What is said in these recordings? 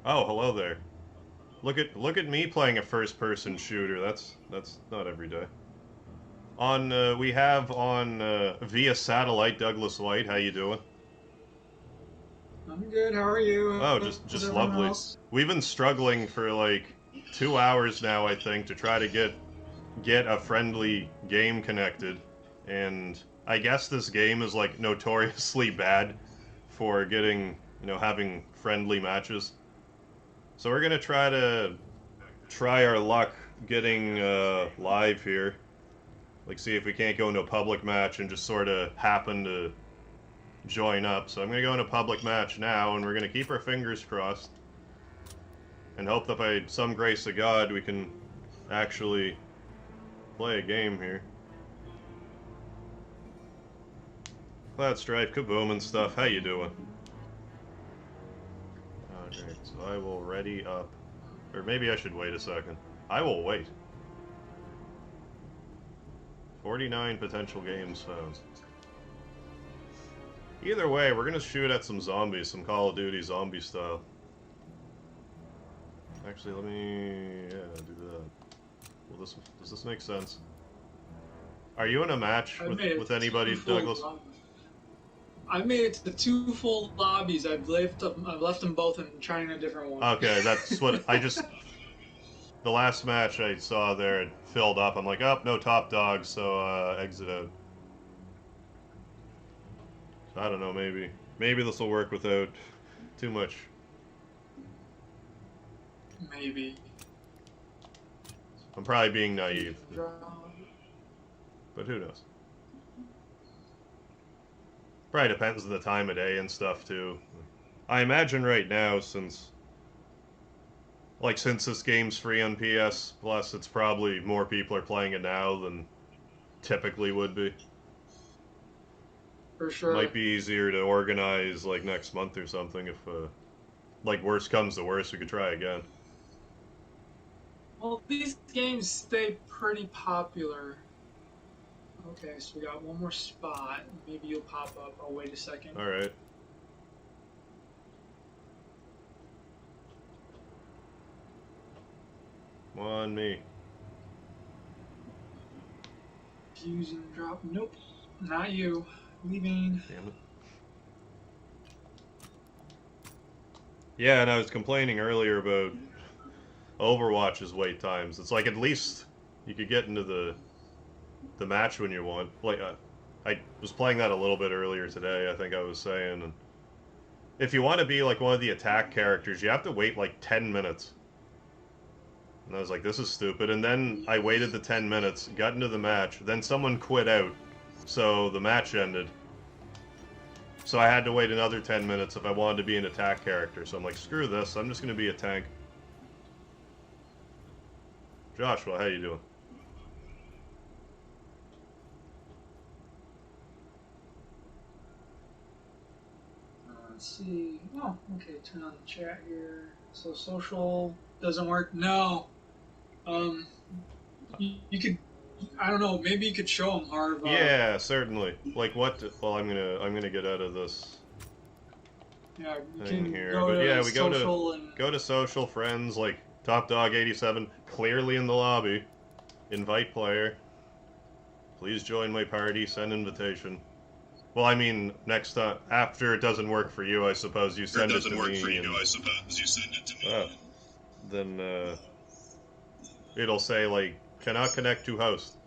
Oh, hello there. Look at me playing a first-person shooter. That's not every day. On we have on via satellite Douglas White. How you doing? I'm good. How are you? Oh, How's just everyone lovely. else? We've been struggling for like 2 hours now, I think, to try to get a friendly game connected, and I guess this game is like notoriously bad for getting having friendly matches. So we're gonna try our luck getting live here. Like, see if we can't go into a public match and just sort of happen to join up. So I'm going to go into a public match now, and we're going to keep our fingers crossed and hope that by some grace of God we can actually play a game here. Cloud Strife, Kaboom and stuff, how you doing? Alright, so I will ready up. Or maybe I should wait a second. I will wait. 49 potential games found. Either way, we're gonna shoot at some zombies, some Call of Duty zombie style. Actually, let me do that. Does this make sense? Are you in a match I've with made it with to two anybody, full. Douglas? I've made it to two full lobbies. I've left them both and trying a different one. Okay, that's what I just. The last match I saw there, it filled up. I'm like, oh, no top dogs, so exit out. So I don't know, maybe this will work without too much. Maybe. I'm probably being naive, but who knows? Probably depends on the time of day and stuff too. I imagine right now, since this game's free on PS Plus, it's probably more people are playing it now than typically would be. For Might sure. be easier to organize like next month or something if like worst comes to worst, we could try again. Well, these games stay pretty popular. Okay, so we got one more spot. Maybe you'll pop up. I'll wait a second. All right. Come on, me. Fuse and drop. Nope. Not you. Leaving. Damn it. Yeah, and I was complaining earlier about Overwatch's wait times. It's like at least you could get into the match when you want. Like I was playing that a little bit earlier today. I think I was saying, and if you want to be like one of the attack characters, you have to wait like 10 minutes. And I was like, this is stupid. And then I waited the 10 minutes, got into the match, then someone quit out, so the match ended. So I had to wait another 10 minutes if I wanted to be an attack character. So I'm like, screw this, I'm just going to be a tank. Joshua, how you doing? Let's see. Oh, okay. Turn on the chat here. So social doesn't work. No. Um, you could. I don't know. Maybe you could show them Harv. Yeah, certainly. Like what? Well, I'm gonna get out of this Yeah, you thing can here. go But yeah, to we go to social and go to social friends like Top Dog 87, clearly in the lobby. Invite player. Please join my party. Send invitation. Well, I mean, next time after it doesn't work for you, I suppose you send it to me. And, then it'll say like cannot connect to host.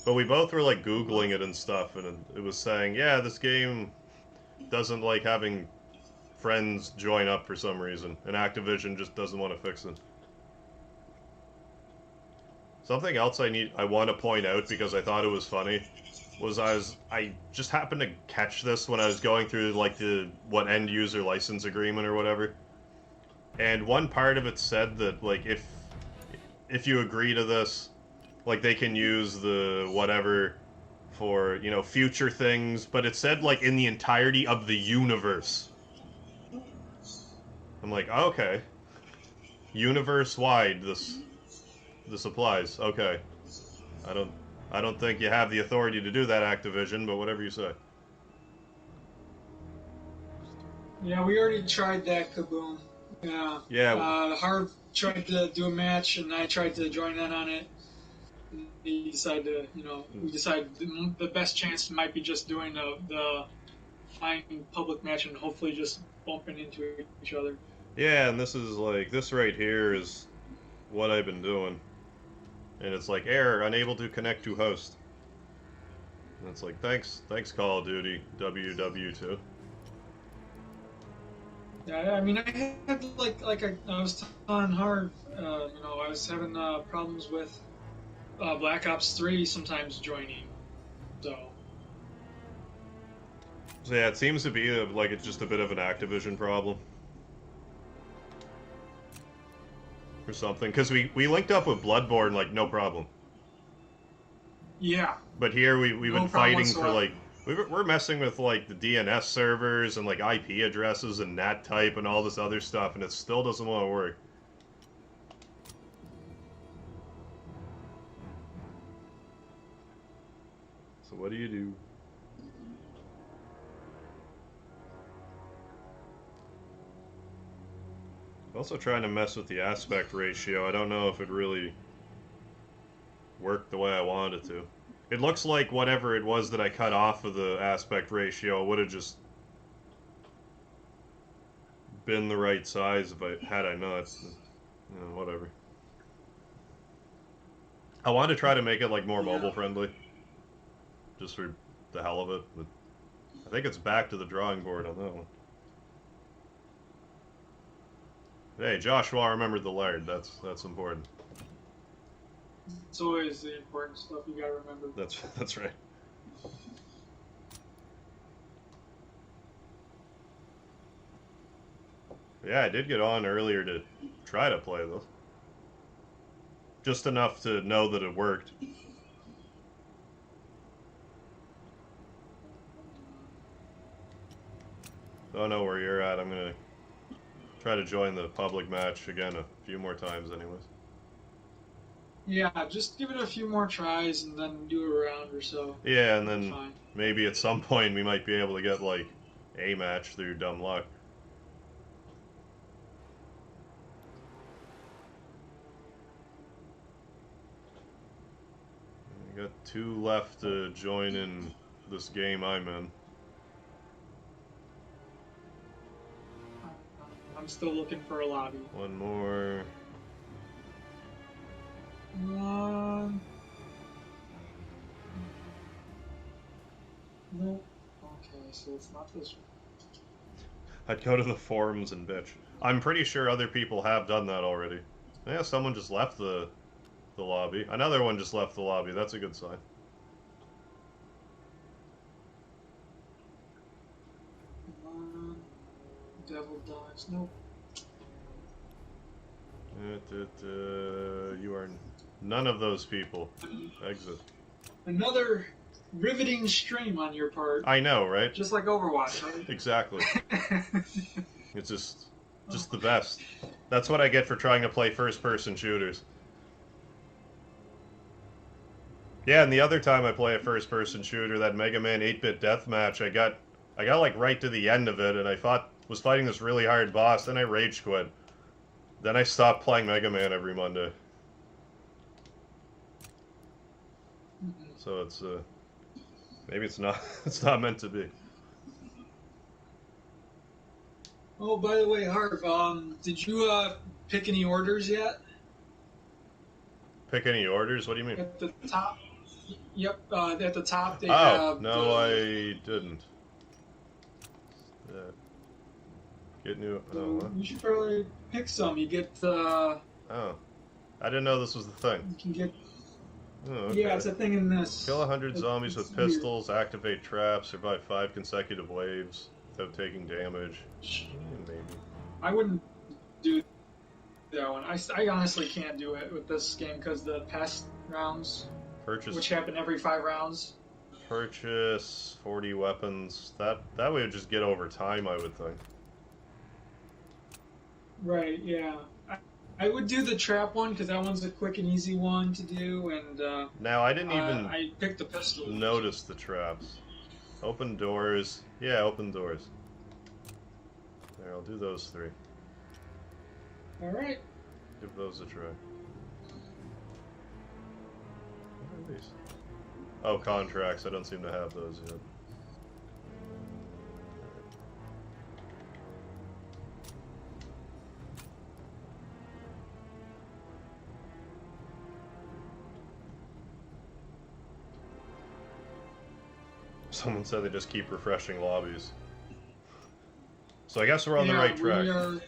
But we both were like googling it and stuff, and it was saying, yeah, this game doesn't like having friends join up for some reason, and Activision just doesn't want to fix it. Something else I want to point out because I thought it was funny was I just happened to catch this when I was going through like the what end user license agreement or whatever. And one part of it said that like if you agree to this, like they can use the whatever for, future things, but it said like in the entirety of the universe. I'm like, okay. Universe wide this applies. Okay. I don't I don't think you have the authority to do that, Activision, but whatever you say. yeah, we already tried that, Kaboom. Yeah. Yeah. Harv tried to do a match, and I tried to join in on it. We decided to, we decided the best chance might be just doing the fine public match and hopefully just bumping into each other. Yeah, and this is like, this right here is what I've been doing. And it's like, error, unable to connect to host. And it's like, thanks Call of Duty WWII. Yeah, I mean, I had I was telling Harv, I was having problems with Black Ops 3 sometimes joining, so. So yeah, it seems to be like it's just a bit of an Activision problem. Or something. Because we linked up with Bloodborne, like, no problem. Yeah. But here we've No been fighting whatsoever. for, like, we're messing with, like, the DNS servers and, like, IP addresses and NAT type and all this other stuff, and it still doesn't want to work. So what do you do? Also trying to mess with the aspect ratio. I don't know if it really worked the way I wanted it to. It looks like whatever it was that I cut off of the aspect ratio would have just been the right size if I not. Whatever. I wanted to try to make it like more mobile friendly, just for the hell of it. But I think it's back to the drawing board on that one. Hey, Joshua remembered the laird. That's important. It's always the important stuff you gotta remember. That's right. Yeah, I did get on earlier to try to play though. Just enough to know that it worked. Don't know where you're at. I'm gonna try to join the public match again a few more times anyways. Yeah, just give it a few more tries and then do a round or so. Yeah, and then maybe at some point we might be able to get, like, a match through dumb luck. I got 2 left to join in this game I'm in. I'm still looking for a lobby. One more. Nope. Okay, so it's not this one. I'd go to the forums and bitch. I'm pretty sure other people have done that already. Yeah, someone just left the lobby. Another one just left the lobby. That's a good sign. Devil dogs. Nope. You are none of those people. Exit. Another riveting stream on your part. I know, right? Just like Overwatch, right? Exactly. It's just the best. That's what I get for trying to play first-person shooters. Yeah, and the other time I play a first-person shooter, that Mega Man 8-bit deathmatch, I got like right to the end of it, and I was fighting this really hard boss, then I rage quit. Then I stopped playing Mega Man every Monday. So it's maybe it's not meant to be. Oh, by the way, Harv, did you pick any orders yet? Pick any orders? What do you mean? At the top. Yep, at the top they have. have. No, I didn't. Yeah. Get new. You should probably pick some. You get. Oh, I didn't know this was the thing. You can get. Oh, okay. Yeah, it's a thing in this. Kill 100 zombies with pistols, activate traps, survive 5 consecutive waves without taking damage. Maybe. I wouldn't do that one. I honestly can't do it with this game because the past rounds, which happen every 5 rounds. Purchase 40 weapons. That way would just get over time, I would think. Right, yeah. I would do the trap one because that one's a quick and easy one to do, and now I didn't even I picked the pistol. Notice the traps. Open doors. Yeah, open doors. There, I'll do those 3. All right. Give those a try. What are these? Oh, contracts. I don't seem to have those yet. Someone said they just keep refreshing lobbies. So I guess we're on the right track.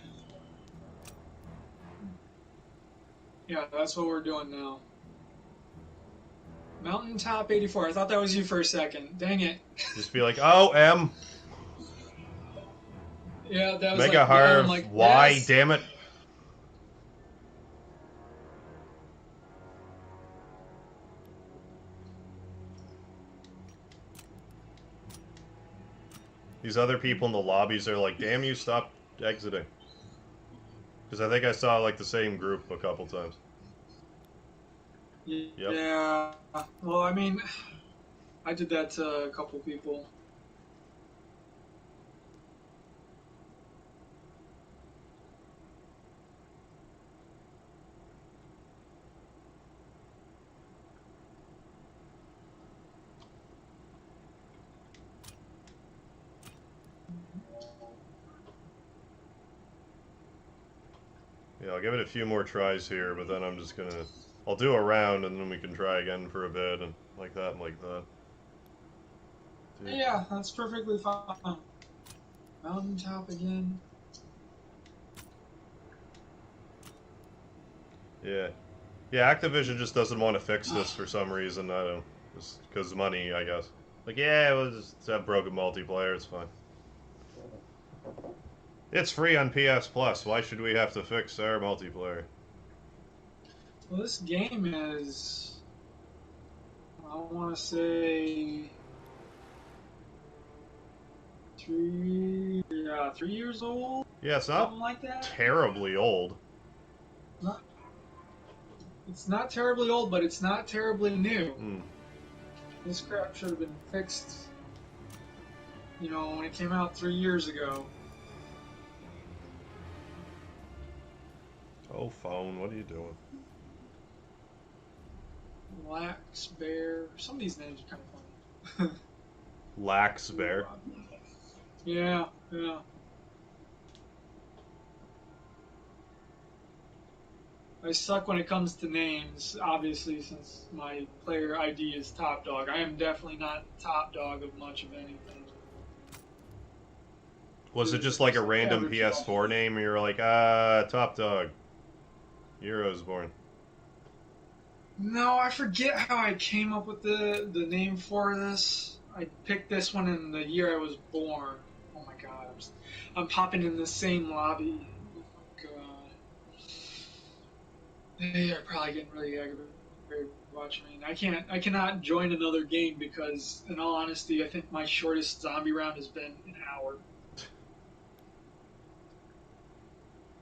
Yeah, that's what we're doing now. Mountaintop 84. I thought that was you for a second. Dang it. Just be like, oh, M. Yeah, that was MegaHarv, like, why? yes. Damn it. These other people in the lobbies are like, damn you, stop exiting. Because I think I saw like the same group a couple times. Yep. Yep. Yeah. Well, I mean, I did that to a couple people. Yeah, I'll give it a few more tries here, but then I'm just gonna... I'll do a round, and then we can try again for a bit, and like that, and like that. Dude. Yeah, that's perfectly fine. Mountaintop again. Yeah. Yeah, Activision just doesn't want to fix this for some reason, I don't... Just because money, I guess. Like, yeah, we'll just have broken multiplayer, it's fine. It's free on PS Plus. Why should we have to fix our multiplayer? Well, this game is, I want to say, 3 years old. Yeah, it's not something like that. Terribly old. It's not terribly old, but it's not terribly new. Mm. This crap should have been fixed, you know, when it came out 3 years ago. Oh, phone, what are you doing? Lax Bear. Some of these names are kind of funny. Lax Bear. Yeah, yeah. I suck when it comes to names, obviously, since my player ID is Top Dog. I am definitely not top dog of much of anything. Was it just like a random PS4 name, or you were like, Top Dog? Heroes Born. No, I forget how I came up with the name for this. I picked this one in the year I was born. Oh my god, I'm popping in the same lobby. Oh god. They are probably getting really aggravated watching me. I cannot join another game because, in all honesty, I think my shortest zombie round has been an hour.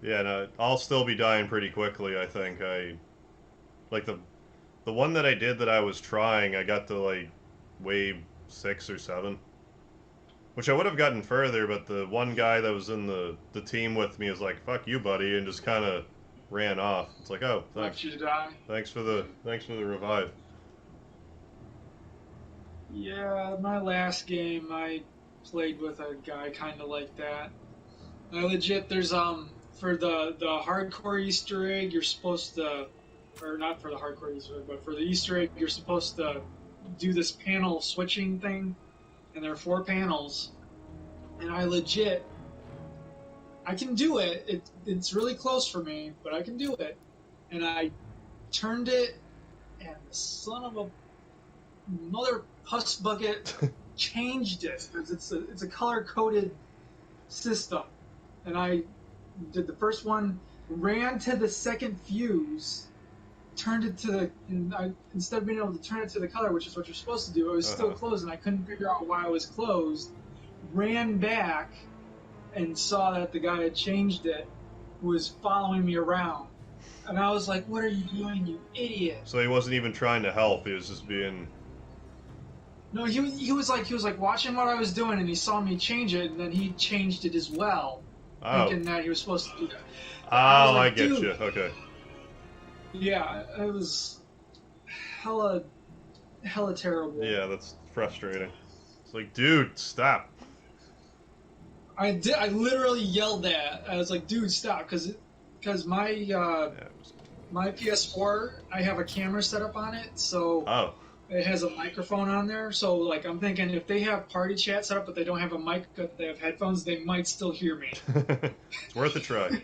Yeah, no, I'll still be dying pretty quickly, I think. Like, the one that I did that I was trying, I got to, like, wave 6 or 7. Which I would have gotten further, but the one guy that was in the team with me was like, fuck you, buddy, and just kind of ran off. It's like, oh, thanks. Left you to die. Thanks for the revive. Yeah, my last game, I played with a guy kind of like that. I legit, there's, for the hardcore Easter egg, you're supposed to, or not for the hardcore Easter egg, but for the Easter egg, you're supposed to do this panel switching thing, and there are 4 panels, and I legit, I can do it. It's really close for me, but I can do it. And I turned it, and the son of a mother puss bucket changed it, because it's a color-coded system. And I did the first one, ran to the second fuse, turned it to the, and instead of being able to turn it to the color, which is what you're supposed to do, it was still closed, and I couldn't figure out why it was closed. Ran back and saw that the guy had changed it, was following me around. And I was like, what are you doing, you idiot? So he wasn't even trying to help, he was just being... No, he was like watching what I was doing, and he saw me change it, and then he changed it as well. Oh. thinking that he was supposed to do that. Oh, I get you. Okay. Yeah, it was hella terrible. Yeah, that's frustrating. It's like, dude, stop. I literally yelled that. I was like, dude, stop, because my PS4, I have a camera set up on it, so Oh. it has a microphone on there. So like, I'm thinking if they have party chat set up, but they don't have a mic, but they have headphones, they might still hear me. It's worth a try.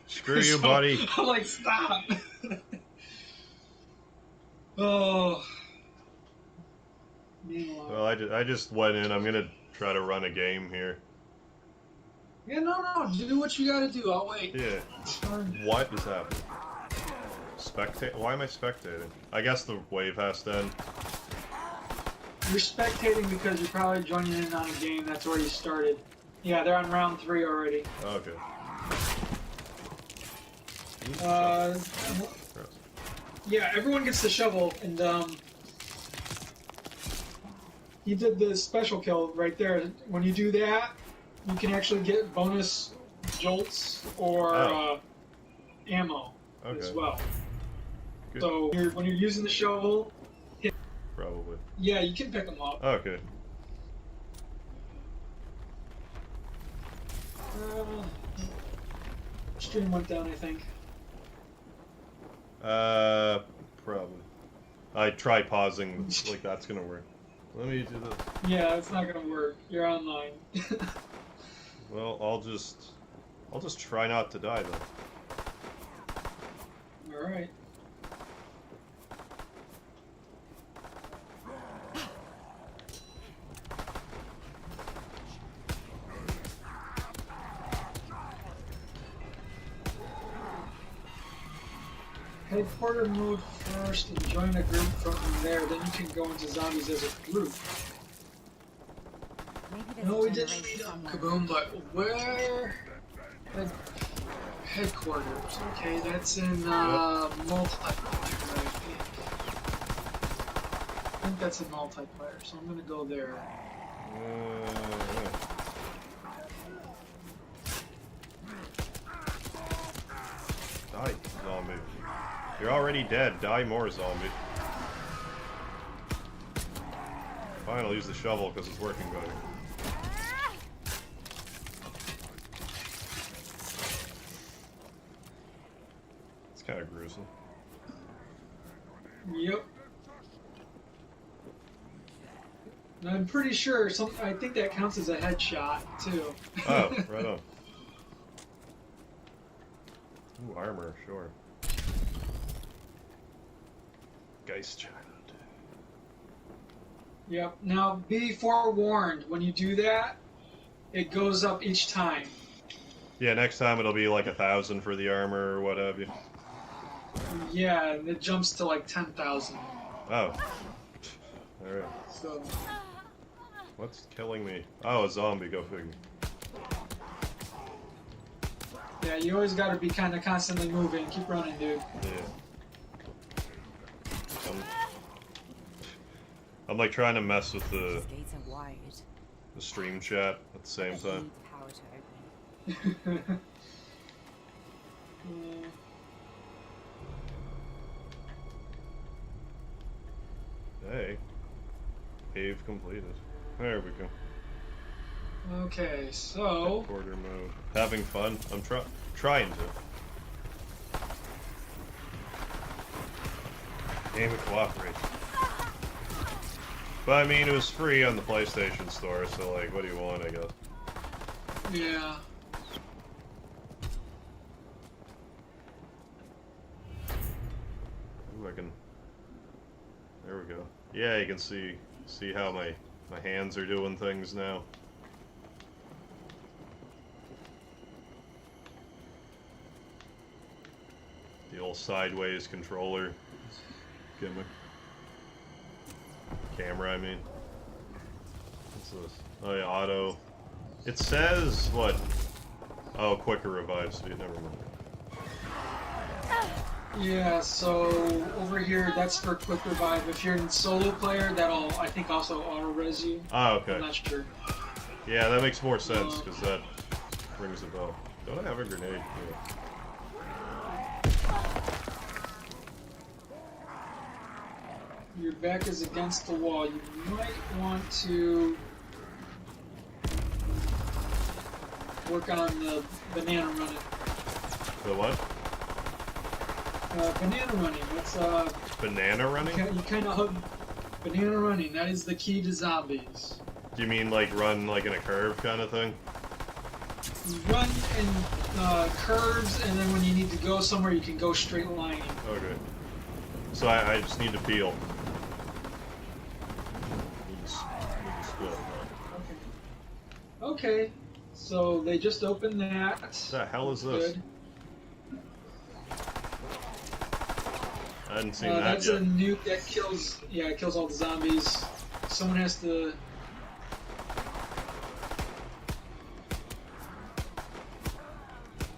Screw you, buddy. I'm like, stop. Oh. Meanwhile. Well, I just went in. I'm gonna try to run a game here. Yeah, no, do what you gotta do. I'll wait. Yeah. What is happening? Spectate? Why am I spectating? I guess the wave has to end. You're spectating because you're probably joining in on a game that's where you started. Yeah, they're on round 3 already. Okay. Yeah, everyone gets the shovel, and he did the special kill right there. When you do that, you can actually get bonus jolts or ammo as well. Good. So when you're using the shovel, Probably. yeah, you can pick them up. Okay. Stream went down, I think. Probably. I try pausing, like that's gonna work. Let me do this. Yeah, it's not gonna work. You're online. Well, I'll just try not to die then. All right. Headquarter mode first and join a group from there. Then you can go into zombies as a group. No, we didn't meet up, Kaboom, but where? Headquarters. Okay, that's in multiplayer, I think that's in multiplayer, so I'm gonna go there. Die, zombie. You're already dead. Die more, zombie. Fine, I'll use the shovel because it's working better. It's kind of gruesome. Yep. And I'm pretty sure I think that counts as a headshot too. Oh, right on. Ooh, armor, sure. Geist child. Yep. Now be forewarned, when you do that, it goes up each time. Yeah, next time it'll be like 1,000 for the armor or what have you. Yeah, and it jumps to like 10,000. Oh. Alright. So. What's killing me? Oh, a zombie, go figure. Yeah, you always gotta be kind of constantly moving. Keep running, dude. Yeah. I'm like trying to mess with the stream chat at the same time. Hey. Cave completed. There we go. Okay, so... Headquarter mode. Having fun. I'm trying to. Game of cooperate. But I mean, it was free on the PlayStation Store, so like, what do you want, I guess? Yeah. Ooh, I can... There we go. Yeah, you can see how my hands are doing things now. The old sideways controller gimmick. Camera, I mean. What's this? Oh yeah, auto. It says, what? Oh, quicker revive speed, never mind. Yeah, so over here, that's for quick revive. If you're in solo player, that'll, I think, also auto-res you. Oh, okay. I'm not sure. Yeah, that makes more sense, because that rings a bell. Don't I have a grenade? Yeah. Your back is against the wall. You might want to work on the banana running. The what? Banana running. That's Banana running? you kind of hug. Banana running. That is the key to zombies. Do you mean like run like in a curve kind of thing? Run in curves, and then when you need to go somewhere, you can go straight lining. Okay. So I just need to peel. Need to split. Okay. So they just opened that. What the hell is this? Good. I hadn't seen that that's yet. a nuke that kills. Yeah, it kills all the zombies. Someone has to.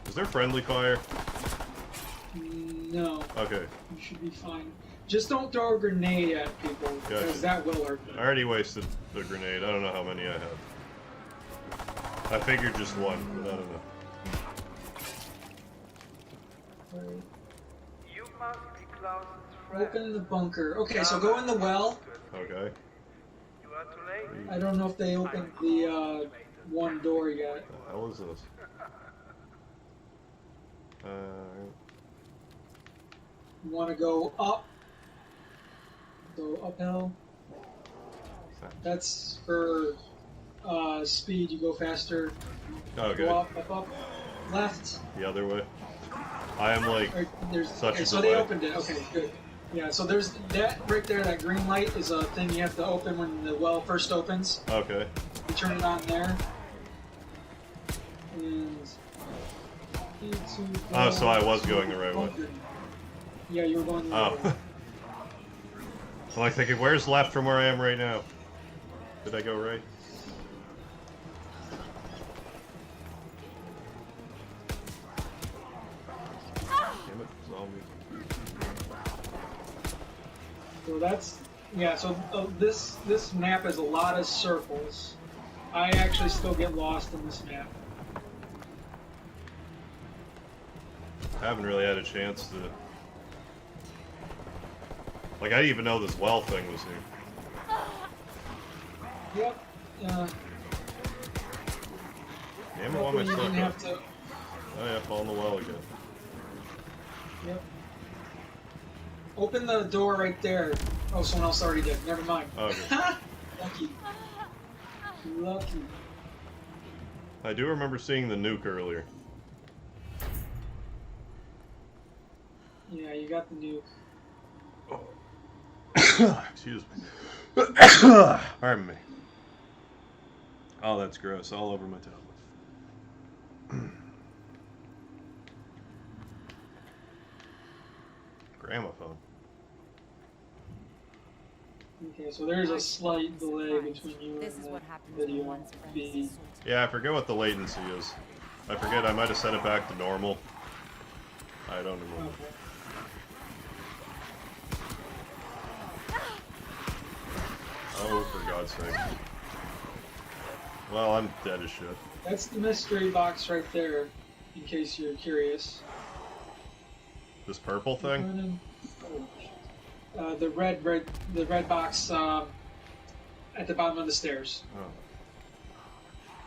Is there friendly fire? No. Okay. You should be fine. Just don't throw a grenade at people, because Gotcha. that will hurt them. I already wasted the grenade. I don't know how many I have. I figured just one, but I don't know. You must be Klaus's friend. Open the bunker. Okay, so go in the well. Okay. You are too late. I don't know if they opened the one door yet. What the hell is this? You want to go up. Go uphill. That's for speed. You go faster. Okay. Go up. Left. The other way. I am like Or there's, such okay, a so delay. they opened it. Okay, good. Yeah, so there's that right there. That green light is a thing you have to open when the well first opens. Okay. You turn it on there. And Oh, so I was going the right way. Yeah, you were going the right Oh. way. I'm like thinking, where's left from where I am right now? Did I go right? Damn it, zombie. So that's yeah. So this map has a lot of circles. I actually still get lost in this map. I haven't really had a chance to. Like, I didn't even know this well thing was here. Yep. Damn it, why am I You stuck didn't up? have to. Oh yeah, fall in the well again. Yep. Open the door right there. Oh, someone else already did. Never mind. Okay. Lucky. Lucky. I do remember seeing the nuke earlier. Yeah, you got the nuke. Excuse me. Pardon me. Oh, that's gross. All over my tablet. Gramophone. Okay, so there's a slight delay between you This and is the what happens when video one's friend feed. is assaulted. Yeah, I forget what the latency is. I forget. I might have set it back to normal. I don't remember. Okay. Oh, for God's sake. Well, I'm dead as shit. That's the mystery box right there, in case you're curious. This purple thing? The red box at the bottom of the stairs. Oh.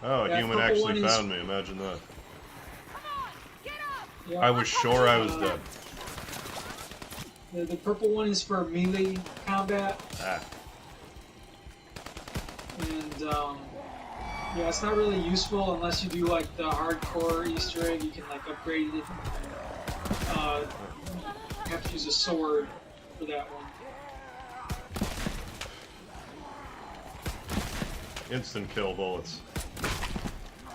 Oh, a That human purple actually one is- found me. Imagine that. Yep. I was sure I was dead. The purple one is for melee combat, Ah. and yeah, it's not really useful unless you do like the hardcore Easter egg. You can like upgrade it. You have to use a sword for that one. Instant kill bullets.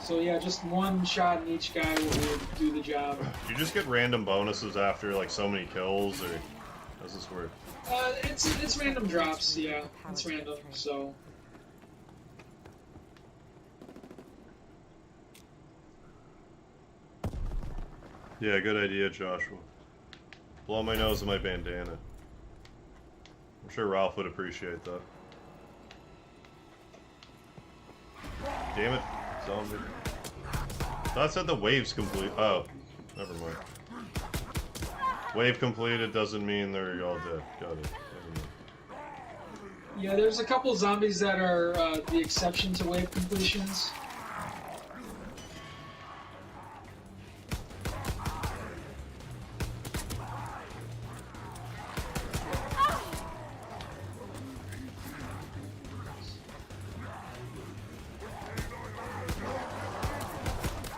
So yeah, just one shot in each guy will do the job. Do you just get random bonuses after like so many kills, or how does this work? It's random drops. Yeah, it's random. So. Yeah, good idea, Joshua. Blow my nose with my bandana. I'm sure Ralph would appreciate that. Damn it, zombie. That said the wave's complete. Oh, never mind. Wave completed doesn't mean they're all dead. Got it. Yeah, there's a couple zombies that are the exception to wave completions.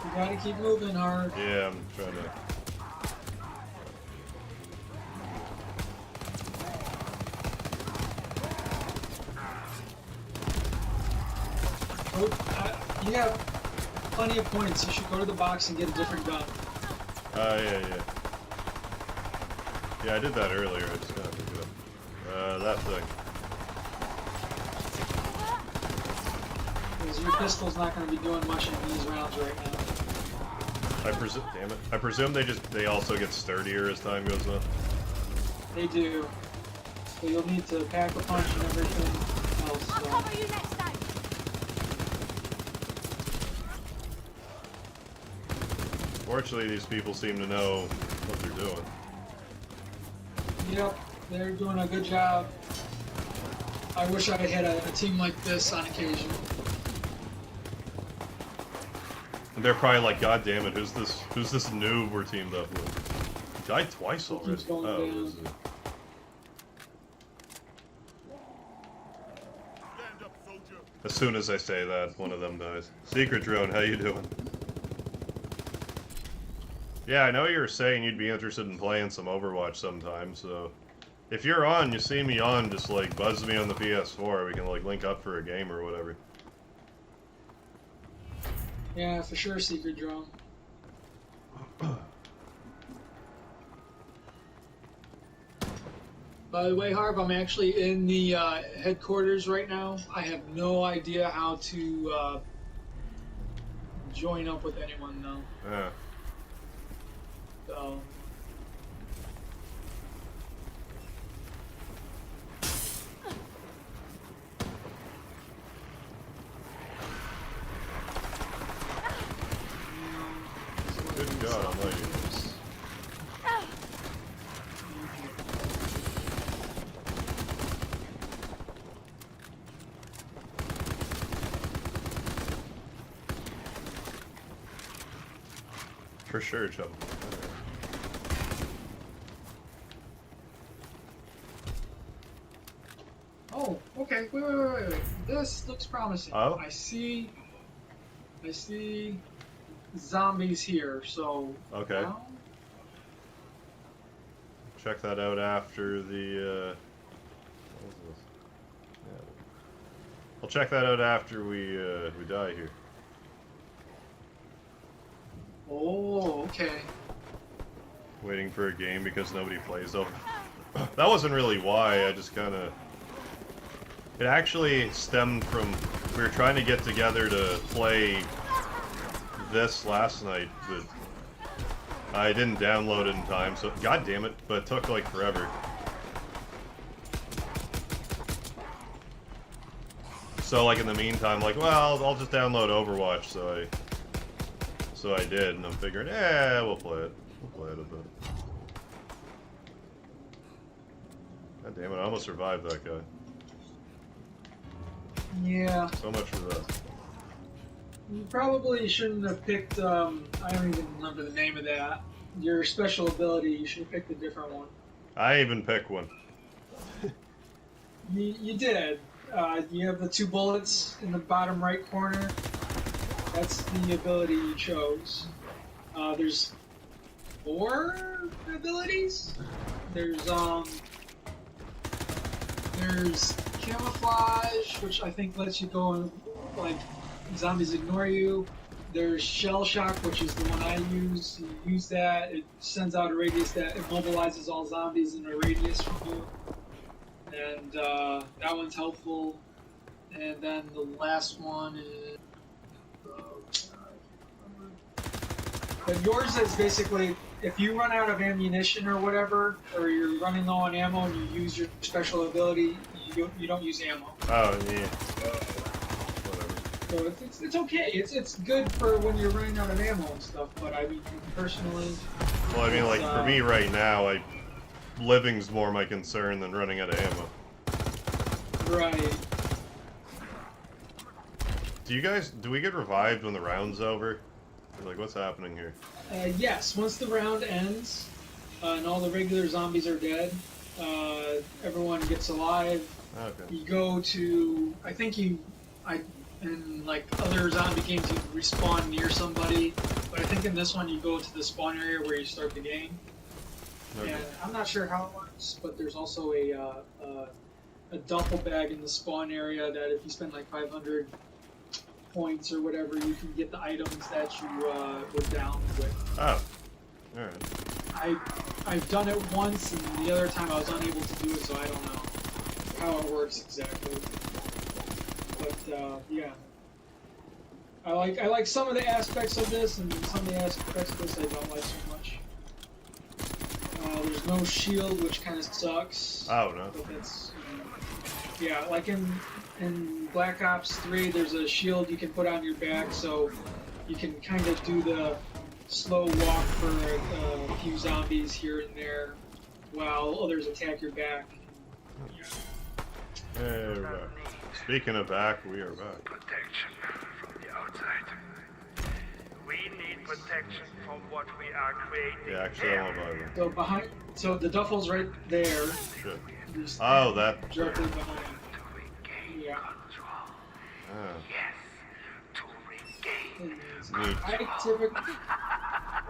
You gotta keep moving hard. Yeah, I'm trying to. You have plenty of points. You should go to the box and get a different gun. Yeah. Yeah, I did that earlier. I just gotta pick it up. That thing. Because your pistol's not going to be doing much in these rounds right now. Damn it. I presume they also get sturdier as time goes on. They do. So you'll need to pack a punch and everything else. I'll cover you next time. Fortunately, these people seem to know what they're doing. Yep, they're doing a good job. I wish I had a team like this on occasion. They're probably like, God damn it, who's this noob we're teamed up with? He died twice already. Keeps going Oh, down. is it? As soon as I say that, one of them dies. Secret Drone, how you doing? Yeah, I know you were saying you'd be interested in playing some Overwatch sometime, so if you're on, you see me on, just like buzz me on the PS4, we can like link up for a game or whatever. Yeah, for sure, Secret Drone. By the way, Harv, I'm actually in the headquarters right now. I have no idea how to join up with anyone though. Yeah. So. Good God almighty. For sure, Chubb. Oh, okay. Wait. This looks promising. Oh? I see zombies here. So. Okay. Now? Check that out after the, what was this? Yeah. I'll check that out after we die here. Oh, okay. Waiting for a game because nobody plays over. That wasn't really why, I just kinda... It actually stemmed from... We were trying to get together to play this last night, but I didn't download it in time, so... God damn it, but it took like forever. So like in the meantime, like, well, I'll just download Overwatch, so I did, and I'm figuring, we'll play it. We'll play it a bit. God damn it, I almost survived that guy. Yeah. So much for that. You probably shouldn't have picked, I don't even remember the name of that. Your special ability, you should have picked a different one. I even picked one. You did. You have the 2 bullets in the bottom right corner. That's the ability you chose. There's 4 abilities. There's camouflage, which I think lets you go and like zombies ignore you. There's shell shock, which is the one I use. You use that, it sends out a radius that immobilizes all zombies in a radius from you. And that one's helpful. And then the last one is... But yours is basically, if you run out of ammunition or whatever, or you're running low on ammo and you use your special ability, you don't use ammo. Oh, yeah. Whatever. So it's okay. It's good for when you're running out of ammo and stuff. But I mean, personally. Well, I mean, like for me right now, living's more my concern than running out of ammo. Right. Do we get revived when the round's over? Like, what's happening here? Yes, once the round ends, and all the regular zombies are dead, everyone gets alive. Okay. You go to, in like other zombie games, you respawn near somebody, but I think in this one you go to the spawn area where you start the game. Okay. And I'm not sure how it works, but there's also a duffel bag in the spawn area that if you spend like 500 points or whatever, you can get the items that you were down with. Oh, alright. I've done it once, and the other time I was unable to do it, so I don't know how it works exactly. But yeah, I like some of the aspects of this, and some of the aspects of this I don't like so much. There's no shield, which kind of sucks. Oh no. But that's yeah, like in Black Ops 3, there's a shield you can put on your back, so you can kind of do the slow walk for a few zombies here and there, while others attack your back. Yeah. Hey, we're back. Speaking of back, we are back. Protection from the outside. We need protection from what we are creating. Yeah, actually, I want to buy one. So the duffel's right there. Shit. Just Oh, that. directly behind. Yeah. Yes, to regain. Neat. I typically.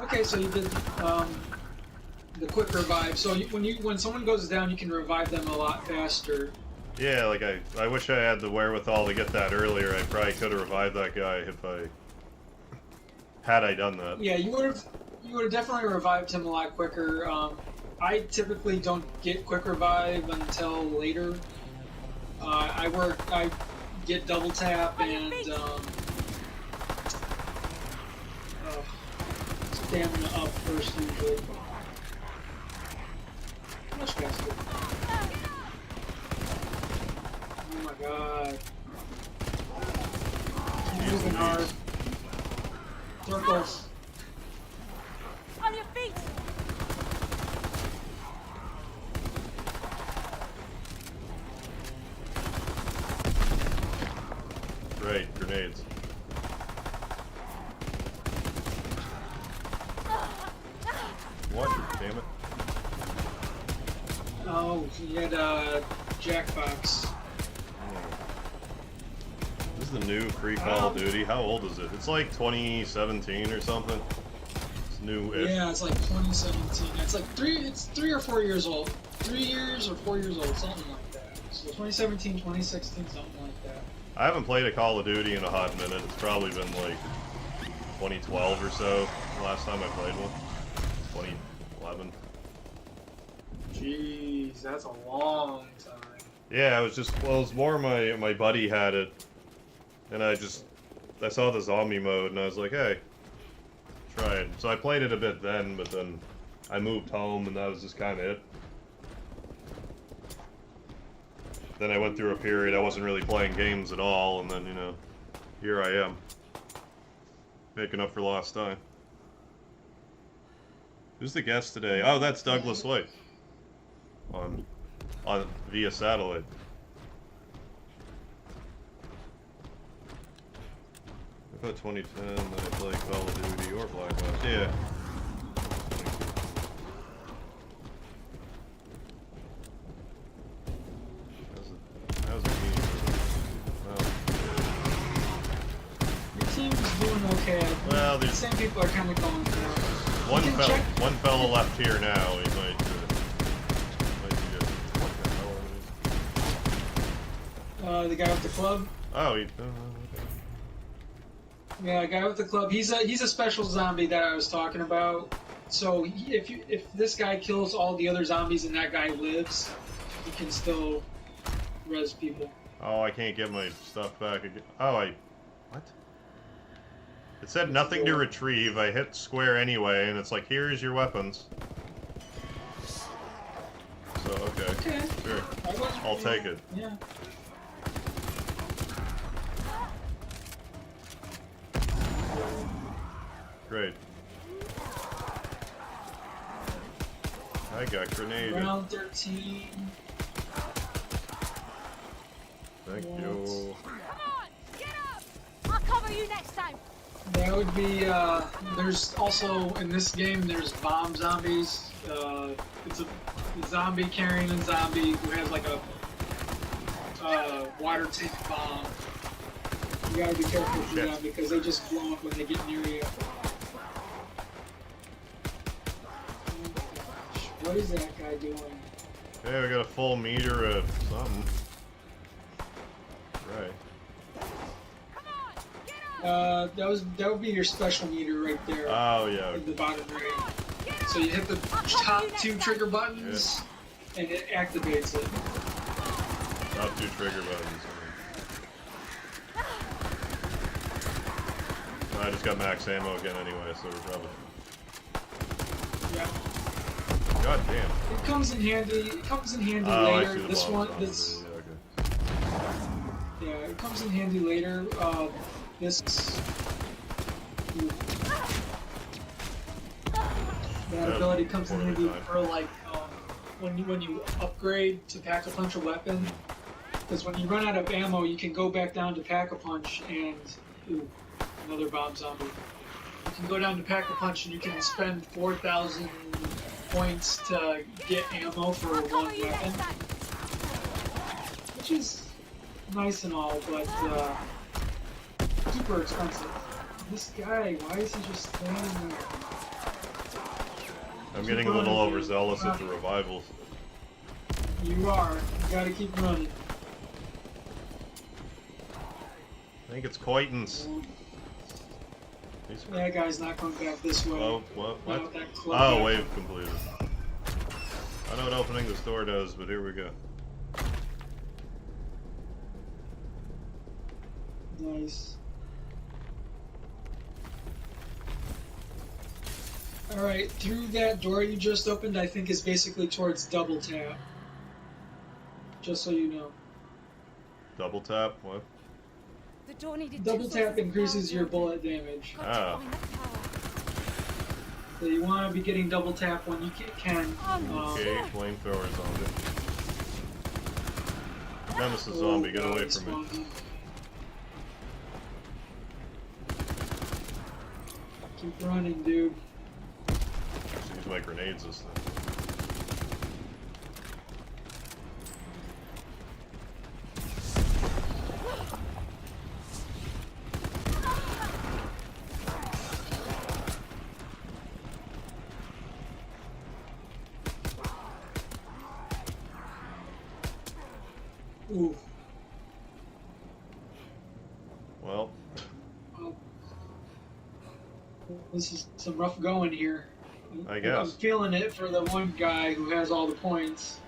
Okay, so you did the quick revive. So when someone goes down, you can revive them a lot faster. Yeah, like I wish I had the wherewithal to get that earlier. I probably could have revived that guy if had I done that. Yeah, you would have definitely revived him a lot quicker. I typically don't get quick revive until later. I get double tap and stamina up first usually. Much faster. Oh my god. Keep moving hard. Circles. On your feet! Right, grenades. What? Damn it. Oh, he had Jackbox. This is the new free Call of Duty. How old is it? It's like 2017 or something. It's new-ish. Yeah, it's like 2017. It's like 3 or 4 years old. 3 years or 4 years old, something like that. So 2017, 2016, something like that. I haven't played a Call of Duty in a hot minute. It's probably been like 2012 or so, the last time I played one. 2011. Jeez, that's a long time. Yeah, it was more my buddy had it, and I saw the zombie mode, and I was like, hey, try it. So I played it a bit then, but then I moved home, and that was just kind of it. Then I went through a period I wasn't really playing games at all, and then, here I am. Making up for lost time. Who's the guest today? Oh, that's Douglas White. On via satellite. I put 2010 that I play Call of Duty or Black Ops. Yeah. How's the team? Well, Your team's doing okay. Well, the same people are kind of going through. one fella left here now. He might be good. What the hell? The guy with the club. Oh, he. Yeah, guy with the club. He's a special zombie that I was talking about. So if this guy kills all the other zombies and that guy lives, he can still res people. Oh, I can't get my stuff back again. Oh, what? It said nothing to retrieve. I hit square anyway, and it's like, here's your weapons. So, okay. Sure. I'll take it. Yeah. I got grenaded. Round 13. Thank What? you. Come on, get up! I'll cover you next time. That would be, there's also, in this game, there's bomb zombies. It's a zombie carrying a zombie who has like a water tank bomb. You gotta be careful with them because they just blow up when they get near you. What is that guy doing? Hey, we got a full meter of something. Right. That would be your special meter right there. Oh, yeah. In the bottom right. So you hit the top 2 trigger buttons, and it activates it. Top 2 trigger buttons. I just got max ammo again anyway, so we're probably... Yeah. God damn. It comes in handy. It comes in handy Oh, I later. see the This bombs one, on this. there. Yeah, okay. Yeah, it comes in handy later. This. That ability comes in handy for like when you upgrade to pack-a-punch a weapon. Because when you run out of ammo, you can go back down to pack-a-punch and another bomb zombie. You can go down to pack-a-punch and you can spend 4,000 points to get ammo for one weapon, which is nice and all, but super expensive. This guy, why is he just standing there? I'm getting a little overzealous at the revivals. You are. You gotta keep running. I think it's Coitons. That guy's not going back this way. Oh, what? Oh, wave completed. I know what opening this door does, but here we go. Nice. Alright, through that door you just opened, I think is basically towards double tap. Just so you know. Double tap? What? The door needed double tap increases your bullet damage. Ah. So you want to be getting double tap when you can. Okay, flamethrowers on it. Nemesis zombie, get away from me. Keep running, dude. Just use my grenades this time. Ooh. Well. This is some rough going here. I guess. I'm feeling it for the one guy who has all the points.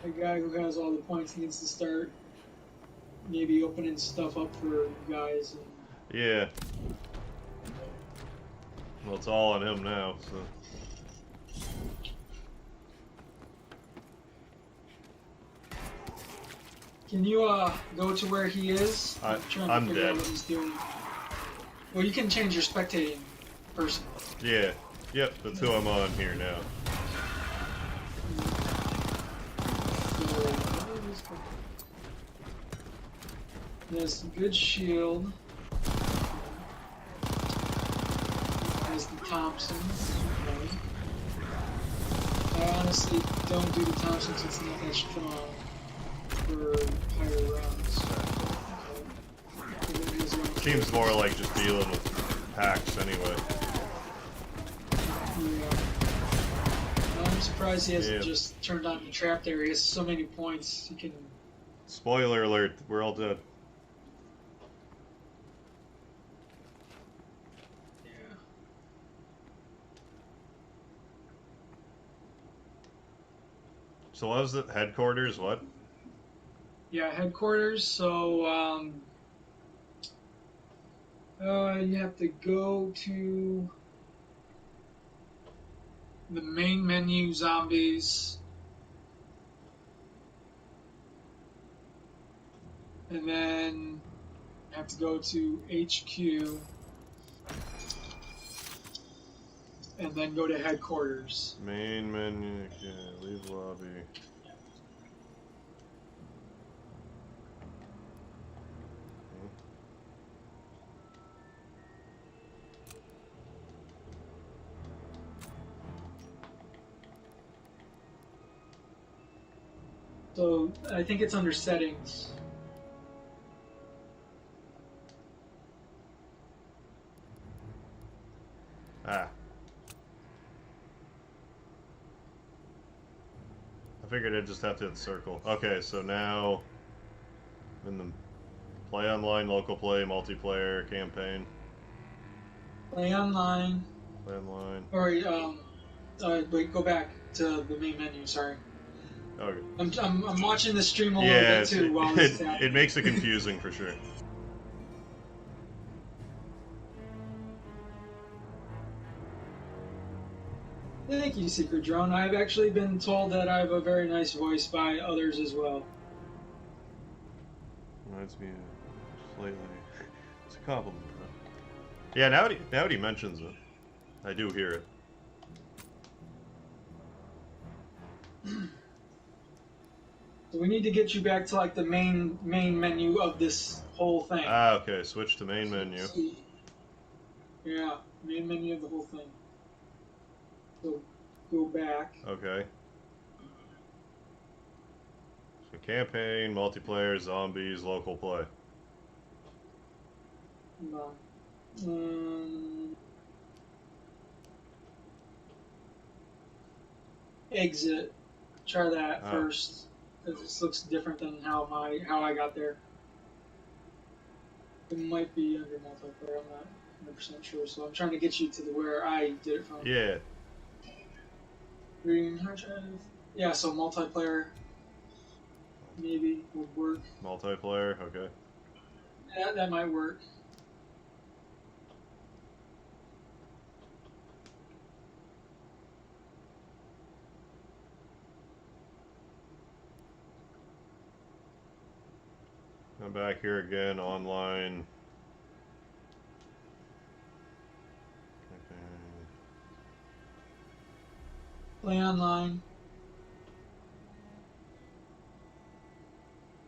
The guy who has all the points needs to start maybe opening stuff up for guys. Yeah. Well, it's all on him now, so. Can you go to where he is? I'm trying to figure dead. out what he's doing. Well, you can change your spectating person. Yeah. Yep, that's who I'm on here now. There's a good shield. There's the Thompson. Okay. I honestly don't do the Thompson since it's not that strong for higher rounds. Okay. Seems more like just dealing with packs anyway. Yeah. I'm surprised he hasn't just turned on the trap there. He has so many points. He can. Spoiler alert, we're all dead. Yeah. So what was it? Headquarters? What? Yeah, headquarters. So, you have to go to the main menu, zombies, and then you have to go to HQ, and then go to headquarters. Main menu. Okay, leave lobby. So I think it's under settings. Ah. I figured I'd just have to hit circle. Okay, so now in the play online, local play, multiplayer, campaign. Play online. Play online. Or wait, go back to the main menu. Sorry. Okay. I'm watching the stream a little bit too while this is happening. It makes it confusing for sure. Thank you, Secret Drone. I've actually been told that I have a very nice voice by others as well. Reminds me of slightly. It's a compliment, bro. Yeah, now that he mentions it, I do hear it. So we need to get you back to like the main menu of this whole thing. Ah, okay. Switch to main menu. Yeah, main menu of the whole thing. So go back. Okay. So campaign, multiplayer, zombies, local play. No. Exit. Try that first. Because this looks different than how I got there. It might be under multiplayer. I'm not 100% sure. So I'm trying to get you to where I did it from. Yeah. Reading hard drive. Yeah. So multiplayer maybe would work. Multiplayer. Okay. Yeah, that might work. I'm back here again, online. Okay. Play online.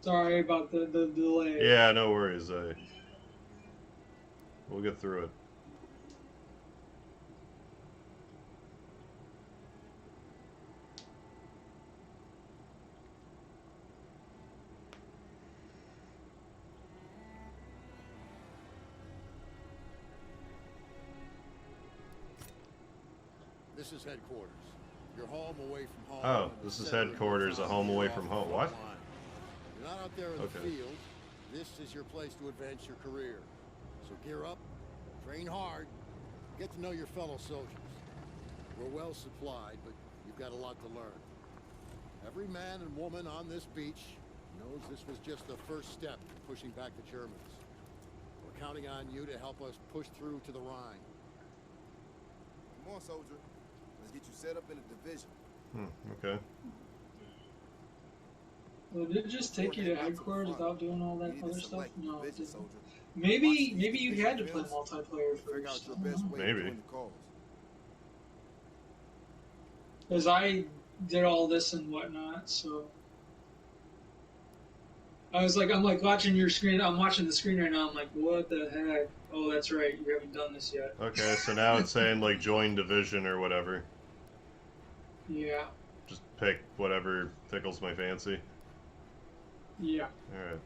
Sorry about the delay. Yeah, no worries. We'll get through it. This is headquarters. Your home away from home. Oh, this is headquarters, a home away from home. What? You're not out there in the field. This is your place to advance your career. So gear up, train hard, get to know your fellow soldiers. We're well supplied, but you've got a lot to learn. Every man and woman on this beach knows this was just the first step in pushing back the Germans. We're counting on you to help us push through to the Rhine. Come on, soldier. Let's get you set up in a division. Okay. Well, did it just take you to headquarters without doing all that other stuff? No, it didn't. Soldier. Maybe you had to play multiplayer Figure out first. your best way to Maybe. join the cause. Because I did all this and whatnot, so I'm like watching your screen. I'm watching the screen right now. I'm like, what the heck? Oh, that's right. You haven't done this yet. Okay, so now it's saying like join division or whatever. Yeah. Just pick whatever tickles my fancy. Yeah. Alright.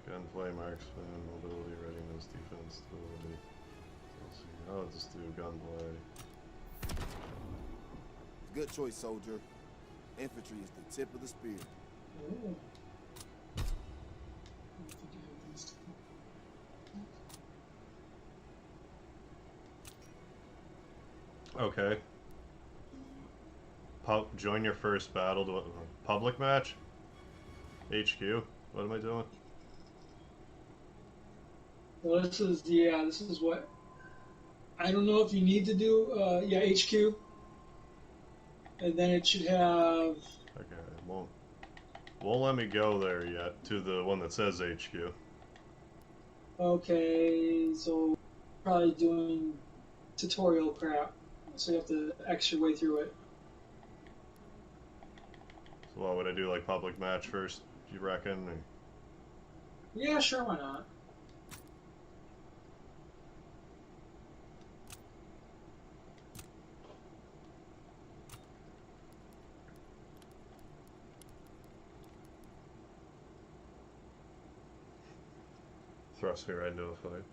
Gunplay, marksman, mobility, readiness, defense, stability. Let's see. I'll just do gunplay. Good choice, soldier. Infantry is the tip of the spear. Ooh. Okay. Join your first battle to public match? HQ? What am I doing? Well, this is what I don't know if you need to do. HQ, and then it should have. Okay, it won't let me go there yet to the one that says HQ. Okay, so probably doing tutorial crap, so you have to X your way through it. So what would I do, like public match first, do you reckon? Or... Yeah, sure, why not? Thrust me right into a fight.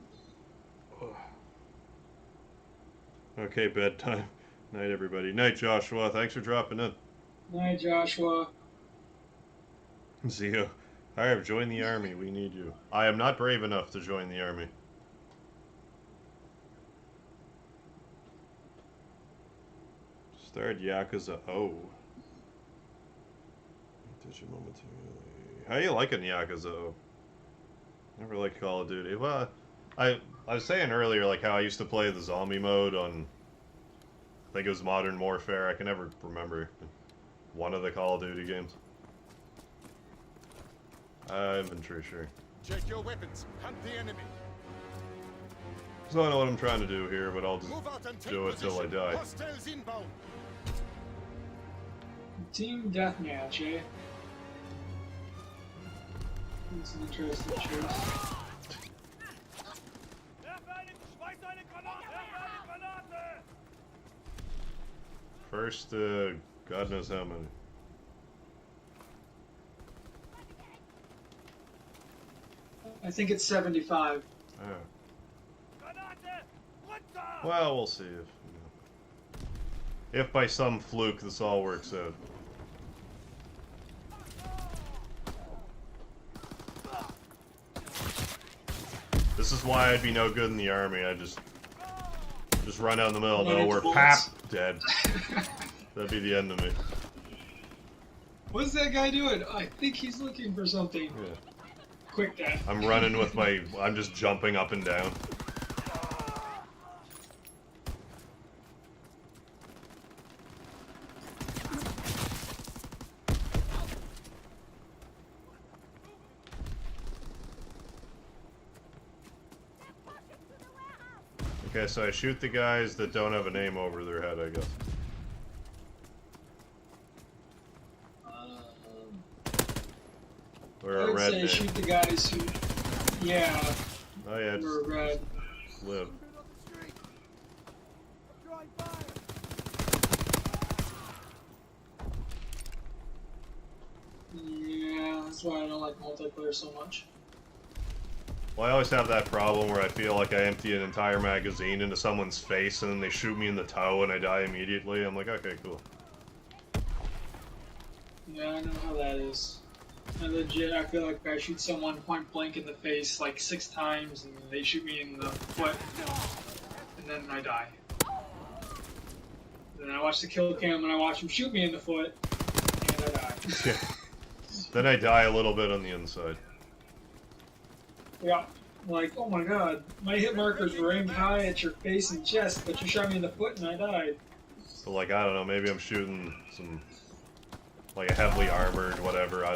Ugh. Okay, bedtime. Night, everybody. Night, Joshua. Thanks for dropping in. Night, Joshua. Zio. I have joined the army. We need you. I am not brave enough to join the army. Started Yakuza. Oh. How you liking Yakuza? Never liked Call of Duty. Well, I was saying earlier, like, how I used to play the zombie mode on, I think it was Modern Warfare. I can never remember one of the Call of Duty games. Infantry, sure. Check your weapons. Hunt the enemy. So I don't know what I'm trying to do here, but I'll just do it till I die. Hostiles inbound. Team Deathmatch, eh? That's an interesting choice. First, God knows how many. I think it's 75. Oh. Well, we'll see if by some fluke this all works out. This is why I'd be no good in the army. I just run out in the middle of nowhere, pap, dead. That'd be the end of me. What's that guy doing? I think he's looking for something. Yeah. Quick death. I'm running with my... I'm just jumping up and down. Okay, so I shoot the guys that don't have a name over their head, I guess. Or I a would red say name. shoot the guys who, yeah, Oh yeah, were red. live. Yeah, that's why I don't like multiplayer so much. Well, I always have that problem where I feel like I empty an entire magazine into someone's face and then they shoot me in the toe and I die immediately. I'm like, okay, cool. Yeah, I know how that is. I legit, I feel like I shoot someone point blank in the face like 6 times and they shoot me in the foot and then I die. Then I watch the kill cam and I watch him shoot me in the foot and I die. Yeah. Then I die a little bit on the inside. Yeah, like, oh my god, my hit markers were aimed high at your face and chest, but you shot me in the foot and I died. So like, I don't know, maybe I'm shooting some, like a heavily armored whatever, I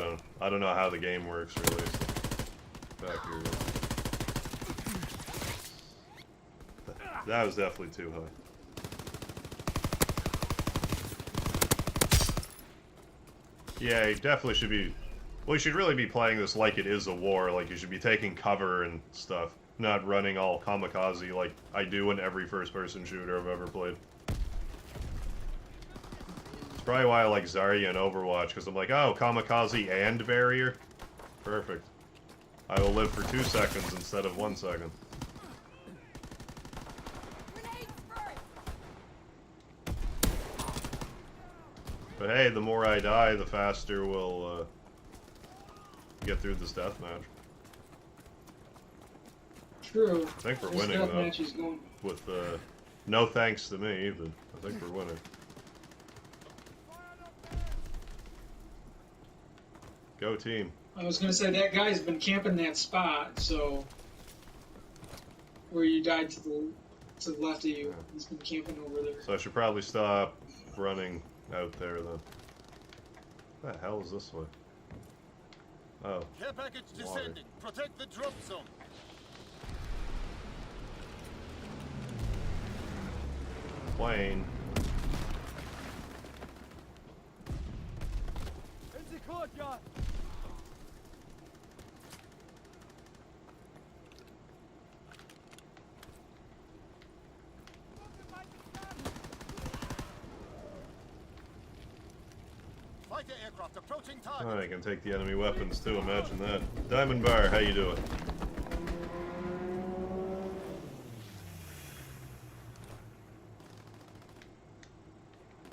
don't know how the game works really. So. Back here. That was definitely too high. Yeah, you definitely should be... Well, you should really be playing this like it is a war. Like, you should be taking cover and stuff. Not running all kamikaze like I do in every first-person shooter I've ever played. It's probably why I like Zarya and Overwatch, because I'm like, oh, kamikaze and barrier? Perfect. I will live for 2 seconds instead of 1 second. But hey, the more I die, the faster we'll get through this deathmatch. True. I think we're This winning though. deathmatch is going. With no thanks to me, but I think we're winning. Go team. I was gonna say that guy's been camping that spot, so where you died to the left of you. Yeah. He's been camping over there. So I should probably stop running out there then. What the hell is this way? Oh. Care package Water. descending. Protect the drop zone. plane. Fighter aircraft approaching target. Oh, I can take the enemy weapons too, imagine that. Diamond Bar, how you doing?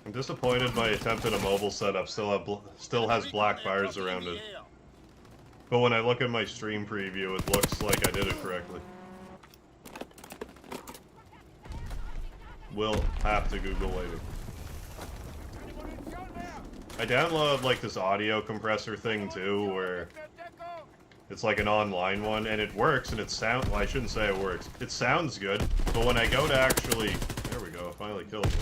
I'm disappointed my attempt at a mobile setup still has black bars around it. But when I look at my stream preview, it looks like I did it correctly. We'll have to Google later. I downloaded like this audio compressor thing too, where it's like an online one, and it works, and well, I shouldn't say it works. It sounds good, but when I go to actually... There we go, I finally killed it.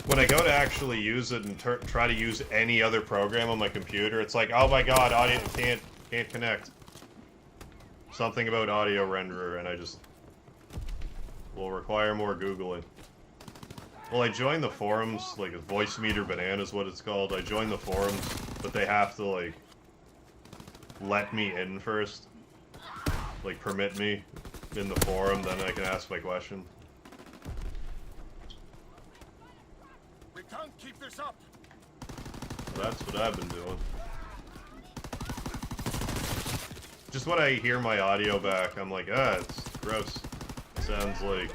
When I go to actually use it and try to use any other program on my computer, it's like, oh my god, audio can't connect. Something about audio renderer, and I just will require more Googling. Well, I joined the forums, like Voice Meter Banana is what it's called. I joined the forums, but they have to like let me in first. Like permit me in the forum, then I can ask my question. Can't keep this up. That's what I've been doing. Just when I hear my audio back, I'm like, ah, it's gross. It sounds like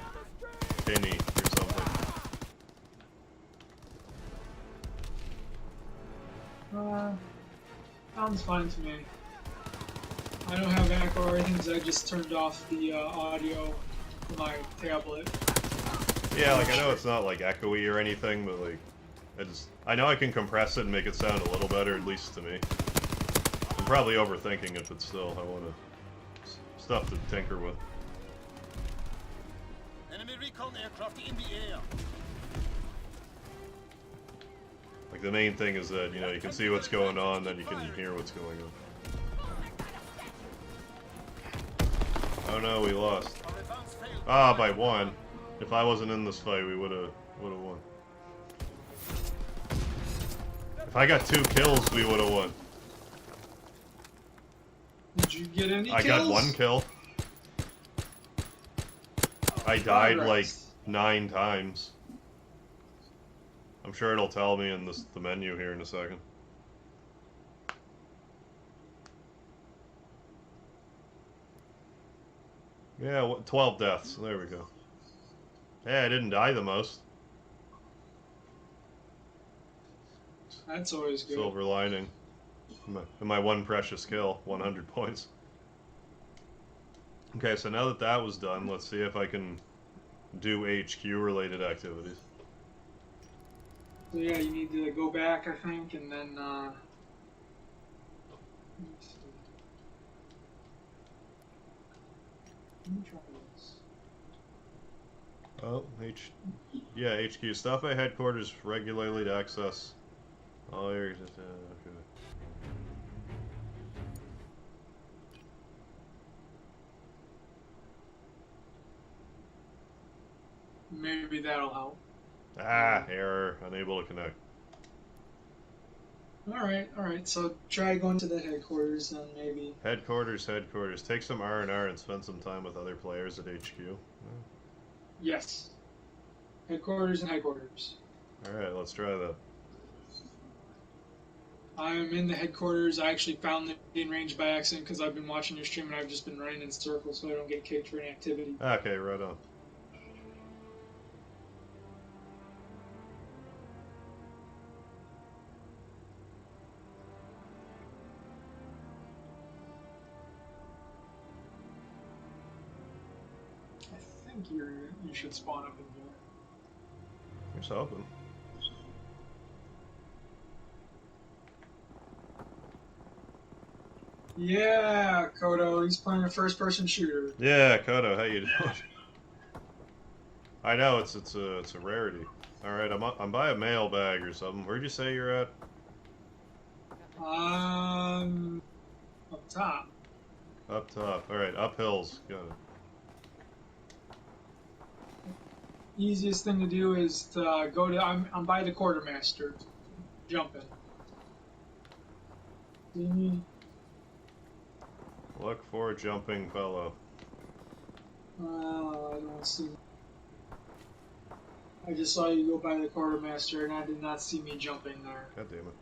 tinny or something. Sounds fine to me. I don't have echo or anything, so I just turned off the audio for my tablet. Yeah, like I know it's not like echoey or anything, but like I know I can compress it and make it sound a little better, at least to me. I'm probably overthinking it, but still, I want stuff to tinker with. Enemy recon aircraft in the air. Like the main thing is that, you know, you can see what's going on, then you can hear what's going on. Oh no, we lost. Ah, by 1. If I wasn't in this fight, we would have won. If I got 2 kills, we would have won. Did you get any kills? I got 1 kill. I died like 9 times. I'm sure it'll tell me in the menu here in a second. Yeah, 12 deaths. There we go. Hey, I didn't die the most. That's always good. Silver lining. My one precious kill, 100 points. Okay, so now that that was done, let's see if I can do HQ-related activities. So yeah, you need to go back, I think, and then, let me try this. Oh, yeah, HQ. Stop by headquarters regularly to access all your... okay. Maybe that'll help. Ah, error. Unable to connect. Alright, so try going to the headquarters and maybe... Headquarters. Take some R&R and spend some time with other players at HQ. Yes. Headquarters and headquarters. Alright, let's try that. I'm in the headquarters. I actually found the in range by accident because I've been watching your stream and I've just been running in circles so I don't get kicked for inactivity. Okay, right on. I think you should spawn up in here. Here's hoping. Yeah, Kodo, he's playing a first-person shooter. Yeah, Kodo, how you doing? I know it's a rarity. All right, I'm by a mailbag or something. Where'd you say you're at? Up top. Up top. All right, up hills. Got it. easiest thing to do is to go to. I'm by the quartermaster. Jumping. See me? Look for a jumping fellow. I don't see. I just saw you go by the quartermaster, and I did not see me jumping there. God damn it.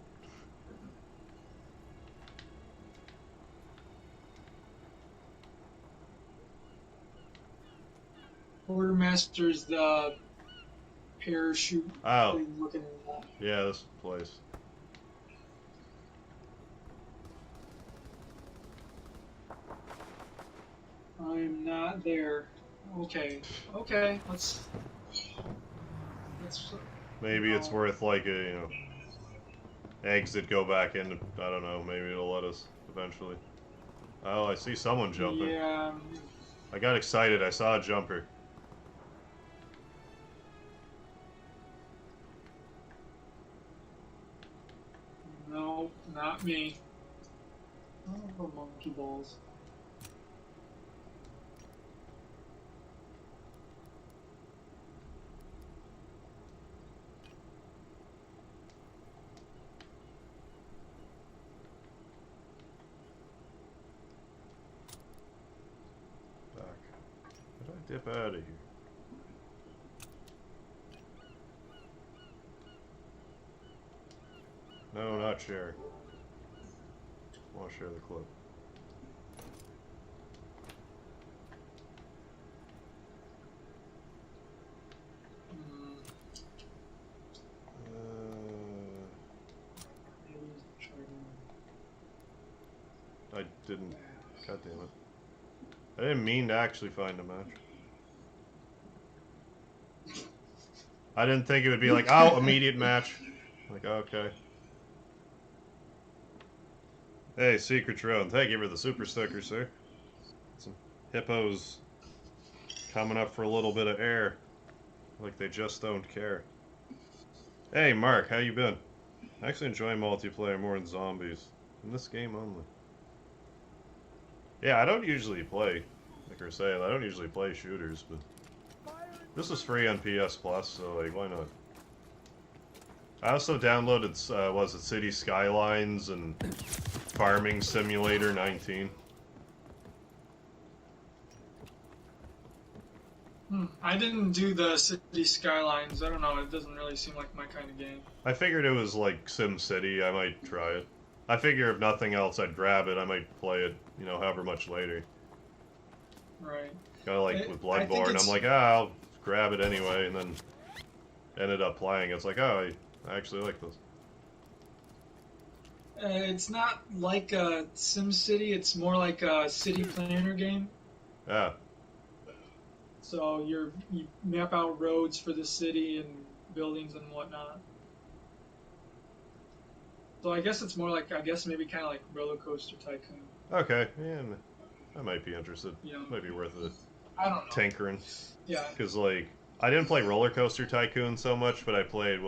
Quartermaster's the parachute thing looking at that. Yeah, this place. I'm not there. Okay. Okay. Let's. Maybe it's worth like a, you know, exit, go back in. I don't know. Maybe it'll let us eventually. Oh, I see someone jumping. Yeah. I got excited. I saw a jumper. No, not me. Oh, monkey balls. Dip out of here. No, not share. I want to share the clip. I didn't. God damn it. I didn't mean to actually find a match. I didn't think it would be like, oh, immediate match. Like, okay. Hey, Secret Drone, thank you for the super sticker, sir. Some hippos coming up for a little bit of air. Like they just don't care. Hey, Mark, how you been? I actually enjoy multiplayer more than zombies. In this game only. Yeah, I don't usually play, like I was saying, I don't usually play shooters, but this is free on PS Plus, so like, why not? I also downloaded, was it City Skylines and Farming Simulator 19. I didn't do the City Skylines. I don't know, it doesn't really seem like my kind of game. I figured it was like Sim City, I might try it. I figure if nothing else, I'd grab it, I might play it, you know, however much later. Right. Kind of like with Bloodborne, I'm like, I'll grab it anyway, and then ended up playing. It's like, oh, I actually like this. It's not like a Sim City, it's more like a city planner game. Yeah. So you map out roads for the city and buildings and whatnot. So I guess it's more like, maybe kind of like Roller Coaster Tycoon. Okay, yeah, I might be interested. Yeah. Might be worth it. I don't know. Tinkering. Yeah. Because, like, I didn't play Roller Coaster Tycoon so much, but I played,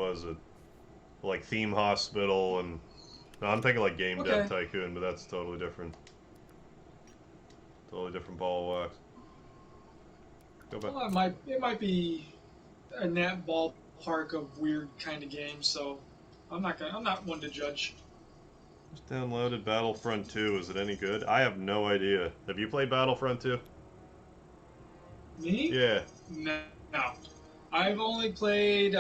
like, Theme Hospital and... No, I'm thinking like Game Dev Tycoon, but that's totally different. Totally different ball of wax. Go back. Well, it might be in that ballpark of weird kind of games, so I'm not one to judge. Just downloaded Battlefront 2. Is it any good? I have no idea. Have you played Battlefront 2? Me? Yeah. No. I've only played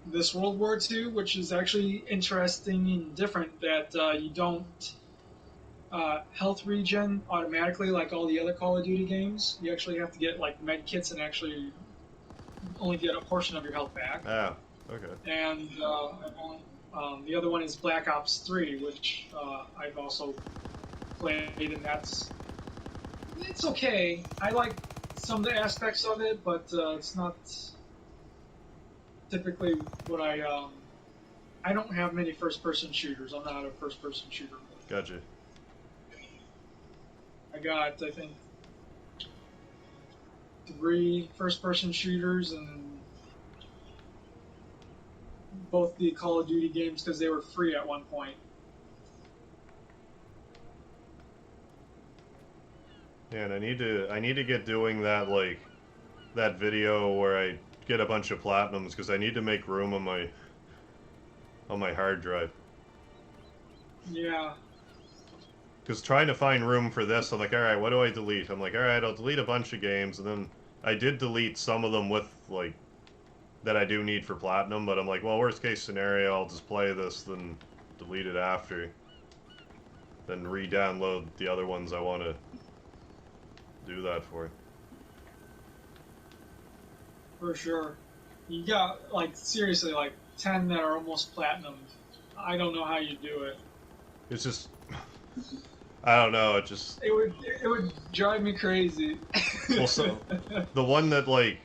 this World War II, which is actually interesting and different, that you don't health regen automatically like all the other Call of Duty games. You actually have to get like med kits and actually only get a portion of your health back. Ah, okay. And the other one is Black Ops 3, which I've also played, and it's okay. I like some of the aspects of it, but it's not typically what I don't have many first-person shooters. I'm not a first-person shooter. Gotcha. I got, I think, 3 first-person shooters, and both the Call of Duty games because they were free at one point. Yeah, and I need to get doing that that video where I get a bunch of platinums because I need to make room on my hard drive. Yeah. Because trying to find room for this, I'm like, alright, what do I delete? I'm like, alright, I'll delete a bunch of games, and then I did delete some of them with, like, that I do need for platinum, but I'm like, well, worst case scenario, I'll just play this, then delete it after. Then re-download the other ones I want to do that for. For sure. You got, like, seriously, like, 10 that are almost platinum. I don't know how you do it. It's just... I don't know, it just... It would drive me crazy. Well, so, the one that, like...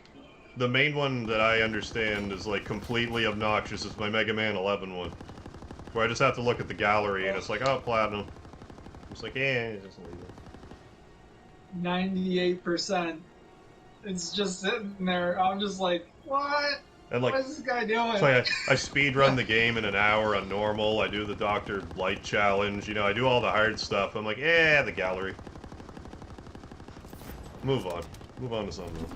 The main one that I understand is, like, completely obnoxious is my Mega Man 11 one. Where I just have to look at the gallery and it's like, oh, platinum. It's like, just leave it. 98%. It's just sitting there. I'm just like, what? And like, what is this guy doing? So I speed run the game in an hour on normal. I do the Dr. Light challenge. You know, I do all the hard stuff. I'm like, the gallery. Move on. Move on to something else.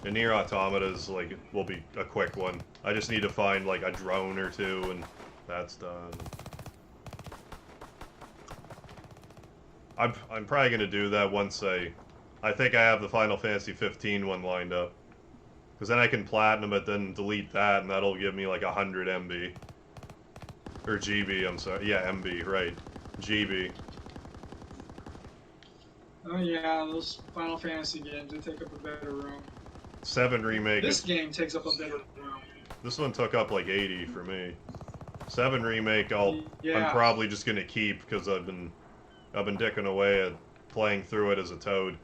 The Nier Automata is like, will be a quick one. I just need to find like a drone or two, and that's done. I'm probably gonna do that once I think I have the Final Fantasy 15 one lined up, because then I can platinum it, then delete that, and that'll give me like 100 MB or GB. I'm sorry, yeah, MB, right? GB. Oh yeah, those Final Fantasy games, they take up a better room. 7 remake. This game takes up a better room. This one took up like 80 for me. 7 remake, I'm probably just gonna keep because I've been dicking away at playing through it as a toad.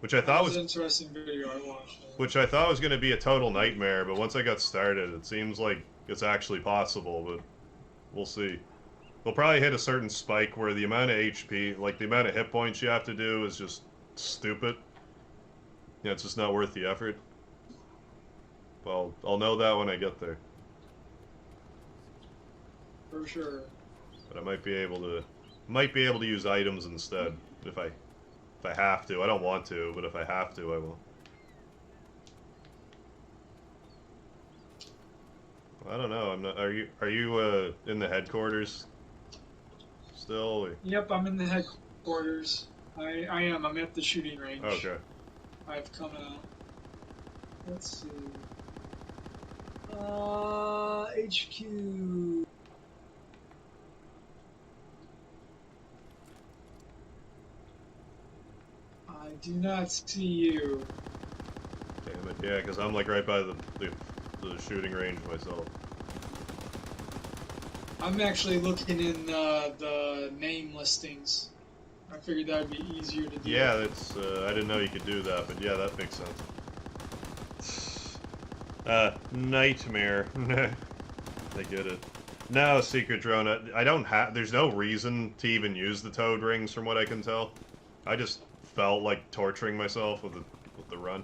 Which I thought was an interesting video I watched. Which I thought was gonna be a total nightmare, but once I got started, it seems like it's actually possible. But we'll see. We'll probably hit a certain spike where the amount of HP, like the amount of hit points you have to do, is just stupid. Yeah, it's just not worth the effort. Well, I'll know that when I get there. For sure. But I might be able to use items instead if I have to. I don't want to, but if I have to, I will. I don't know. I'm not. Are you in the headquarters still? Or? Yep, I'm in the headquarters. I am. I'm at the shooting range. Okay. I've come out. Let's see. HQ. I do not see you. Damn it! Yeah, because I'm like right by the shooting range myself. I'm actually looking in the name listings. I figured that would be easier to do. Yeah, that's. I didn't know you could do that, but yeah, that makes sense. Nightmare. I get it. No, secret drone. I don't have. There's no reason to even use the toad rings, from what I can tell. I just felt like torturing myself with the run.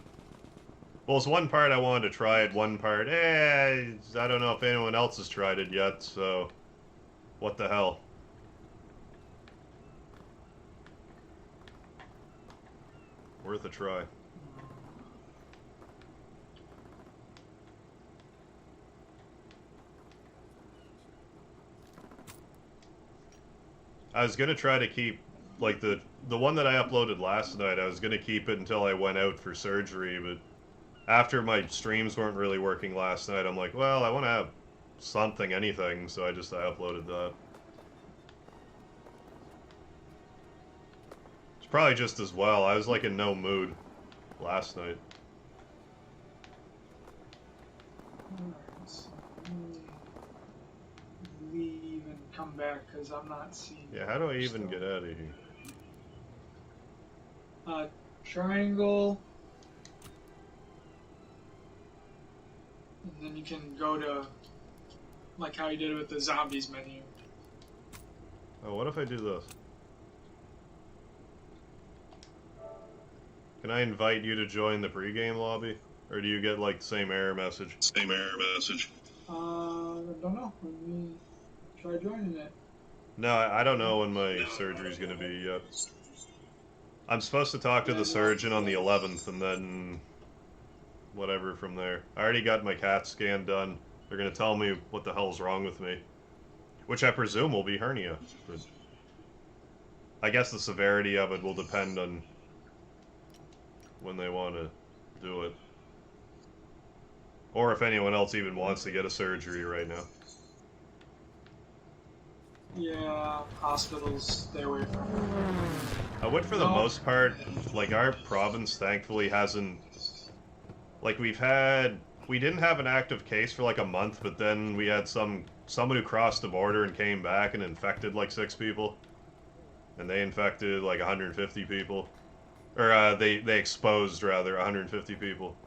Well, it's one part I wanted to try it. One part, I don't know if anyone else has tried it yet. So, what the hell? Worth a try. I was gonna try to keep, like, the one that I uploaded last night, I was gonna keep it until I went out for surgery, but after my streams weren't really working last night, I'm like, well, I want to have something, anything, so I uploaded that. It's probably just as well. I was, like, in no mood last night. Leave and come back because I'm not seeing. Yeah, how do I even get out of here? Triangle. And then you can go to, like how you did it with the zombies menu. Oh, what if I do this? Can I invite you to join the pregame lobby? Or do you get, like, the same error message? Same error message. I don't know. Let me Try joining it. No, I don't know when my surgery's gonna be yet. I'm supposed to talk to the surgeon on the 11th, and then whatever from there. I already got my CAT scan done. They're gonna tell me what the hell's wrong with me, which I presume will be hernia. But I guess the severity of it will depend on when they want to do it, or if anyone else even wants to get a surgery right now. Yeah, hospitals, stay away from it. I would, for the most part, like, our province thankfully hasn't, like, we didn't have an active case for like a month, but then we had someone who crossed the border and came back and infected like 6 people, and they infected like 150 people, or they exposed rather 150 people,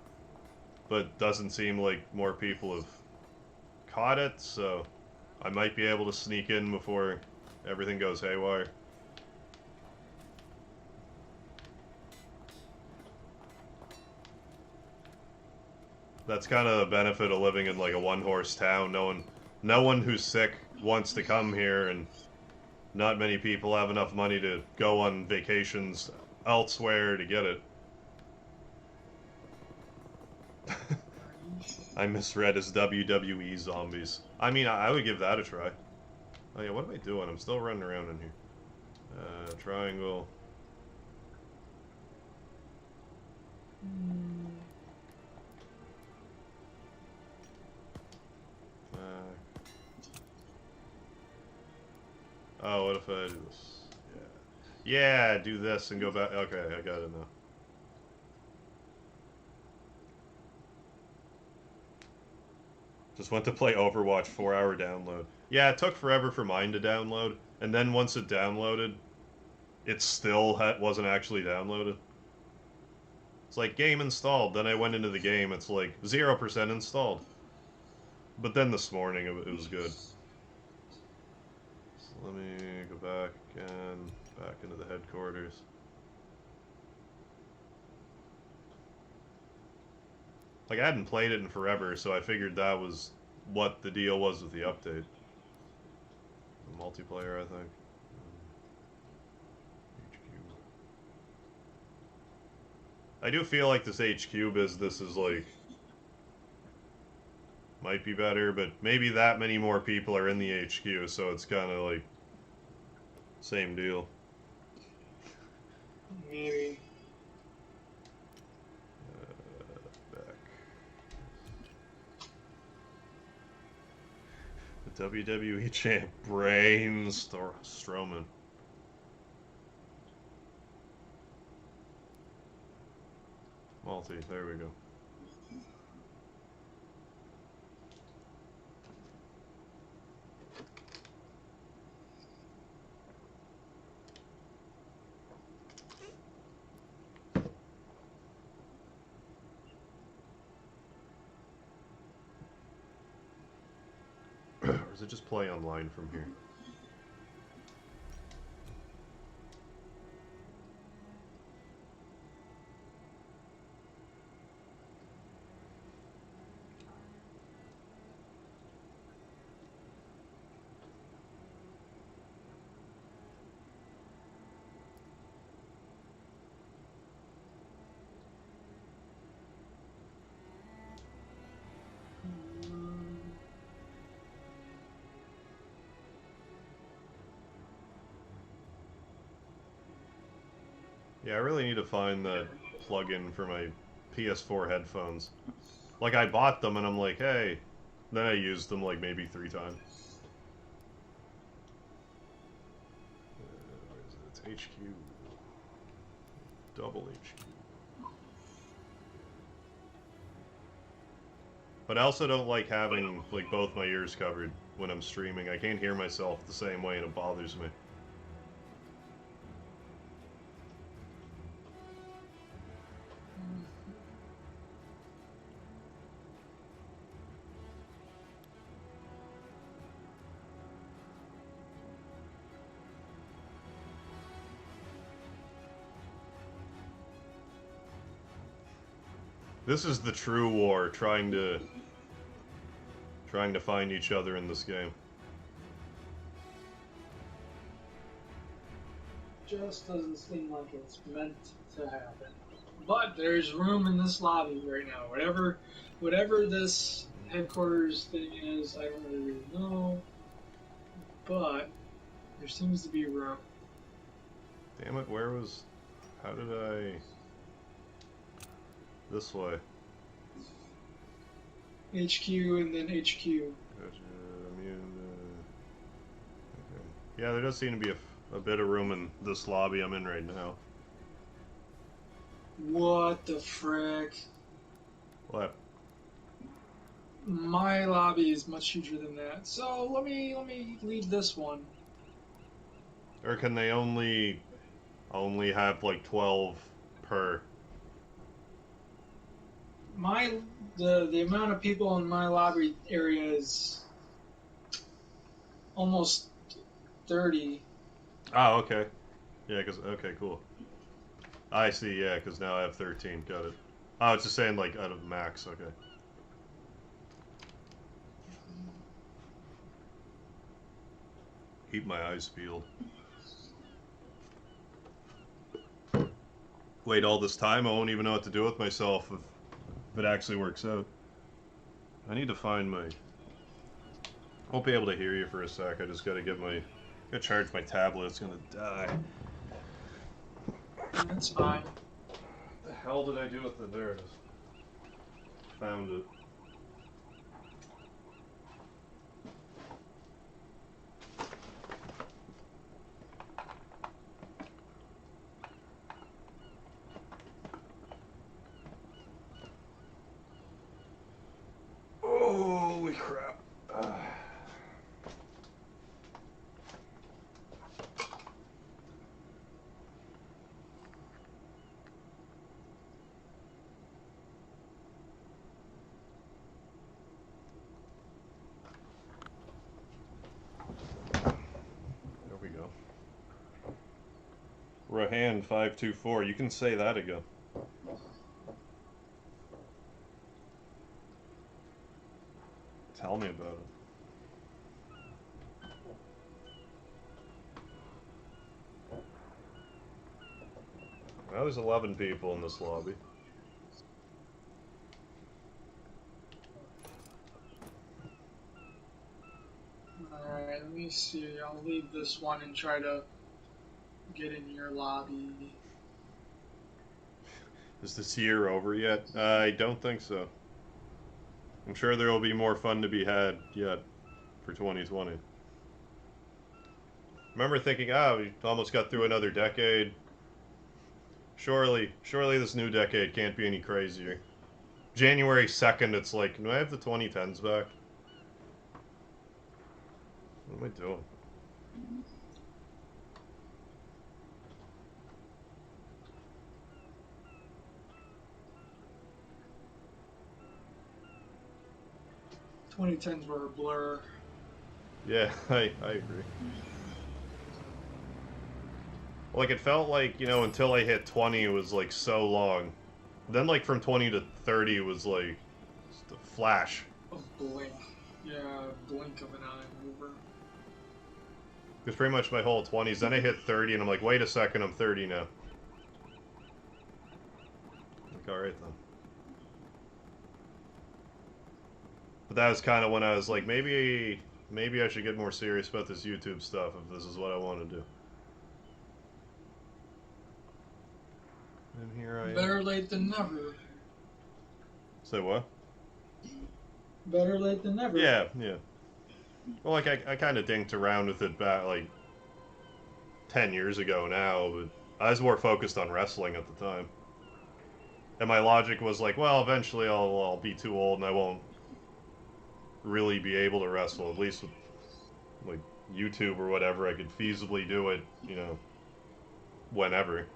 but doesn't seem like more people have caught it, so I might be able to sneak in before everything goes haywire. That's kind of the benefit of living in like a one-horse town. No one who's sick wants to come here, and not many people have enough money to go on vacations elsewhere to get it. I misread as WWE Zombies. I mean, I would give that a try. Oh yeah, what am I doing? I'm still running around in here. Triangle. Oh, what if I do this? Yeah. Yeah, do this and go back. Okay, I got it now. Just went to play Overwatch 4-hour download. Yeah, it took forever for mine to download, and then once it downloaded, it still wasn't actually downloaded. It's like, game installed. Then I went into the game, it's like 0% installed. But then this morning it was good. So let me go back again, back into the headquarters. Like, I hadn't played it in forever, so I figured that was what the deal was with the update. The multiplayer, I think. HQ. I do feel like this HQ business is, like, might be better, but maybe that many more people are in the HQ, so it's kind of, like, same deal. Maybe. WWE champ Brain Strowman. Multi, there we go. Or does it just play online from here? Yeah, I really need to find the plug-in for my PS4 headphones. Like, I bought them and I'm like, hey. Then I used them like maybe 3 times. Where is it? It's HQ. Double HQ. But I also don't like having like both my ears covered when I'm streaming. I can't hear myself the same way and it bothers me. This is the true war, trying to find each other in this game. just doesn't seem like it's meant to happen. But there's room in this lobby right now. Whatever this headquarters thing is, I don't really know. But there seems to be room. Damn it, where was... How did I... This way. HQ and then HQ. Okay. Yeah, there does seem to be a bit of room in this lobby I'm in right now. What the frick? What? My lobby is much huger than that. So let me leave this one. Or can they only have like 12 per? The amount of people in my lobby area is almost 30. Oh, okay. Yeah, okay, cool. I see, yeah, because now I have 13. Got it. Oh, it's just saying, like, out of max. Okay. Keep my eyes peeled. Wait all this time, I won't even know what to do with myself if it actually works out. I need to find my... Won't be able to hear you for a sec. I just gotta gotta charge my tablet. It's gonna die. That's fine. What the hell did I do with it? There it is. Found it. Holy crap. There we go. Rahan 524. You can say that again. Tell me about it. Well, there's 11 people in this lobby. Alright, let me see. I'll leave this one and try to get in your lobby. Is this year over yet? I don't think so. I'm sure there will be more fun to be had yet for 2020. Remember thinking, we almost got through another decade. Surely this new decade can't be any crazier. January 2nd, it's like, do I have the 2010s back? What am I doing? '2010s were a blur. Yeah, I agree. Like, it felt like, until I hit 20, it was, like, so long. Then, like, from 20 to 30, it was, like, just a flash. A blink. Yeah, blink of an eye over. It was pretty much my whole 20s. Then I hit 30, and I'm like, wait a second, I'm 30 now. Like, alright then. But that was kind of when I was like, maybe I should get more serious about this YouTube stuff if this is what I want to do. And here I am. Better late than never. Say what? Better late than never. Yeah. Well, like, I kind of dinked around with it back, like, 10 years ago now, but I was more focused on wrestling at the time. And my logic was like, well, eventually I'll be too old and I won't really be able to wrestle, at least with, like, YouTube or whatever. I could feasibly do it, whenever.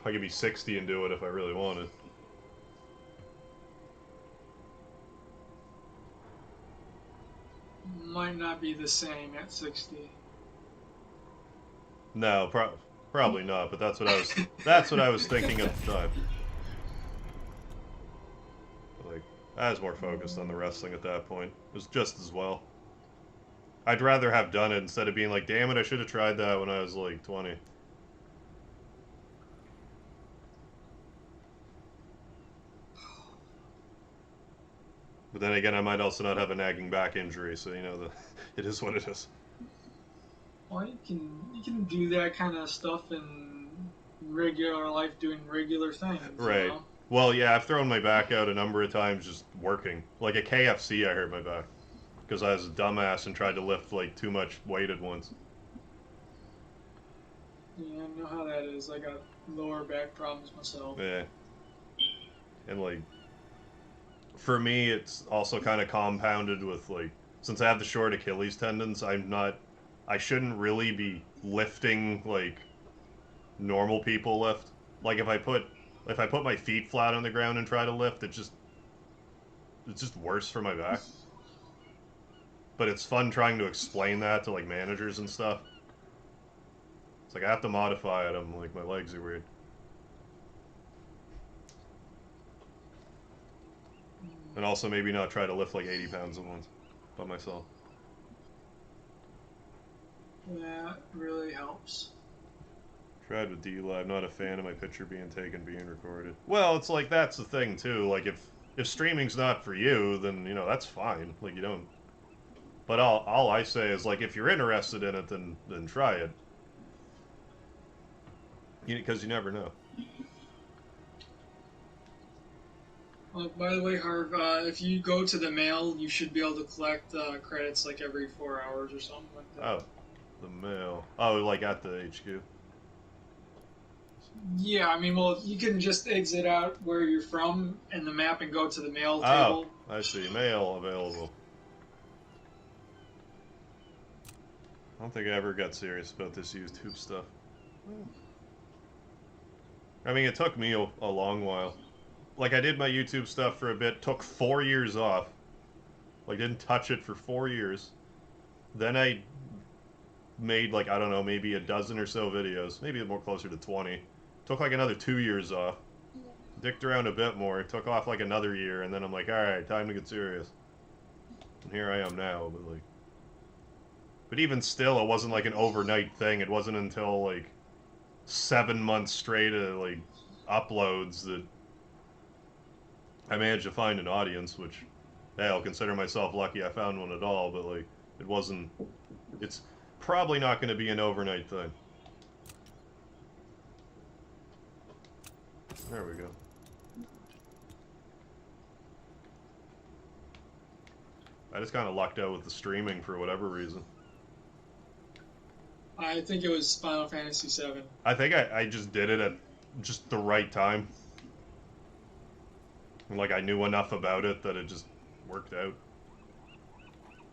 I could be 60 and do it if I really wanted. Might not be the same at 60. No, probably not. But that's what I was thinking at the time. Like, I was more focused on the wrestling at that point. It was just as well. I'd rather have done it instead of being like, damn it, I should have tried that when I was like 20. But then again, I might also not have a nagging back injury, so you know, it is what it is. Well, you can do that kind of stuff in regular life, doing regular things. Right. You know? Well, yeah, I've thrown my back out a number of times just working. Like at KFC, I hurt my back because I was a dumbass and tried to lift like too much weight at once. Yeah, I know how that is. I got lower back problems myself. Yeah. And like, for me, it's also kind of compounded with like, since I have the short Achilles tendons, I shouldn't really be lifting like normal people lift. Like if I put my feet flat on the ground and try to lift, it's just worse for my back. But it's fun trying to explain that to like managers and stuff. It's like I have to modify it. I'm like, my legs are weird. And also maybe not try to lift like 80 pounds at once by myself. That really helps. Tried with D-Live, not a fan of my picture being taken, being recorded. Well, it's like, that's the thing, too. Like, if streaming's not for you, then, you know, that's fine. Like, you don't... But all I say is, like, if you're interested in it, then try it. Because you never know. By the way, Harv, if you go to the mail, you should be able to collect credits like every 4 hours or something like that. Oh, the mail. Oh, like at the HQ. Yeah, I mean, well, you can just exit out where you're from in the map and go to the mail table. Oh, I see. Mail available. I don't think I ever got serious about this YouTube stuff. I mean, it took me a long while. Like, I did my YouTube stuff for a bit, took 4 years off. Like, didn't touch it for 4 years. Then I made, like, I don't know, maybe a dozen or so videos. Maybe more closer to 20. Took, like, another 2 years off. Dicked around a bit more. Took off, like, another year. And then I'm like, alright, time to get serious. And here I am now, but, like... But even still, it wasn't, like, an overnight thing. It wasn't until, like, 7 months straight of, like, uploads that I managed to find an audience, which, hey, I'll consider myself lucky I found one at all, but, like, it wasn't... It's probably not going to be an overnight thing. There we go. I just kind of lucked out with the streaming for whatever reason. I think it was Final Fantasy VII. I think I just did it at just the right time. And, like, I knew enough about it that it just worked out.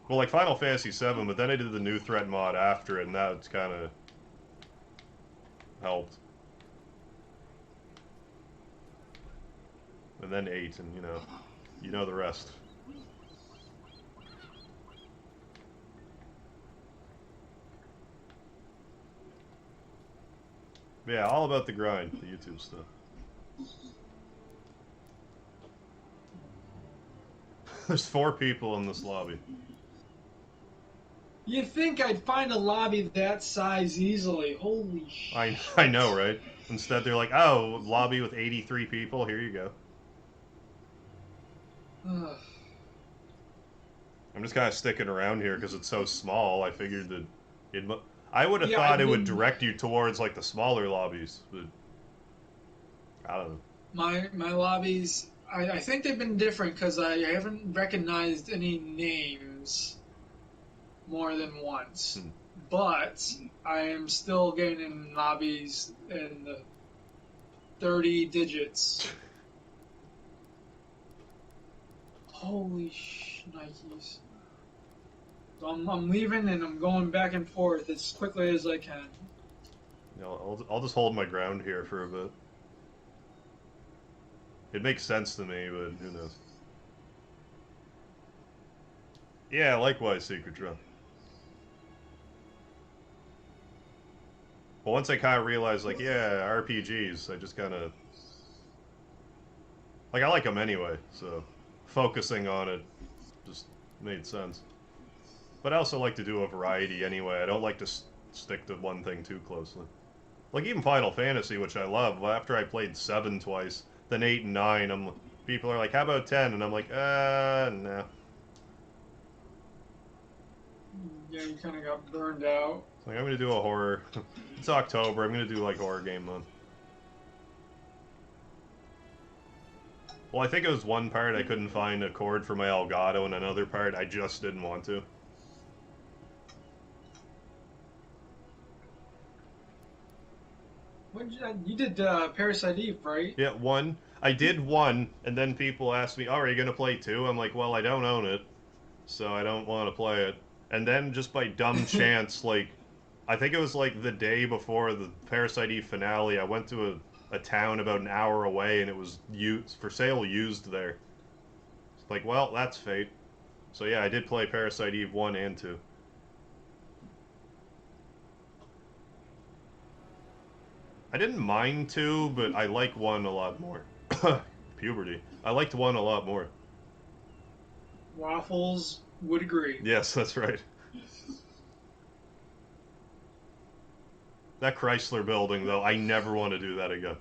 Well, like, Final Fantasy VII, but then I did the new threat mod after it, and that's kind of helped. And then 8, and, you know the rest. But yeah, all about the grind, the YouTube stuff. There's 4 people in this lobby. You'd think I'd find a lobby that size easily. Holy shit. I know, right? Instead, they're like, oh, lobby with 83 people, here you go. Ugh. I'm just kind of sticking around here because it's so small. I figured that I would have thought it would direct you towards, like, the smaller lobbies, but I don't know. My lobbies, I think they've been different because I haven't recognized any names more than once. But I am still getting in lobbies in the 30 digits. Holy shnikes. So I'm leaving and I'm going back and forth as quickly as I can. I'll just hold my ground here for a bit. It makes sense to me, but who knows. Yeah, likewise, Secret Drum. But once I kind of realized, like, yeah, RPGs, I just kind of... Like, I like them anyway, so focusing on it just made sense. But I also like to do a variety anyway. I don't like to stick to one thing too closely. Like, even Final Fantasy, which I love, after I played 7 twice, then 8 and 9, people are like, how about 10? And I'm like, no. Yeah, you kind of got burned out. It's like, I'm gonna do a horror. It's October, I'm gonna do, like, horror game month. Well, I think it was one part I couldn't find a chord for my Elgato, and another part I just didn't want to. You did Parasite Eve, right? Yeah, one. I did one, and then people asked me, oh, are you gonna play 2? I'm like, well, I don't own it, so I don't want to play it. And then, just by dumb chance, like, I think it was, like, the day before the Parasite Eve finale, I went to a town about an hour away, and it was for sale used there. It's like, well, that's fate. So yeah, I did play Parasite Eve 1 and 2. I didn't mind 2, but I like 1 a lot more. Puberty. I liked 1 a lot more. Waffles would agree. Yes, that's right. That Chrysler building, though, I never want to do that again.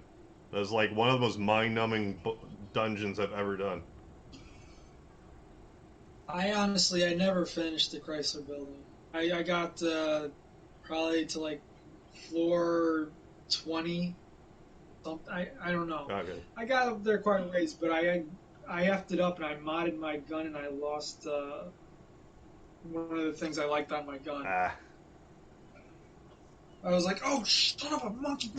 That was like one of the most mind-numbing dungeons I've ever done. I never finished the Chrysler building. I got probably to like floor 20. I don't know. Okay. I got up there quite a ways, but I effed it up and I modded my gun and I lost one of the things I liked on my gun. Ah. I was like, oh, son of a monkey!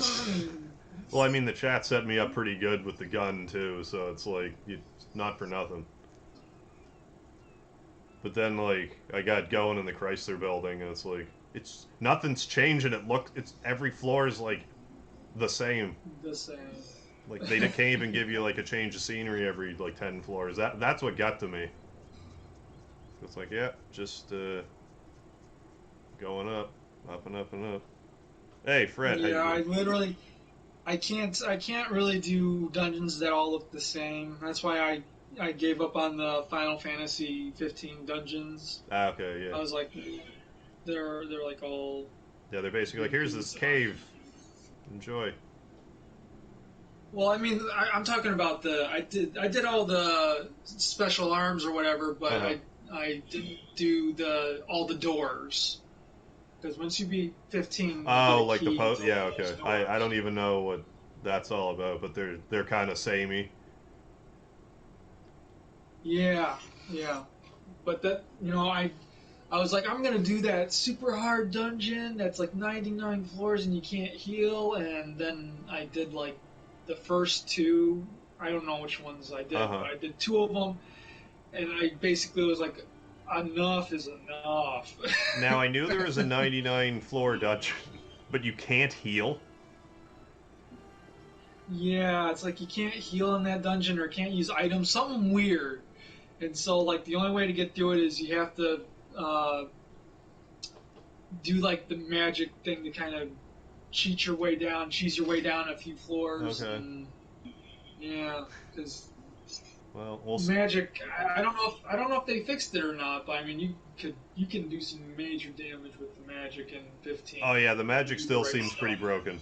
Well, I mean, the chat set me up pretty good with the gun, too, so it's like, not for nothing. But then, like, I got going in the Chrysler building, and it's like, nothing's changing. Every floor is, like, the same. The same. Like, they can't even give you, like, a change of scenery every, like, 10 floors. That's what got to me. It's like, yeah, just, going up and up and up. Hey, Fred. Yeah, I can't really do dungeons that all look the same. That's why I gave up on the Final Fantasy 15 dungeons. Ah, okay, yeah. I was like, they're like all. Yeah, they're basically like, here's this cave. Enjoy. Well, I mean, I'm talking about I did all the special arms or whatever, but I didn't do all the doors. Because once you beat 15, oh, like the post. Yeah, okay. I don't even know what that's all about, but they're kind of samey. Yeah, but that I was like, I'm gonna do that super hard dungeon that's like 99 floors and you can't heal, and then I did like the first 2. I don't know which ones I did, but I did 2 of them, and I basically was like, enough is enough. Now, I knew there was a 99 floor dungeon, but you can't heal? Yeah, it's like you can't heal in that dungeon or can't use items, something weird. And so, like, the only way to get through it is you have to do, like, the magic thing to kind of cheese your way down a few floors. Okay. And, yeah, because... Well, we'll magic. I don't know if they fixed it or not. But I mean, you can do some major damage with the magic in 15. Oh yeah, the magic still seems pretty broken.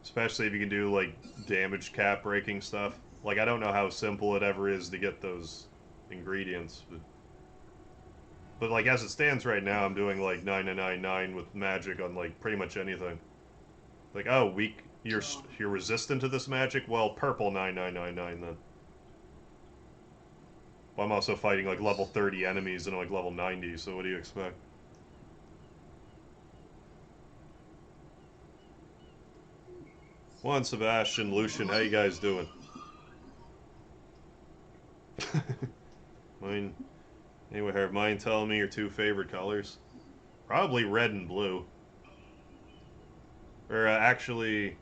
Especially if you can do like damage cap breaking stuff. Like I don't know how simple it ever is to get those ingredients, but like as it stands right now, I'm doing like 999 with magic on like pretty much anything. Like weak. You're resistant to this magic? Well, purple 9999 then. Well, I'm also fighting like level 30 enemies and like level 90, so what do you expect? Juan, Sebastian, Lucian, how you guys doing? Anyway, mind telling me your 2 favorite colors? Probably red and blue. Or actually...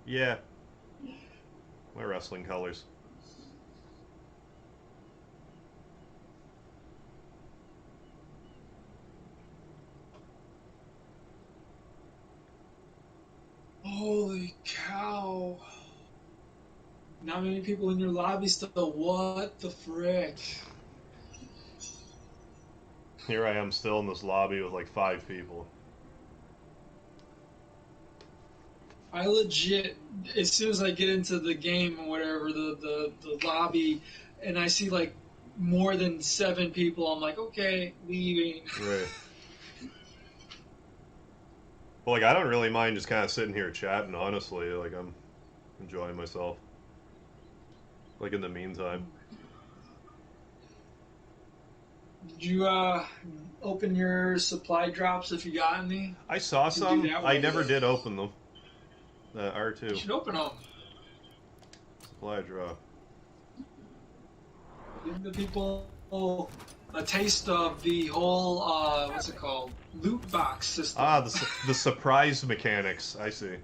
Yeah. My wrestling colors. Holy cow. Not many people in your lobby still. What the frick? Here I am still in this lobby with like 5 people. I legit, as soon as I get into the game or whatever, the lobby, and I see like more than 7 people, I'm like, okay, leaving. Right. Well, like, I don't really mind just kind of sitting here chatting, honestly. Like, I'm enjoying myself. Like, in the meantime. Did you open your supply drops if you got any? I saw You can some. do that I while never you're- did open them. You R2. should open them. Supply drop. Give the people a taste of the whole, what's it called? Loot box system. Ah, the surprise mechanics. I see.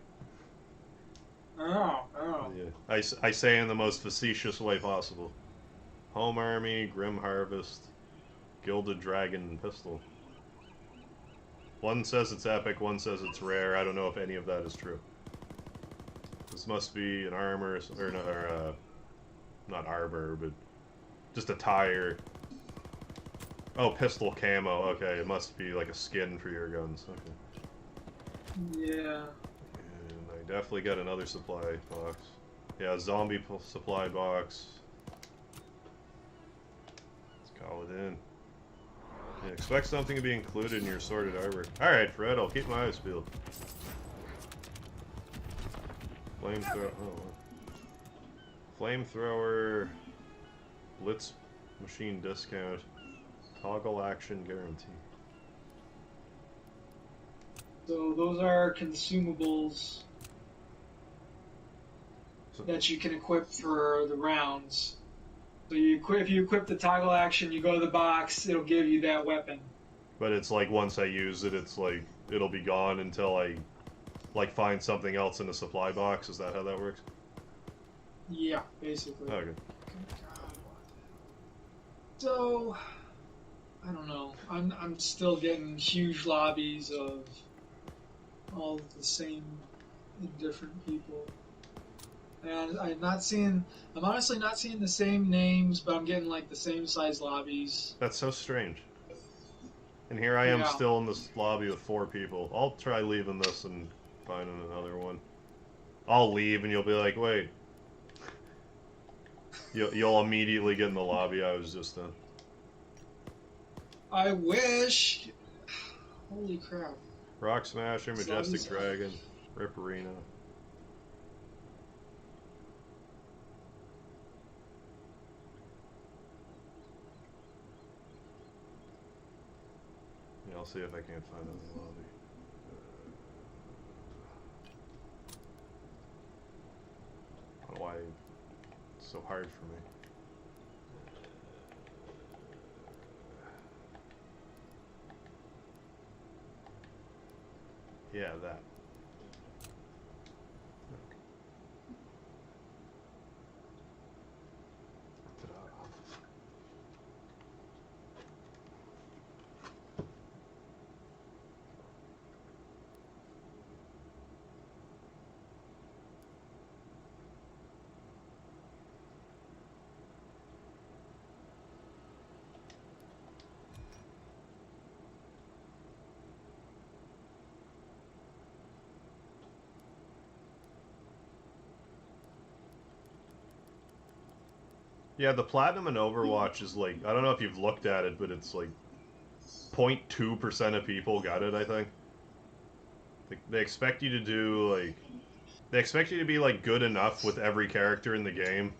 Oh. Yeah. I say in the most facetious way possible. Home Army, Grim Harvest, Gilded Dragon Pistol. One says it's epic, one says it's rare. I don't know if any of that is true. This must be an armor, or not arbor, but just a tire. Oh, pistol camo. Okay, it must be like a skin for your guns. Okay. Yeah. And I definitely got another supply box. Yeah, zombie supply box. Let's call it in. Yeah, expect something to be included in your sorted armor. Alright, Fred, I'll keep my eyes peeled. Flamethrower. Oh, Flamethrower. Blitz machine discount. Toggle action guarantee. So those are consumables that you can equip for the rounds. So if you equip the toggle action, you go to the box, it'll give you that weapon. But it's like once I use it, it's like it'll be gone until I like find something else in the supply box. Is that how that works? Yeah, basically. Okay. So I don't know. I'm still getting huge lobbies of all the same different people. And I'm honestly not seeing the same names, but I'm getting like the same size lobbies. That's so strange. And here I am Yeah. still in this lobby with 4 people. I'll try leaving this and finding another one. I'll leave and you'll be like, wait. You'll immediately get in the lobby I was just in. I wish. Holy crap. Rock Smasher, Majestic Zombies. Dragon, Ripperino. Yeah, I'll see if I can't find it in the lobby. I don't know why it's so hard for me. Yeah, that. Ta-da. Yeah, the platinum in Overwatch is like, I don't know if you've looked at it, but it's like 0.2% of people got it, I think. They expect you to do like, they expect you to be like good enough with every character in the game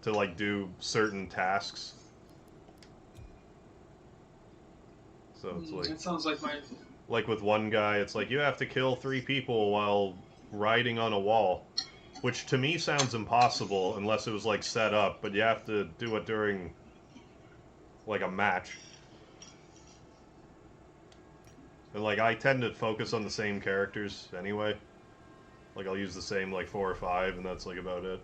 to like do certain tasks. So it's like, That sounds like my. like with one guy, it's like you have to kill 3 people while riding on a wall. Which to me sounds impossible unless it was like set up, but you have to do it during like a match. And like I tend to focus on the same characters anyway. Like I'll use the same like 4 or 5 and that's like about it.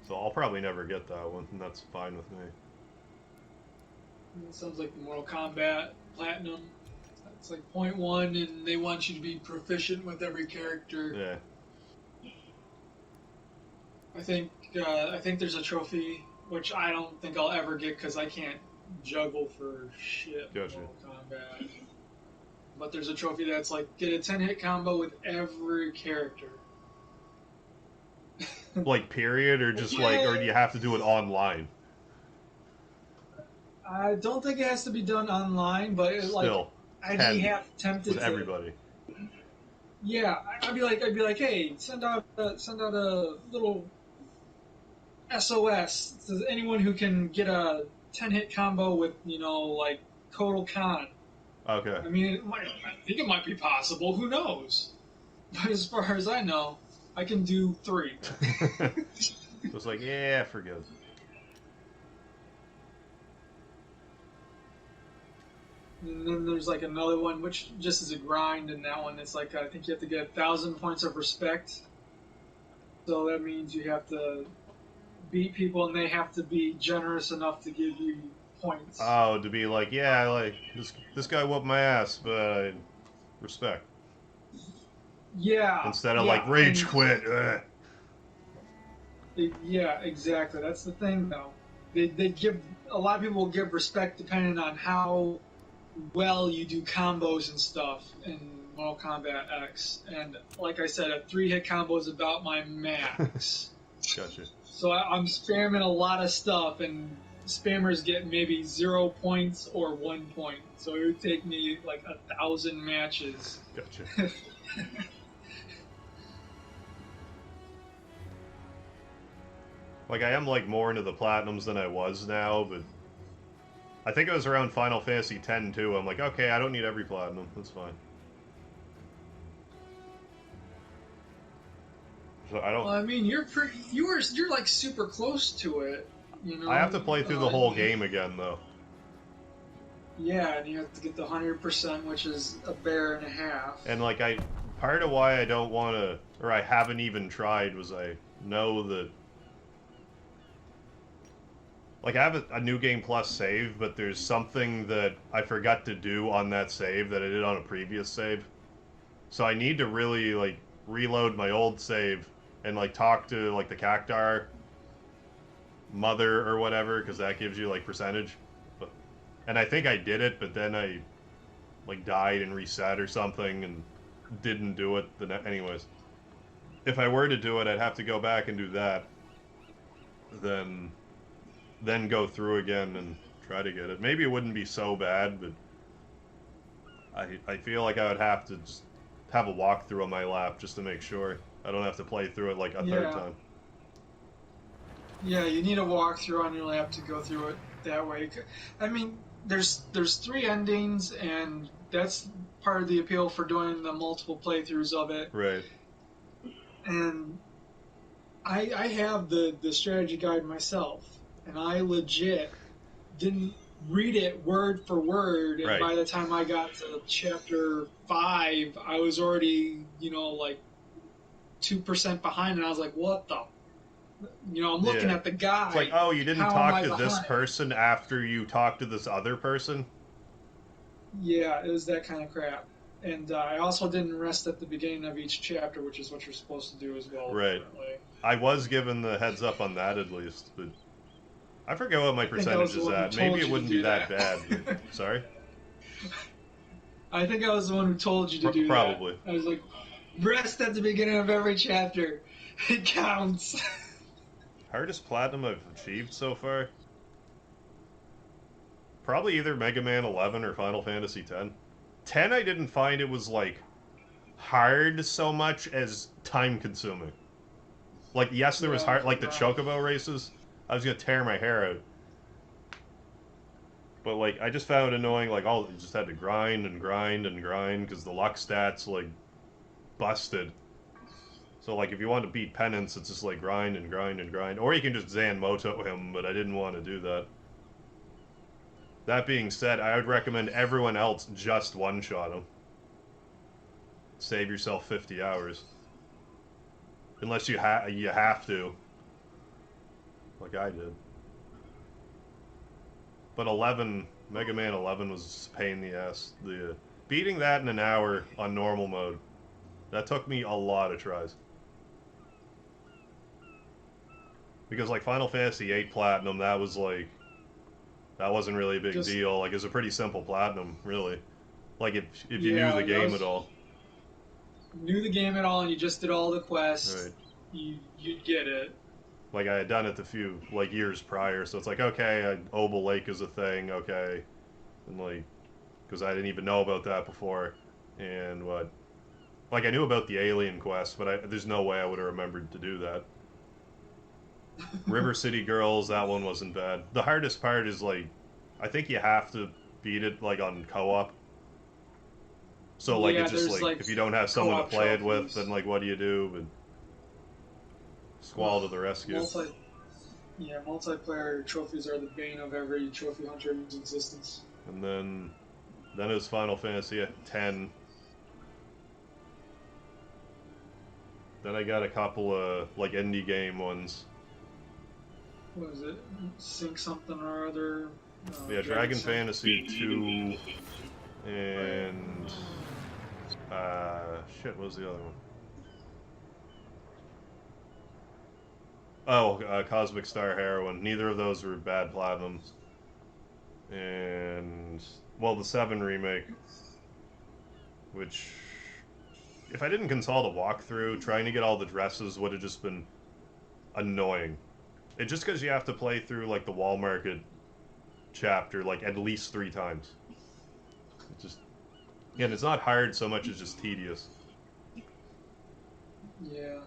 So I'll probably never get that one and that's fine with me. It sounds like the Mortal Kombat Platinum. It's like 0.1 and they want you to be proficient with every character. Yeah. I think there's a trophy which I don't think I'll ever get because I can't juggle for shit. Gotcha. Mortal Kombat. but there's a trophy that's like get a 10-hit combo with every character. Like, period, or just like, or do you have to do it online? I don't think it has to be done online, but it, like, Still, I'd be half tempted with to. everybody. Yeah, I'd be like, hey, send out a little SOS to anyone who can get a 10-hit combo with, like Kotal Khan. Okay. I mean, I think it might be possible. Who knows? But as far as I know, I can do 3. It was like, yeah, forget it. And then there's like another one, which just is a grind, and that one it's like I think you have to get 1,000 points of respect. So that means you have to beat people, and they have to be generous enough to give you points. Oh, to be like, yeah, like this guy whooped my ass, but respect. Yeah. Instead of like rage quit. Yeah, exactly. That's the thing, though. They give a lot of people will give respect depending on how well you do combos and stuff in Mortal Kombat X. And like I said, a 3-hit combo is about my max. Gotcha. So I'm spamming a lot of stuff, and spammers get maybe 0 points or 1 point. So it would take me like 1,000 matches. Gotcha. Like, I am like more into the platinums than I was now, but I think it was around Final Fantasy X too. I'm like, okay, I don't need every platinum. That's fine. So I don't. Well, I mean, you're like super close to it. I have to play through the whole game again, though. Yeah, and you have to get the 100%, which is a bear and a half. And like, part of why I don't want to, or I haven't even tried, was I know that. Like, I have a New Game Plus save, but there's something that I forgot to do on that save that I did on a previous save. So I need to really, like, reload my old save and, like, talk to, like, the Cactar mother or whatever, because that gives you, like, percentage. And I think I did it, but then I, like, died and reset or something and didn't do it. Anyways, if I were to do it, I'd have to go back and do that. Then go through again and try to get it. Maybe it wouldn't be so bad, but I feel like I would have to just have a walkthrough on my lap just to make sure. I don't have to play through it like a third time. Yeah, you need a walkthrough on your lap to go through it that way. I mean, there's 3 endings, and that's part of the appeal for doing the multiple playthroughs of it. Right. And I have the strategy guide myself. And I legit didn't read it word for word, and by the time I got to chapter 5, I was already, like 2% behind, and I was like, what the? I'm looking at the guy. It's like, oh, you didn't talk to this person after you talked to this other person? Yeah, it was that kind of crap. And I also didn't rest at the beginning of each chapter, which is what you're supposed to do as well. Right. Apparently. I was given the heads up on that at least, but I forget what my percentage is at. Maybe it wouldn't be that bad. But, sorry? I think I was the one who told you to do that. Probably. I was like, rest at the beginning of every chapter. It counts. Hardest platinum I've achieved so far? Probably either Mega Man 11 or Final Fantasy X. 10 I didn't find it was, like, hard so much as time-consuming. Like, yes, there was hard, like the Chocobo races. I was gonna tear my hair out. But, like, I just found it annoying, like, you just had to grind and grind and grind, because the luck stats, like, busted. So, like, if you want to beat Penance, it's just, like, grind and grind and grind. Or you can just Zanmoto him, but I didn't want to do that. That being said, I would recommend everyone else just one-shot him. Save yourself 50 hours. Unless you have to. Like I did. But Mega Man 11 was a pain in the ass. Beating that in an hour on normal mode, that took me a lot of tries. Because like Final Fantasy VIII Platinum, that wasn't really a big deal. Like, it was a pretty simple platinum, really. Like if you knew the game at all. Knew the game at all, and you just did all the quests. Right. You'd get it. Like I had done it a few years prior, so it's like okay, Obel Lake is a thing, okay, and like because I didn't even know about that before, and what, like I knew about the alien quest, but there's no way I would have remembered to do that. River City Girls, that one wasn't bad. The hardest part is like, I think you have to beat it like on co-op. So like it's just like if you don't have someone to play it with, then like what do you do? But Squall to the rescue. Multiplayer trophies are the bane of every trophy hunter's existence. And then it was Final Fantasy X. Then I got a couple of like indie game ones. What is it? Sync something or other? Yeah, Dragon Fantasy 2 and shit, what was the other one? Oh, Cosmic Star Heroine. Neither of those were bad platinums. And well, the 7 remake, which if I didn't consult a walkthrough, trying to get all the dresses would have just been annoying. It's just because you have to play through like the Wall Market chapter like at least 3 times. It's just, again, it's not hard so much as just tedious. Yeah,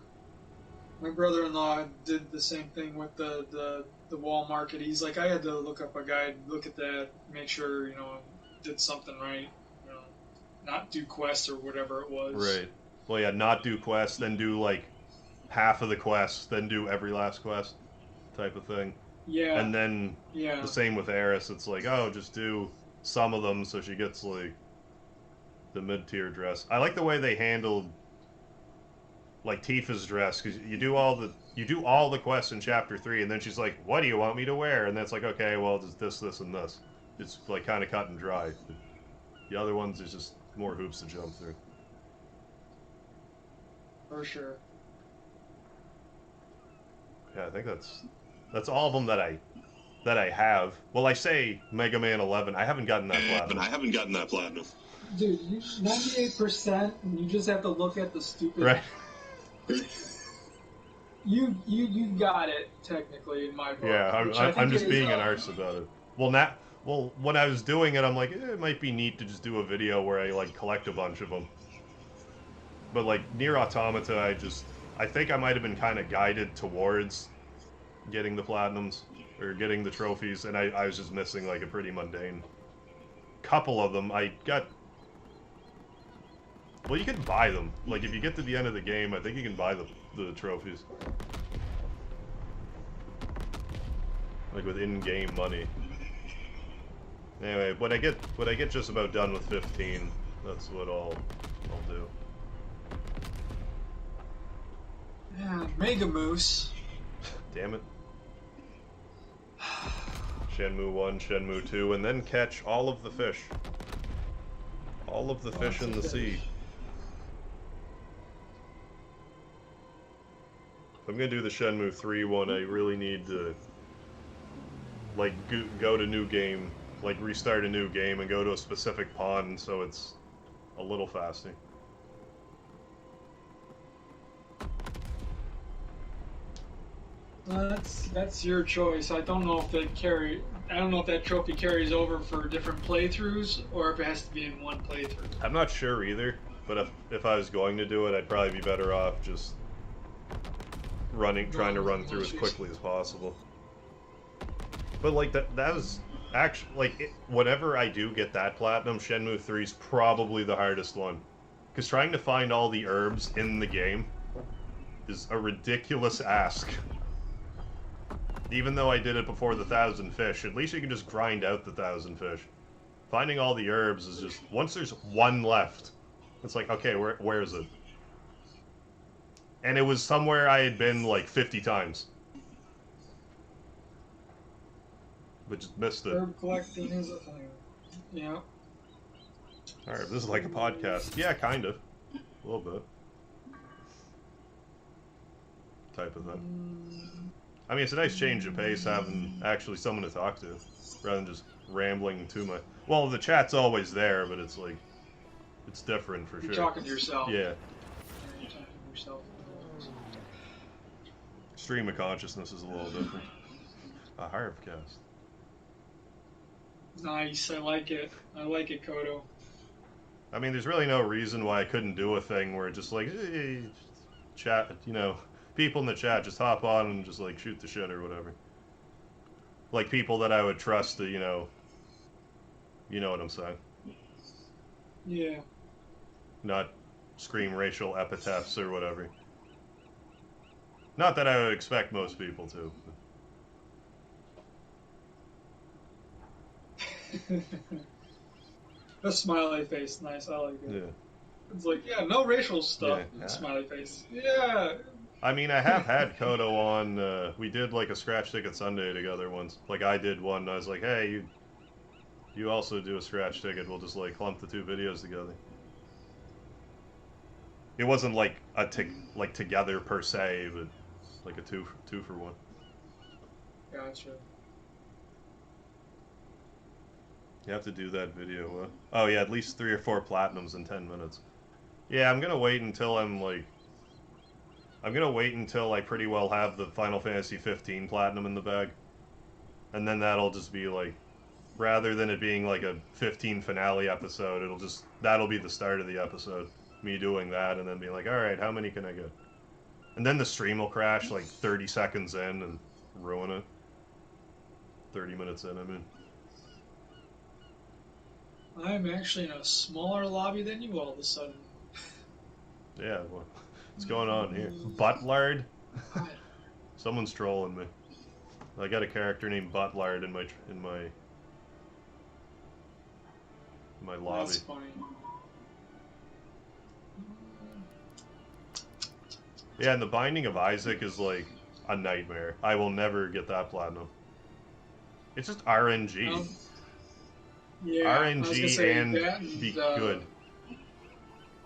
my brother-in-law did the same thing with the Wall Market. He's like, I had to look up a guide, look at that, make sure did something right, not do quests or whatever it was. Right. Well, yeah, not do quests, then do like half of the quests, then do every last quest, type of thing. Yeah. And then the same with Eris. It's like, oh, just do some of them so she gets like the mid-tier dress. I like the way they handled like Tifa's dress, because you do all the quests in chapter 3, and then she's like, what do you want me to wear? And that's like, okay, well, it's this and this. It's like kind of cut and dry. The other ones is just more hoops to jump through. For sure. Yeah, I think that's all of them that I have. Well, I say Mega Man 11. I haven't gotten that platinum. Dude, 98%. You just have to look at the stupid. Right. You got it technically in my book. Yeah, I'm just being an arse about it. Well, when I was doing it, I'm like, it might be neat to just do a video where I like collect a bunch of them. But like Nier Automata, I think I might have been kind of guided towards getting the platinums or getting the trophies, and I was just missing like a pretty mundane couple of them. I got. Well, you can buy them. Like, if you get to the end of the game, I think you can buy the trophies. Like, with in-game money. Anyway, when I get just about done with 15, that's what I'll do. Yeah, Mega Moose. Damn it. Shenmue 1, Shenmue 2, and then catch all of the fish. All of the fish in the sea. If I'm gonna do the Shenmue 3 one, I really need to, like, go to new game, like, restart a new game and go to a specific pond so it's a little faster. That's your choice. I don't know if that trophy carries over for different playthroughs or if it has to be in one playthrough. I'm not sure either, but if I was going to do it, I'd probably be better off just trying to run through as quickly as possible. But like that was actually like whenever I do get that platinum, Shenmue 3 is probably the hardest one, because trying to find all the herbs in the game is a ridiculous ask. Even though I did it before the 1,000 fish, at least you can just grind out the 1,000 fish. Finding all the herbs is just, once there's one left, it's like, okay, where is it? And it was somewhere I had been like 50 times. But just missed it. Herb collecting is a thing. Yeah. Alright, this is like a podcast. Yeah, kind of. A little bit. Type of thing. I mean, it's a nice change of pace having actually someone to talk to, rather than just rambling too much. Well, the chat's always there, but it's like, it's different for You're sure. talking to yourself. Yeah. You're talking to yourself. Stream of consciousness is a little different. A Harvcast. Nice. I like it. I like it, Kodo. I mean, there's really no reason why I couldn't do a thing where just like, hey, chat, you know, people in the chat just hop on and just like shoot the shit or whatever. Like people that I would trust to, you know what I'm saying. Yeah. Not scream racial epithets or whatever. Not that I would expect most people to. A smiley face. Nice. I like it. Yeah. It's like, yeah, no racial stuff. Yeah. Smiley face. Yeah. I mean, I have had Kodo on, we did like a Scratch Ticket Sunday together once. Like I did one, and I was like, hey, you also do a Scratch Ticket, we'll just like clump the two videos together. It wasn't like like together per se, but like a two for one. Gotcha. You have to do that video. Oh yeah, at least 3 or 4 platinums in 10 minutes. Yeah, I'm gonna wait until I pretty well have the Final Fantasy 15 platinum in the bag, and then that'll just be like, rather than it being like a 15 finale episode, that'll be the start of the episode. Me doing that and then being like, all right, how many can I get? And then the stream will crash like 30 seconds in and ruin it. 30 minutes in, I mean. I'm actually in a smaller lobby than you all of a sudden. Yeah, what's going on here? Butlard? Someone's trolling me. I got a character named Butlard in my lobby. That's funny. Yeah, and the Binding of Isaac is like a nightmare. I will never get that platinum. It's just RNG. Yeah, RNG and be good.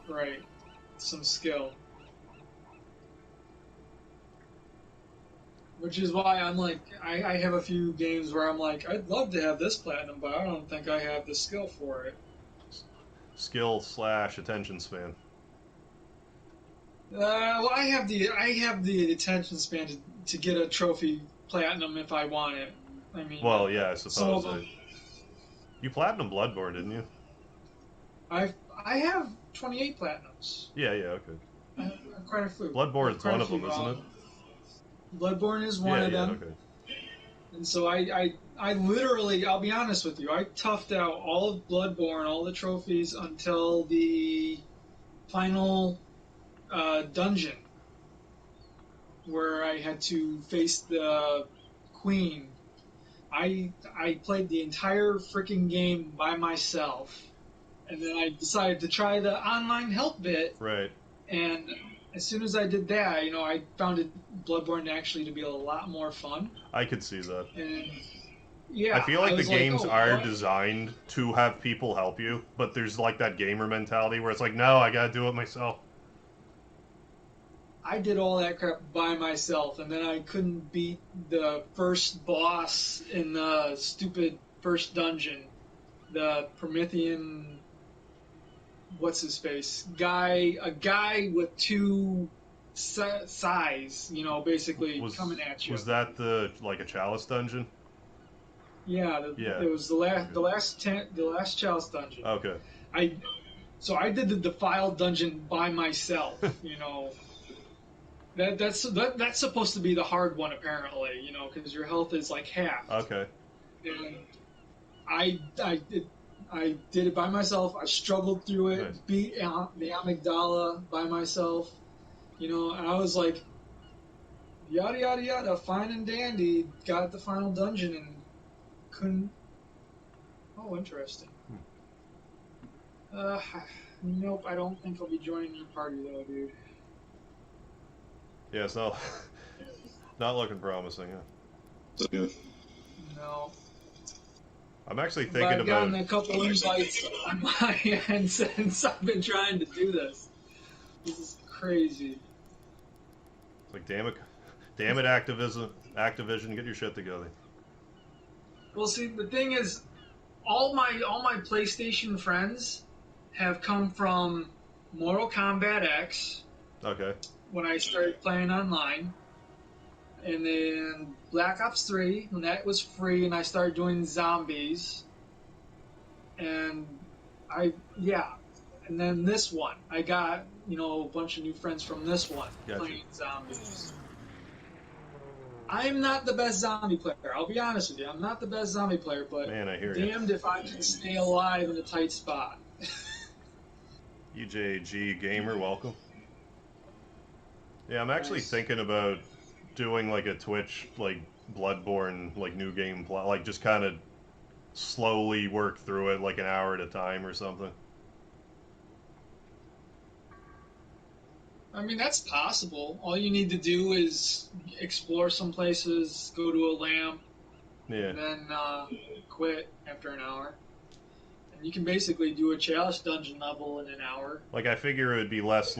Right. Some skill. Which is why I'm like, I have a few games where I'm like, I'd love to have this platinum, but I don't think I have the skill for it. Skill / attention span. Well, I have the attention span to get a trophy platinum if I want it. I mean, well, yeah, I suppose. So, you platinum Bloodborne, didn't you? I have 28 platinums. Yeah, okay. Quite a few. Bloodborne's one of them, isn't it? Bloodborne is one of them. Okay. And so I literally, I'll be honest with you, I toughed out all of Bloodborne, all the trophies until the final dungeon where I had to face the queen. I played the entire freaking game by myself, and then I decided to try the online help bit. Right. And as soon as I did that, I found Bloodborne actually to be a lot more fun. I could see that. And yeah, I feel like the games are what? designed to have people help you, but there's like that gamer mentality where it's like, no, I gotta do it myself. I did all that crap by myself, and then I couldn't beat the first boss in the stupid first dungeon. The Promethean, what's his face? A guy with two sides, basically coming at you. Was that like a chalice dungeon? Yeah, it was the last chalice dungeon. Okay. So I did the defiled dungeon by myself, That's supposed to be the hard one, apparently, because your health is like half. Okay. And I did it by myself. I struggled through it, nice. Beat the amygdala by myself, and I was like, yada yada yada, fine and dandy. Got the final dungeon and couldn't. Oh, interesting. Nope. I don't think I'll be joining your party though, dude. Yeah, it's not looking promising, yeah. No. I'm actually But thinking I've gotten about... a couple insights on my end since I've been trying to do this. This is crazy. It's like, damn it, Activision, get your shit together. Well, see, the thing is, all my PlayStation friends have come from Mortal Kombat X Okay. when I started playing online, and then Black Ops 3 when that was free and I started doing zombies, and and then this one I got a bunch of new friends from this one playing zombies. I'm not the best zombie player. I'll be honest with you. I'm not the best zombie player, but Man, I hear damned if I can stay alive in a tight spot. UJG Gamer, welcome. Yeah, I'm actually Nice. thinking about doing like a Twitch, like Bloodborne, like new game, like just kind of slowly work through it, like an hour at a time or something. I mean, that's possible. All you need to do is explore some places, go to a lamp, Yeah. and then quit after an hour. And you can basically do a chalice dungeon level in an hour. Like, I figure it would be less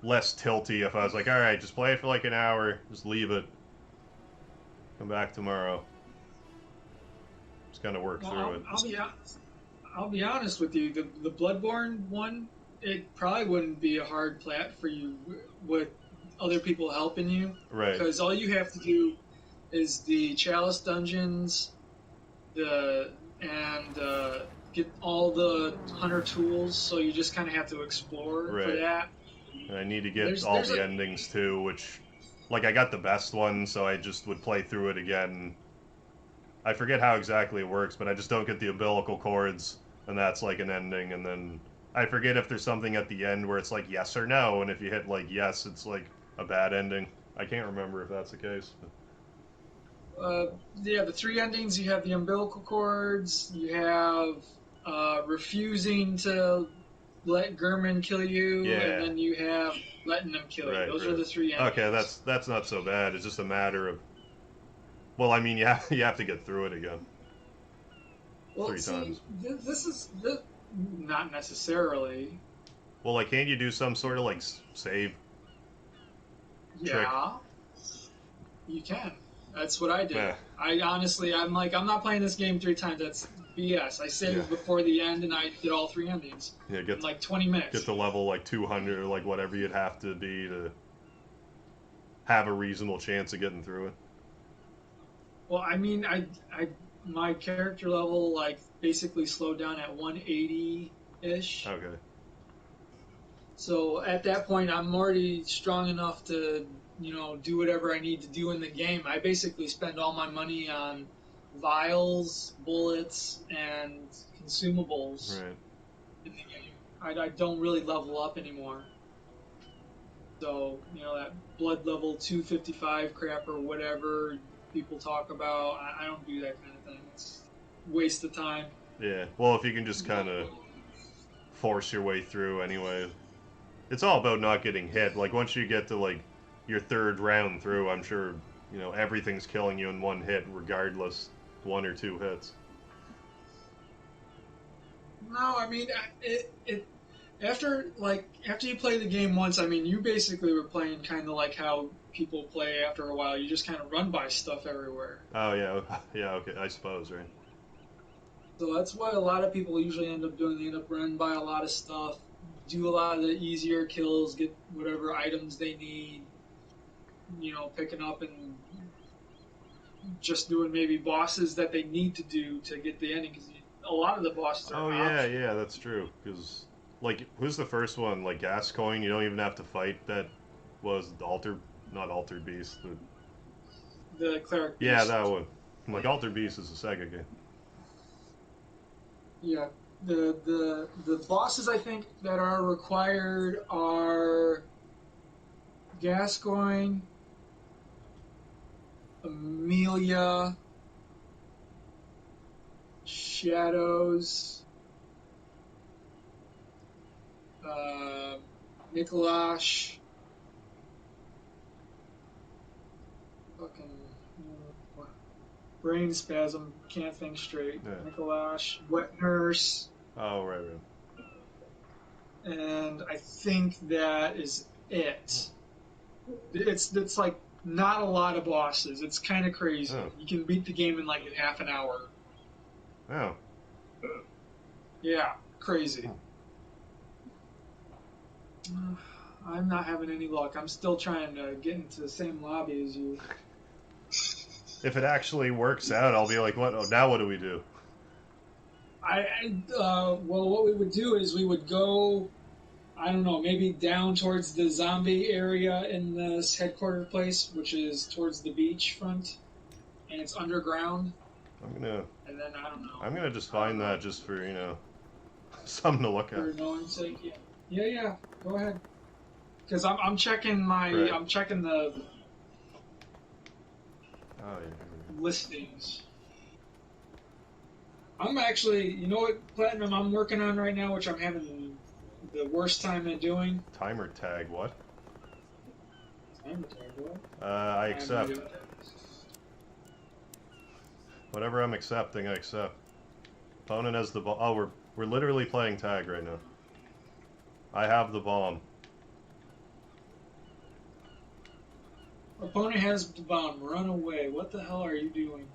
tilty if I was like, all right, just play it for like an hour, just leave it, come back tomorrow. Just kind of work through it. I'll be honest with you. The Bloodborne one, it probably wouldn't be a hard plat for you with other people helping you. Right. Because all you have to do is the chalice dungeons, get all the hunter tools. So you just kind of have to explore for that. And I need to get all the endings too, which, like, I got the best one, so I just would play through it again. I forget how exactly it works, but I just don't get the umbilical cords, and that's like an ending, and then I forget if there's something at the end where it's like yes or no, and if you hit like yes, it's like a bad ending. I can't remember if that's the case. The three endings, you have the umbilical cords, you have refusing to let Gurman kill you, and then you have letting them kill you. Those are the three endings. Okay, that's not so bad. It's just a matter of, well, I mean, you have to get through it again. Well, 3 times. This is not necessarily. Well, like, can't you do some sort of like save? Yeah, trick? You can. That's what I did. Yeah. I honestly, I'm not playing this game 3 times. That's BS. I saved before the end, and I did all 3 endings. Yeah, in like 20 minutes. Get to level like 200 or like whatever you'd have to be to have a reasonable chance of getting through it. Well, I mean, my character level like basically slowed down at 180-ish. Okay. So at that point, I'm already strong enough to do whatever I need to do in the game. I basically spend all my money on vials, bullets, and consumables in the game. I don't really level up anymore. So, that blood level 255 crap or whatever people talk about, I don't do that kind of thing. It's a waste of time. Yeah, well, if you can just kind of force your way through anyway. It's all about not getting hit. Like, once you get to, like, your 3rd round through, I'm sure, everything's killing you in one hit, regardless, 1 or 2 hits. No, I mean, after you play the game once, I mean, you basically were playing kind of like how people play after a while. You just kind of run by stuff everywhere. Oh, yeah. Yeah, okay, I suppose, right? So that's what a lot of people usually end up doing. They end up running by a lot of stuff, do a lot of the easier kills, get whatever items they need, picking up and just doing maybe bosses that they need to do to get the ending, because a lot of the bosses are optional. Yeah, that's true, because, like, who's the first one? Like, Gascoigne, you don't even have to fight that was not Altered Beast. The Cleric Beast. Yeah, that one. Like, Altered Beast is a Sega game. Yeah, the bosses I think that are required are Gascoigne, Amelia, Shadows, Nikolash, fucking brain spasm, can't think straight. Yeah. Nikolash, Wet Nurse. Oh, right. And I think that is it. It's like not a lot of bosses. It's kind of crazy. Oh. You can beat the game in like half an hour. Oh. Yeah, crazy. I'm not having any luck. I'm still trying to get into the same lobby as you. If it actually works out, I'll be like, what? Oh, now what do we do? Well, what we would do is we would go, I don't know, maybe down towards the zombie area in this headquarters place, which is towards the beach front, and it's underground. And then I don't know. I'm gonna just find that just for, you know, something to look at. For knowing sake, yeah. Yeah. Go ahead. Because I'm checking my, Right. I'm checking the Oh, yeah. listings. I'm actually, you know what, Platinum, I'm working on right now, which I'm having the worst time in doing? Timer tag, what? Timer tag, what? I accept. Whatever I'm accepting, I accept. Opponent has the bomb. Oh, we're literally playing tag right now. I have the bomb. Opponent has the bomb. Run away. What the hell are you doing?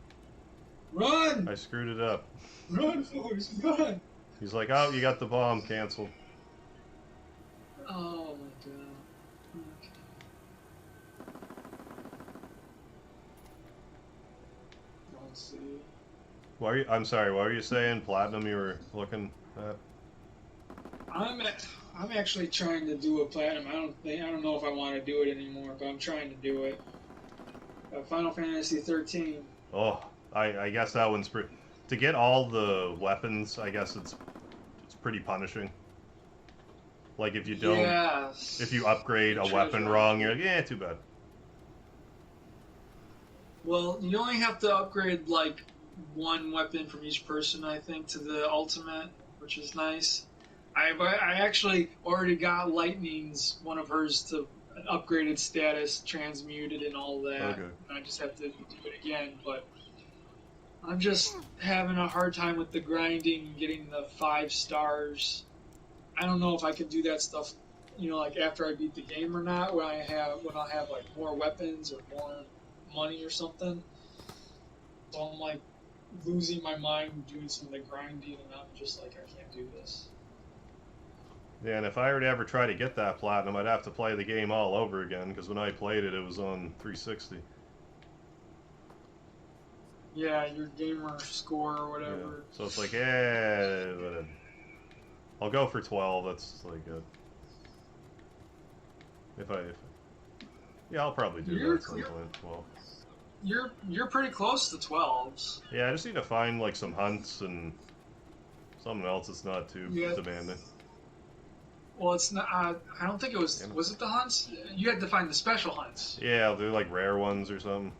Run! I screwed it up. Run, Forrest, run! He's like, oh, you got the bomb, cancel. Oh my god. Okay. Let's see. I'm sorry, what were you saying? Platinum you were looking at? I'm actually trying to do a platinum. I don't know if I want to do it anymore, but I'm trying to do it. Final Fantasy 13. Oh, I guess that one's pretty... To get all the weapons, I guess it's pretty punishing. Like, if you don't... Yes. If you upgrade a weapon wrong, you're like, yeah, too bad. Well, you only have to upgrade, like, one weapon from each person, I think, to the ultimate, which is nice. I actually already got Lightning's, one of hers, to an upgraded status, transmuted and all that. Okay. I just have to do it again, but I'm just having a hard time with the grinding and getting the 5 stars. I don't know if I can do that stuff, you know, like after I beat the game or not, when I'll have like more weapons or more money or something. So I'm like losing my mind doing some of the grinding, and I'm just like, I can't do this. Yeah, and if I were to ever try to get that platinum, I'd have to play the game all over again, because when I played it, it was on 360. Yeah, your gamer score or whatever. Yeah. So it's like, whatever. I'll go for 12, that's like good. Yeah, I'll probably do that at some point, 12. You're pretty close to 12s. Yeah, I just need to find like some hunts and something else that's not too demanding. Well, it's not. I don't think it was. Was it the hunts? You had to find the special hunts. Yeah, they're like rare ones or something.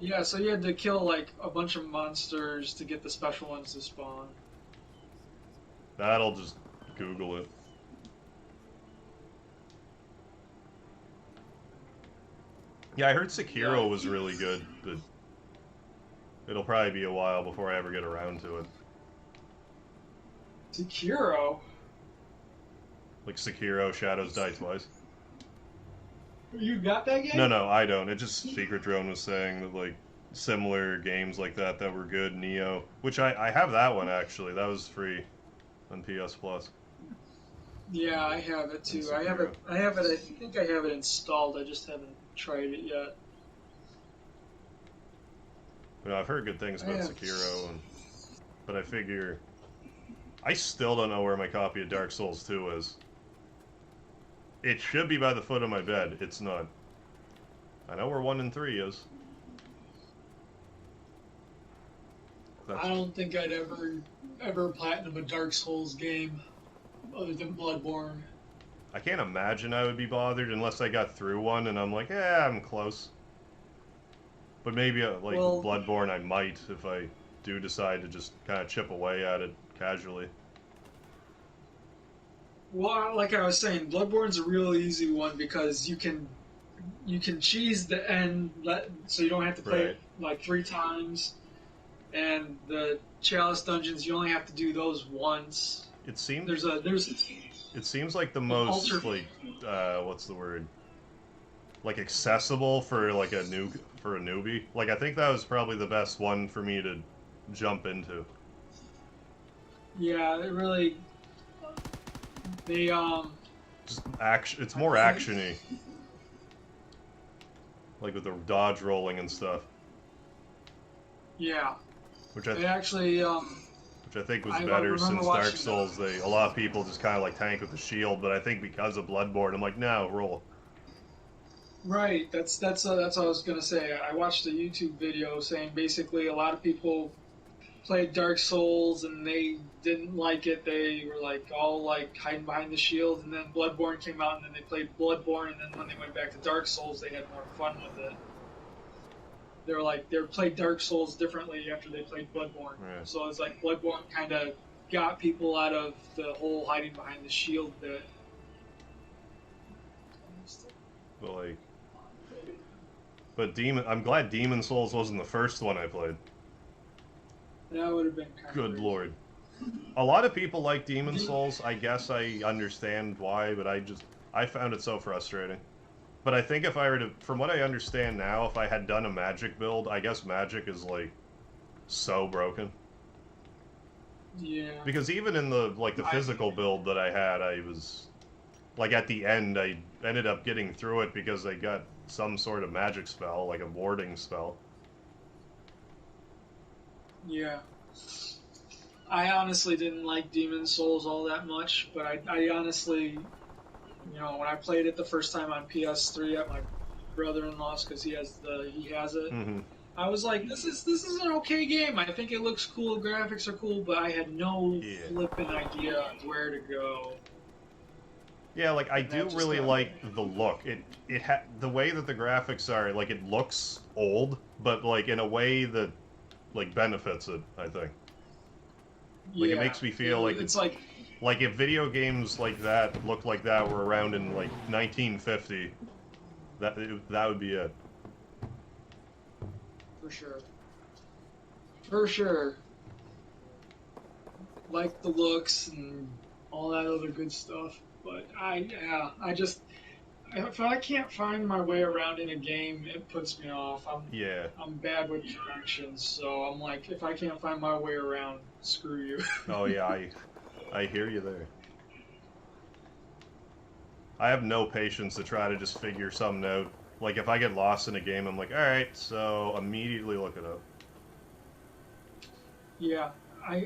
Yeah, so you had to kill like a bunch of monsters to get the special ones to spawn. That'll just Google it. Yeah, I heard Sekiro was really good, but it'll probably be a while before I ever get around to it. Sekiro? Like Sekiro, Shadows Die Twice. You got that game? No, I don't. It just Secret Drone was saying that like similar games like that were good. Neo, which I have that one actually. That was free on PS Plus. Yeah, I have it too. I have it. I think I have it installed. I just haven't tried it yet. But I've heard good things about Sekiro, but I figure I still don't know where my copy of Dark Souls 2 is. It should be by the foot of my bed. It's not. I know where 1 and 3 is. I don't think I'd ever platinum a Dark Souls game other than Bloodborne. I can't imagine I would be bothered unless I got through one and I'm like, yeah, I'm close. But maybe Bloodborne I might if I do decide to just kind of chip away at it casually. Well, like I was saying, Bloodborne's a real easy one because you can cheese the end, so you don't have to play it like 3 times. And the Chalice dungeons, you only have to do those once. It seems It seems like the most what's the word? Like accessible for like a newbie. Like I think that was probably the best one for me to jump into. Yeah, it really. They Just action. It's more actiony, like with the dodge rolling and stuff. Yeah. Which They actually which I think was I better remember since watching Dark Souls. A lot of people just kind of like tank with the shield, but I think because of Bloodborne, I'm like, no, roll. Right. That's what I was gonna say. I watched a YouTube video saying basically a lot of people played Dark Souls and they didn't like it. They were like all like hiding behind the shield, and then Bloodborne came out, and then they played Bloodborne, and then when they went back to Dark Souls, they had more fun with it. They were like they played Dark Souls differently after they played Bloodborne. Right. So it's like Bloodborne kind of got people out of the whole hiding behind the shield bit. But I'm glad Demon Souls wasn't the first one I played. That would have been kind of Good weird. lord. A lot of people like Demon Souls. I guess I understand why, but I found it so frustrating. But I think if I were to, from what I understand now, if I had done a magic build, I guess magic is like so broken. Yeah. Because even in the physical build that I had, I was like at the end I ended up getting through it because I got some sort of magic spell, like a warding spell. Yeah. I honestly didn't like Demon Souls all that much, but I honestly, you know, when I played it the first time on PS3 at my brother-in-law's because he has it, Mm-hmm. I was like, this is an okay game. I think it looks cool, the graphics are cool, but I had no flipping idea on where to go. Yeah, like I do really like the look. The way that the graphics are, like it looks old, but like in a way that like benefits it, I think. Like it makes me feel like it's like if video games like that looked like that were around in like 1950, that would be it. For sure. For sure. Like the looks and all that other good stuff. But if I can't find my way around in a game, it puts me off. I'm bad with directions, so I'm like, if I can't find my way around, screw you. Oh yeah, I hear you there. I have no patience to try to just figure something out. Like if I get lost in a game, I'm like, all right, so immediately look it up. Yeah,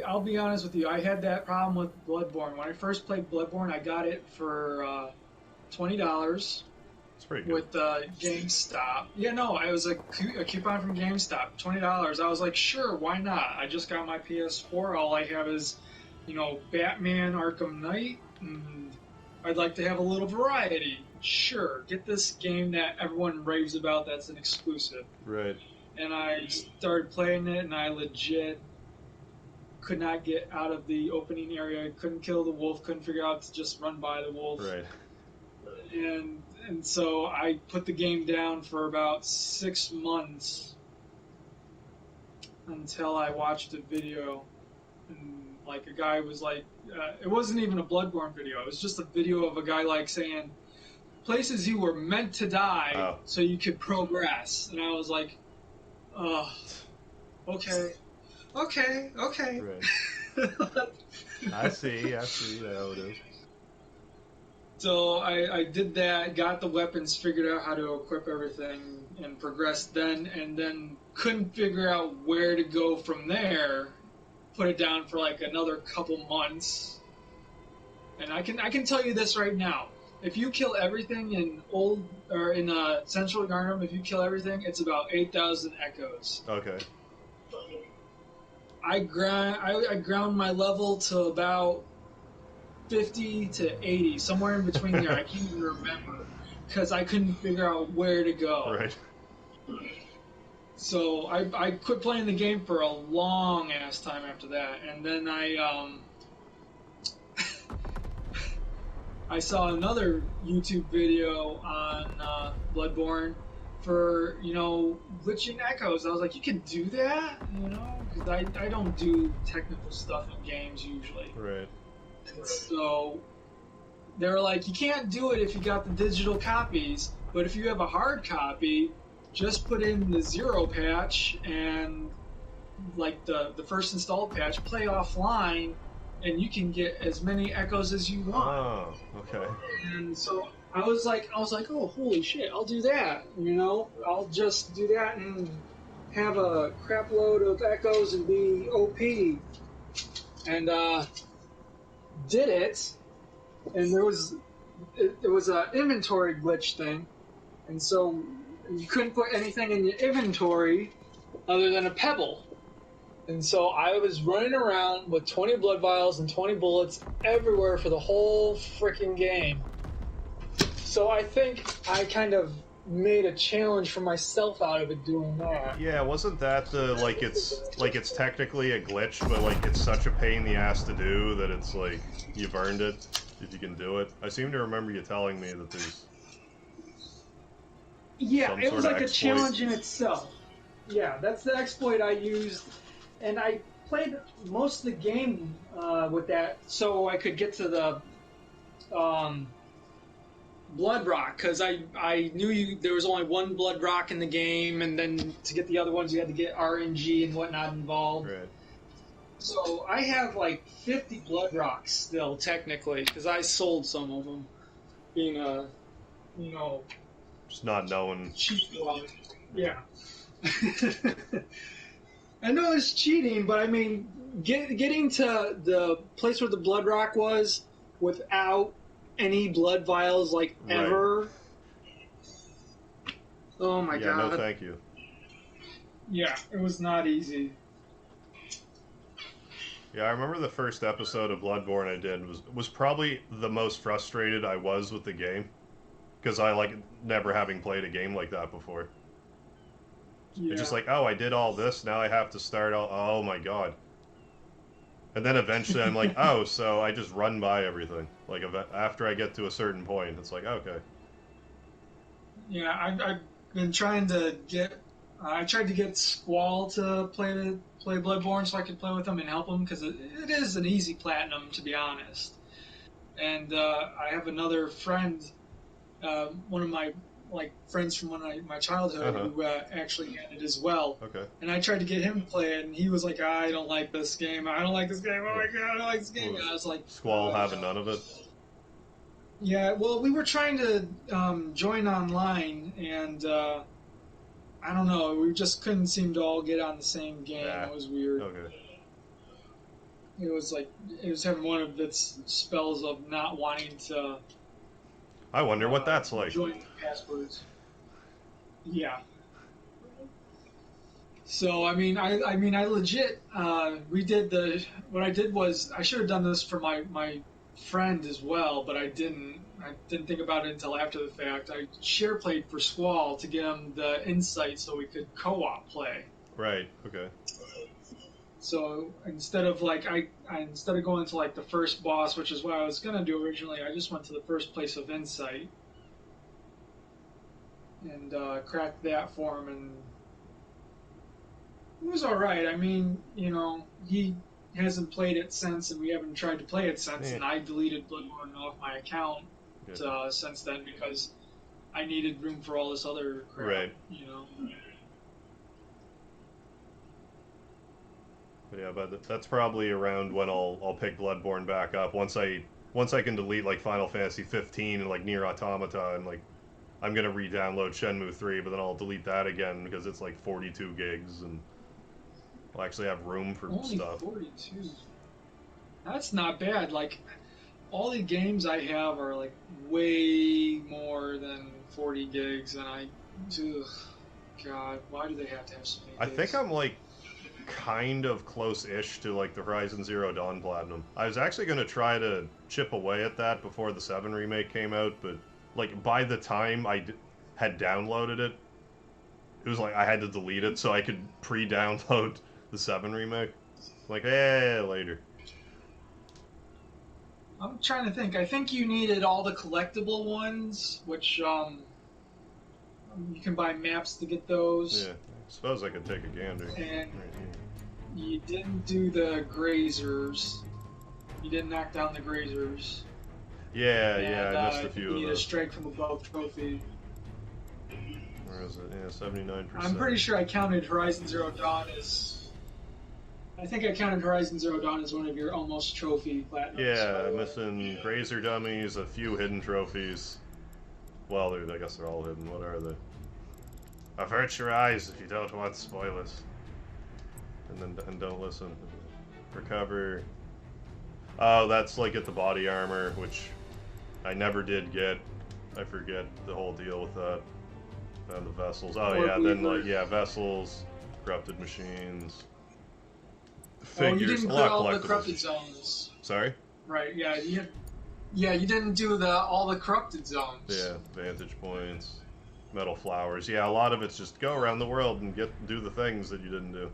I'll be honest with you. I had that problem with Bloodborne. When I first played Bloodborne, I got it for $20. It's pretty good. With GameStop. Yeah, no, it was a coupon from GameStop. $20. I was like, sure, why not? I just got my PS4. All I have is, you know, Batman Arkham Knight, and I'd like to have a little variety. Sure, get this game that everyone raves about that's an exclusive. Right. And I started playing it, and I legit could not get out of the opening area. I couldn't kill the wolf, couldn't figure out to just run by the wolf. Right. And so I put the game down for about 6 months until I watched a video, and like a guy was like, it wasn't even a Bloodborne video. It was just a video of a guy like saying, places you were meant to die so you could progress. And I was like, okay. Right. I see how it is. So I did that, got the weapons, figured out how to equip everything, and progressed then, and then couldn't figure out where to go from there. Put it down for like another couple months. And I can tell you this right now. If you kill everything in Central Garnham, if you kill everything, it's about 8,000 echoes. Okay. I ground my level to about 50 to 80, somewhere in between there. I can't even remember because I couldn't figure out where to go. Right. So I quit playing the game for a long ass time after that, and then I saw another YouTube video on Bloodborne for, you know, glitching echoes. I was like, you can do that, you know, because I don't do technical stuff in games usually. Right. So they were like, you can't do it if you got the digital copies, but if you have a hard copy, just put in the 0 patch and like the first installed patch, play offline, and you can get as many echoes as you want. Oh, okay. And so I was like, oh, holy shit, I'll do that. You know, I'll just do that and have a crap load of echoes and be OP. And did it, and there was an inventory glitch thing, and so you couldn't put anything in your inventory other than a pebble. And so I was running around with 20 blood vials and 20 bullets everywhere for the whole freaking game. So I think I kind of made a challenge for myself out of it doing that. Yeah, wasn't that the it's technically a glitch, but like it's such a pain in the ass to do that it's like you've earned it if you can do it. I seem to remember you telling me that there's it was like a exploit. challenge in itself. Yeah, that's the exploit I used, and I played most of the game with that so I could get to the blood rock, because I knew there was only one blood rock in the game, and then to get the other ones you had to get RNG and whatnot involved. Right. So I have like 50 blood rocks still, technically, because I sold some of them, being a, just not knowing. cheat log. Yeah. I know it's cheating, but I mean, getting to the place where the blood rock was without any blood vials, like, ever. Oh my god. No thank you. Yeah, it was not easy. Yeah, I remember the first episode of Bloodborne I did was probably the most frustrated I was with the game, because I like never having played a game like that before. Yeah. It's just like, oh, I did all this, now I have to start all, oh my god. And then eventually I'm like, oh, so I just run by everything. Like, after I get to a certain point, it's like, okay. Yeah, I've been trying to get... I tried to get Squall to play Bloodborne so I could play with him and help him, because it is an easy platinum, to be honest. And I have another friend, one of my friends from my childhood, who actually had it as well. Okay. And I tried to get him to play it, and he was like, I don't like this game. I don't like this game. Oh my god, I don't like this game. And I was like... Squall having none of it? Yeah, well, we were trying to join online, and I don't know, we just couldn't seem to all get on the same game. Yeah. It was weird. Okay. It was having one of its spells of not wanting to... I wonder what that's like. Join the passwords. Yeah. So I legit. What I did was, I should have done this for my friend as well, but I didn't. I didn't think about it until after the fact. I share played for Squall to get him the insight so we could co-op play. Right. Okay. So instead of instead of going to like the first boss, which is what I was gonna do originally, I just went to the first place of insight and cracked that for him, and it was all right. I mean, he hasn't played it since, and we haven't tried to play it since. Yeah. And I deleted Bloodborne off my account since then, because I needed room for all this other crap. Right. But yeah, but that's probably around when I'll pick Bloodborne back up, once I can delete like Final Fantasy 15 and like Nier Automata, and like I'm gonna re-download Shenmue 3, but then I'll delete that again because it's like 42 gigs, and I'll actually have room for Only stuff. 42. That's not bad. Like, all the games I have are like way more than 40 gigs, and God, why do they have to have so many I gigs? think I'm like kind of close-ish to like the Horizon Zero Dawn Platinum. I was actually going to try to chip away at that before the 7 remake came out, but like by the time I had downloaded it, it was like I had to delete it so I could pre-download the 7 remake. Like, later. I'm trying to think. I think you needed all the collectible ones, which you can buy maps to get those. Yeah, I suppose I could take a gander. And you didn't do the grazers. You didn't knock down the grazers. Yeah, I missed a few you of need those. a strike from above trophy. Where is it? Yeah, 79%. I'm pretty sure I counted Horizon Zero Dawn as I think I counted Horizon Zero Dawn as one of your almost trophy platinums. Yeah, missing Grazer dummies, a few hidden trophies. Well, I guess they're all hidden. What are they? Avert your eyes if you don't want spoilers. And don't listen. Recover. Oh, that's like get the body armor, which I never did get. I forget the whole deal with that. And the vessels. Oh yeah, then like vessels, corrupted machines. Figures, you didn't put all the corrupted zones. Sorry? Right, yeah, you didn't do all the corrupted zones. Yeah, vantage points, metal flowers. Yeah, a lot of it's just go around the world and do the things that you didn't do.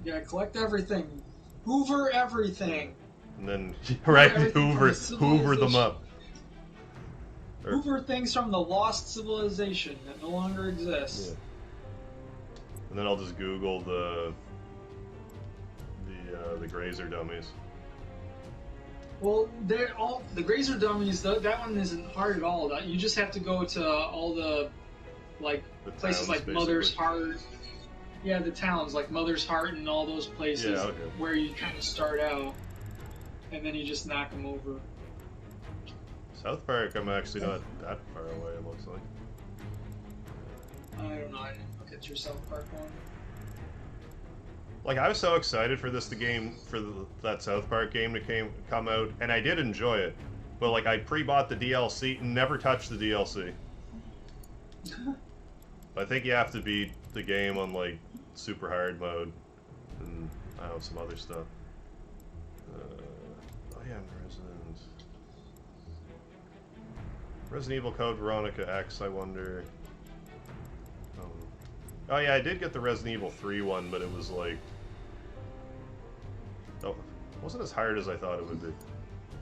Yeah, collect everything. Hoover everything. And then, right, Hoover them up. Hoover things from the lost civilization that no longer exists. Yeah. And then I'll just Google the Grazer dummies. Well, they're all the Grazer dummies. That one isn't hard at all. You just have to go to all the places towns, like basically. Mother's Heart. Yeah, the towns like Mother's Heart and all those places where you kind of start out, and then you just knock them over. South Park, I'm actually not that far away. It looks like. I don't know. I didn't look at your South Park one. Like, I was so excited for that South Park game to come out, and I did enjoy it. But, like, I pre-bought the DLC and never touched the DLC. I think you have to beat the game on, like, super hard mode. And, I don't know, some other stuff. Oh yeah, Resident Evil Code Veronica X, I wonder... Oh yeah, I did get the Resident Evil 3 one, but it was like... Oh, it wasn't as hard as I thought it would be.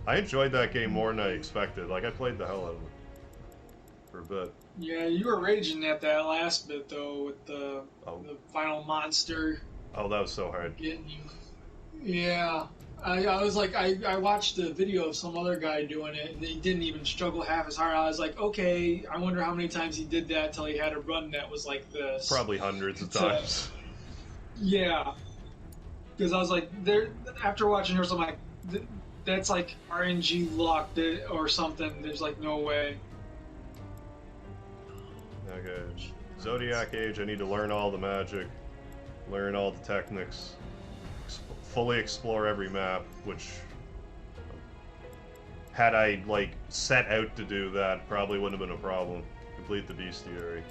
I enjoyed that game more than I expected. Like, I played the hell out of it. For a bit. Yeah, you were raging at that last bit, though, with the final monster. Oh, that was so hard. Getting you. Yeah. I was like, I watched a video of some other guy doing it, and he didn't even struggle half as hard. I was like, okay, I wonder how many times he did that till he had a run that was like this. Probably hundreds of times. Yeah. Because I was like, after watching yours, I'm like, that's like RNG locked or something. There's like no way. Okay. Zodiac Age, I need to learn all the magic, learn all the techniques. Fully explore every map, which had I like set out to do that probably wouldn't have been a problem. Complete the bestiary.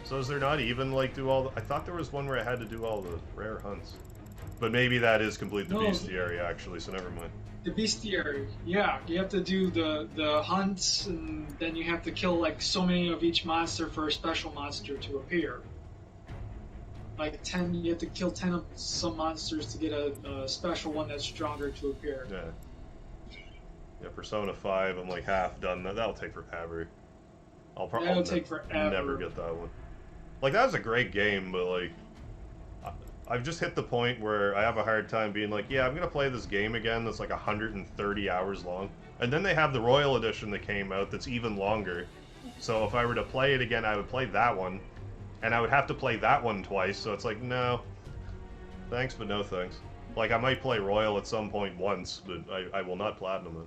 So is there not even like do all I thought there was one where I had to do all the rare hunts. But maybe that is complete the bestiary actually, so never mind. The bestiary, yeah. You have to do the hunts, and then you have to kill like so many of each monster for a special monster to appear. Like 10, you have to kill 10 of some monsters to get a special one that's stronger to appear. Yeah. Yeah, Persona 5, I'm like half done. That'll take forever. I'll take forever. Never get that one. Like, that was a great game, but like, I've just hit the point where I have a hard time being like, yeah, I'm gonna play this game again that's like 130 hours long. And then they have the Royal Edition that came out that's even longer. So if I were to play it again, I would play that one. And I would have to play that one twice, so it's like, no. Thanks, but no thanks. Like, I might play Royal at some point once, but I will not platinum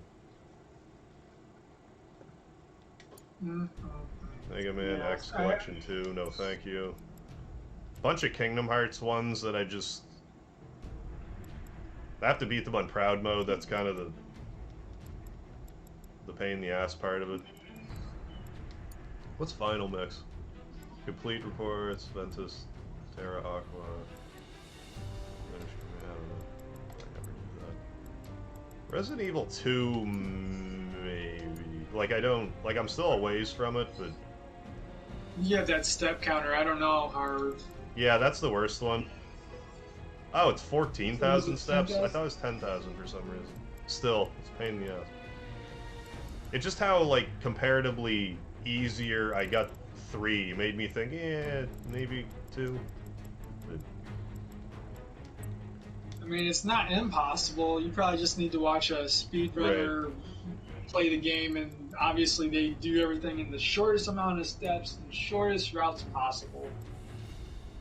it. Mega Man X Collection 2, no thank you. Bunch of Kingdom Hearts ones that I have to beat them on Proud Mode, that's kind of the pain in the ass part of it. What's Final Mix? Complete reports, Ventus, Terra Aqua. I don't know. I never knew that. Resident Evil 2, maybe. Like, I'm still a ways from it, but. You have that step counter, I don't know how. Yeah, that's the worst one. Oh, it's 14,000 steps? I thought it was 10,000 for some reason. Still, it's a pain in the ass. It's just how, like, comparatively easier I got 3 made me think, yeah, maybe 2. But... I mean, it's not impossible. You probably just need to watch a speedrunner play the game, and obviously they do everything in the shortest amount of steps and shortest routes possible.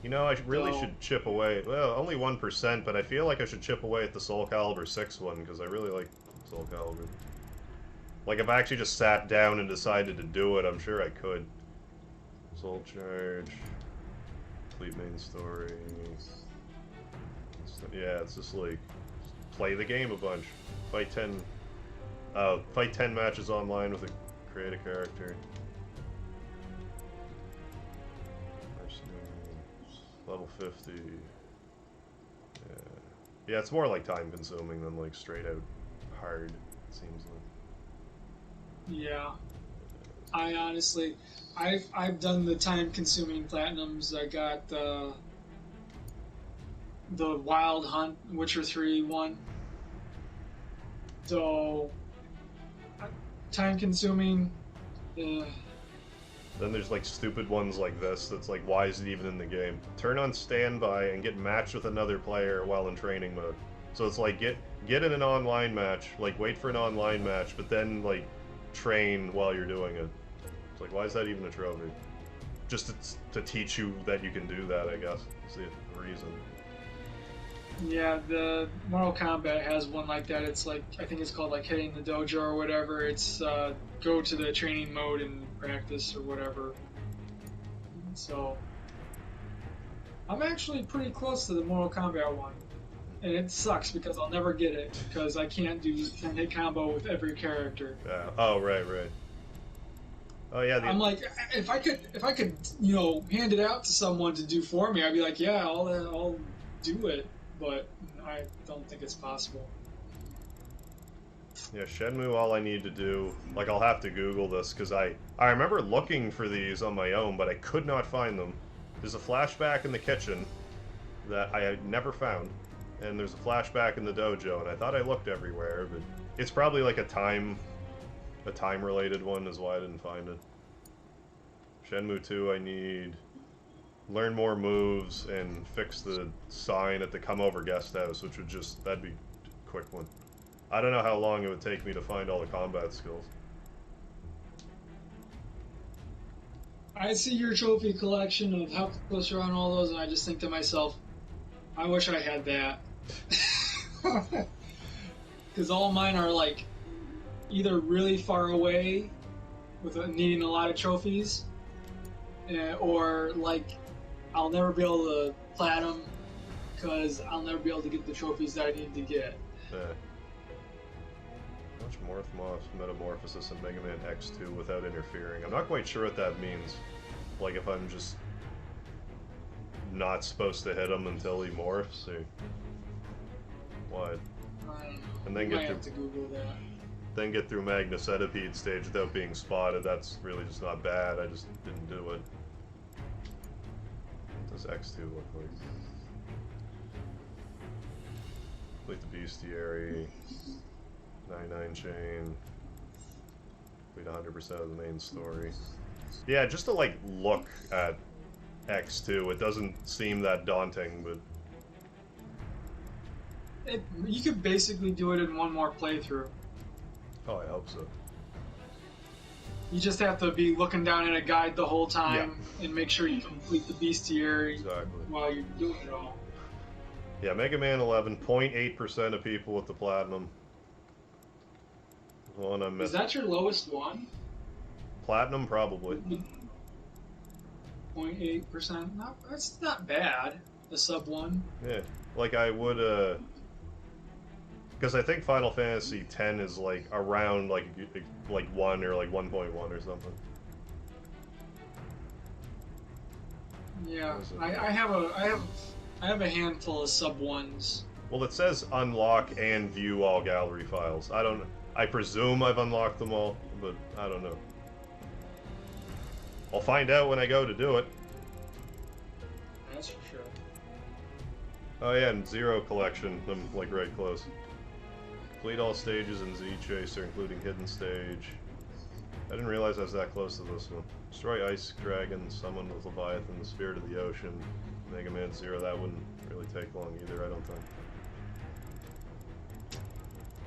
You know, I really should chip away. Well, only 1%, but I feel like I should chip away at the Soul Calibur 6 one, because I really like Soul Calibur. Like, if I actually just sat down and decided to do it, I'm sure I could. Soul Charge. Complete main story. Yeah, it's just like, play the game a bunch. Fight 10 matches online with a create a character. Level 50. Yeah, it's more like time consuming than like straight out hard, it seems like. Yeah. I honestly, I've done the time consuming platinums. I got the Wild Hunt Witcher 3 one. So time consuming. Then there's like stupid ones like this that's like, why is it even in the game? Turn on standby and get matched with another player while in training mode. So it's like, get in an online match, like wait for an online match, but then like train while you're doing it. It's like, why is that even a trophy? Just to teach you that you can do that, I guess, is the reason. Yeah, the Mortal Kombat has one like that. It's like, I think it's called like hitting the dojo or whatever. It's go to the training mode and practice or whatever. So I'm actually pretty close to the Mortal Kombat one. And it sucks because I'll never get it because I can't do 10-hit combo with every character. Yeah. Oh, right. Oh yeah. I'm like, if I could, you know, hand it out to someone to do for me, I'd be like, yeah, I'll do it. But I don't think it's possible. Yeah, Shenmue, all I need to do, like, I'll have to Google this, because I remember looking for these on my own, but I could not find them. There's a flashback in the kitchen that I had never found, and there's a flashback in the dojo, and I thought I looked everywhere, but it's probably like a time-related one is why I didn't find it. Shenmue 2, I need... learn more moves and fix the sign at the come over guest house, which would just, that'd be a quick one. I don't know how long it would take me to find all the combat skills. I see your trophy collection of how close you're on all those, and I just think to myself, I wish I had that. Because all mine are like either really far away with needing a lot of trophies, or like I'll never be able to platinum because I'll never be able to get the trophies that I need to get. Watch Metamorphosis in Mega Man X2 without interfering. I'm not quite sure what that means. Like if I'm just not supposed to hit him until he morphs, or what? And then have to Google that. Then get through Magna Centipede stage without being spotted. That's really just not bad. I just didn't do it. What does X2 look like? Complete the Bestiary. 99 chain. Complete 100% of the main story. Yeah, just to like look at X2, it doesn't seem that daunting, but... You could basically do it in one more playthrough. Oh, I hope so. You just have to be looking down at a guide the whole time and make sure you complete the bestiary while you're doing it all. Yeah, Mega Man 11, 0.8% of people with the platinum. One I'm Is that your lowest one? Platinum, probably. 0.8%? That's not bad. The sub one. Yeah, like I would, because I think Final Fantasy X is like around like 1 or like 1.1 or something. Yeah, I have a handful of sub ones. Well, it says unlock and view all gallery files. I presume I've unlocked them all, but I don't know. I'll find out when I go to do it. That's for sure. Oh yeah, and Zero Collection. I'm like right close. Complete all stages in Z Chaser, including Hidden Stage. I didn't realize I was that close to this one. Destroy Ice Dragon, summon with Leviathan, the Spirit of the Ocean. Mega Man Zero, that wouldn't really take long either, I don't think.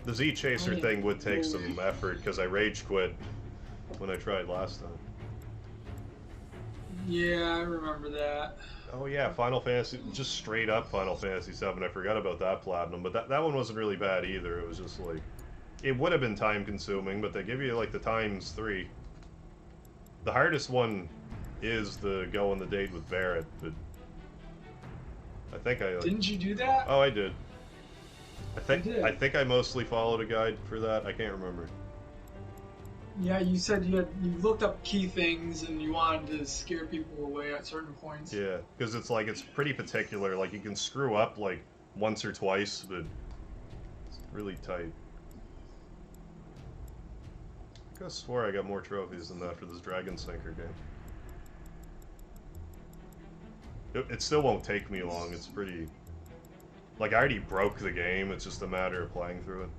The Z Chaser thing would take some effort, because I rage quit when I tried last time. Yeah, I remember that. Oh yeah, Final Fantasy, just straight up Final Fantasy VII. I forgot about that platinum, but that one wasn't really bad either. It was just like, it would have been time consuming, but they give you like the times 3. The hardest one is the go on the date with Barrett, but I think I like, Didn't you do that? oh, I did. did. I think I mostly followed a guide for that. I can't remember. Yeah, you said you looked up key things and you wanted to scare people away at certain points. Yeah, because it's like, it's pretty particular. Like, you can screw up like once or twice, but it's really tight. I could have swore I got more trophies than that for this Dragon Sinker game. It still won't take me long. It's pretty... Like, I already broke the game. It's just a matter of playing through it.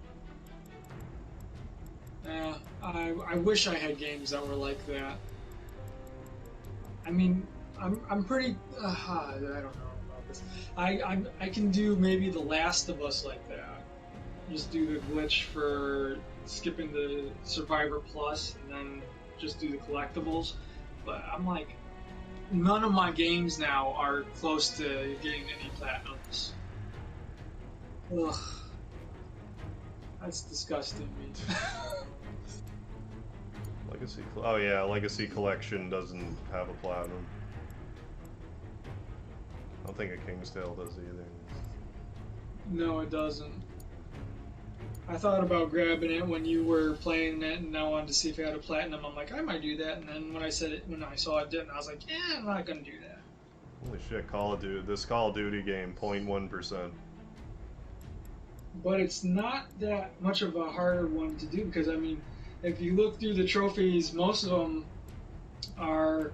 I wish I had games that were like that. I mean, I'm pretty. I don't know about this. I can do maybe The Last of Us like that. Just do the glitch for skipping the Survivor Plus and then just do the collectibles. But I'm like, none of my games now are close to getting any platinums. Ugh. That's disgusting me. Legacy... Oh yeah, Legacy Collection doesn't have a platinum. I don't think a King's Tale does either. No, it doesn't. I thought about grabbing it when you were playing it, and I wanted to see if it had a platinum. I'm like, I might do that, and then when I said it, when I saw it didn't, I was like, yeah, I'm not gonna do that. Holy shit, Call of Duty. This Call of Duty game, 0.1%. But it's not that much of a harder one to do because, I mean, if you look through the trophies, most of them are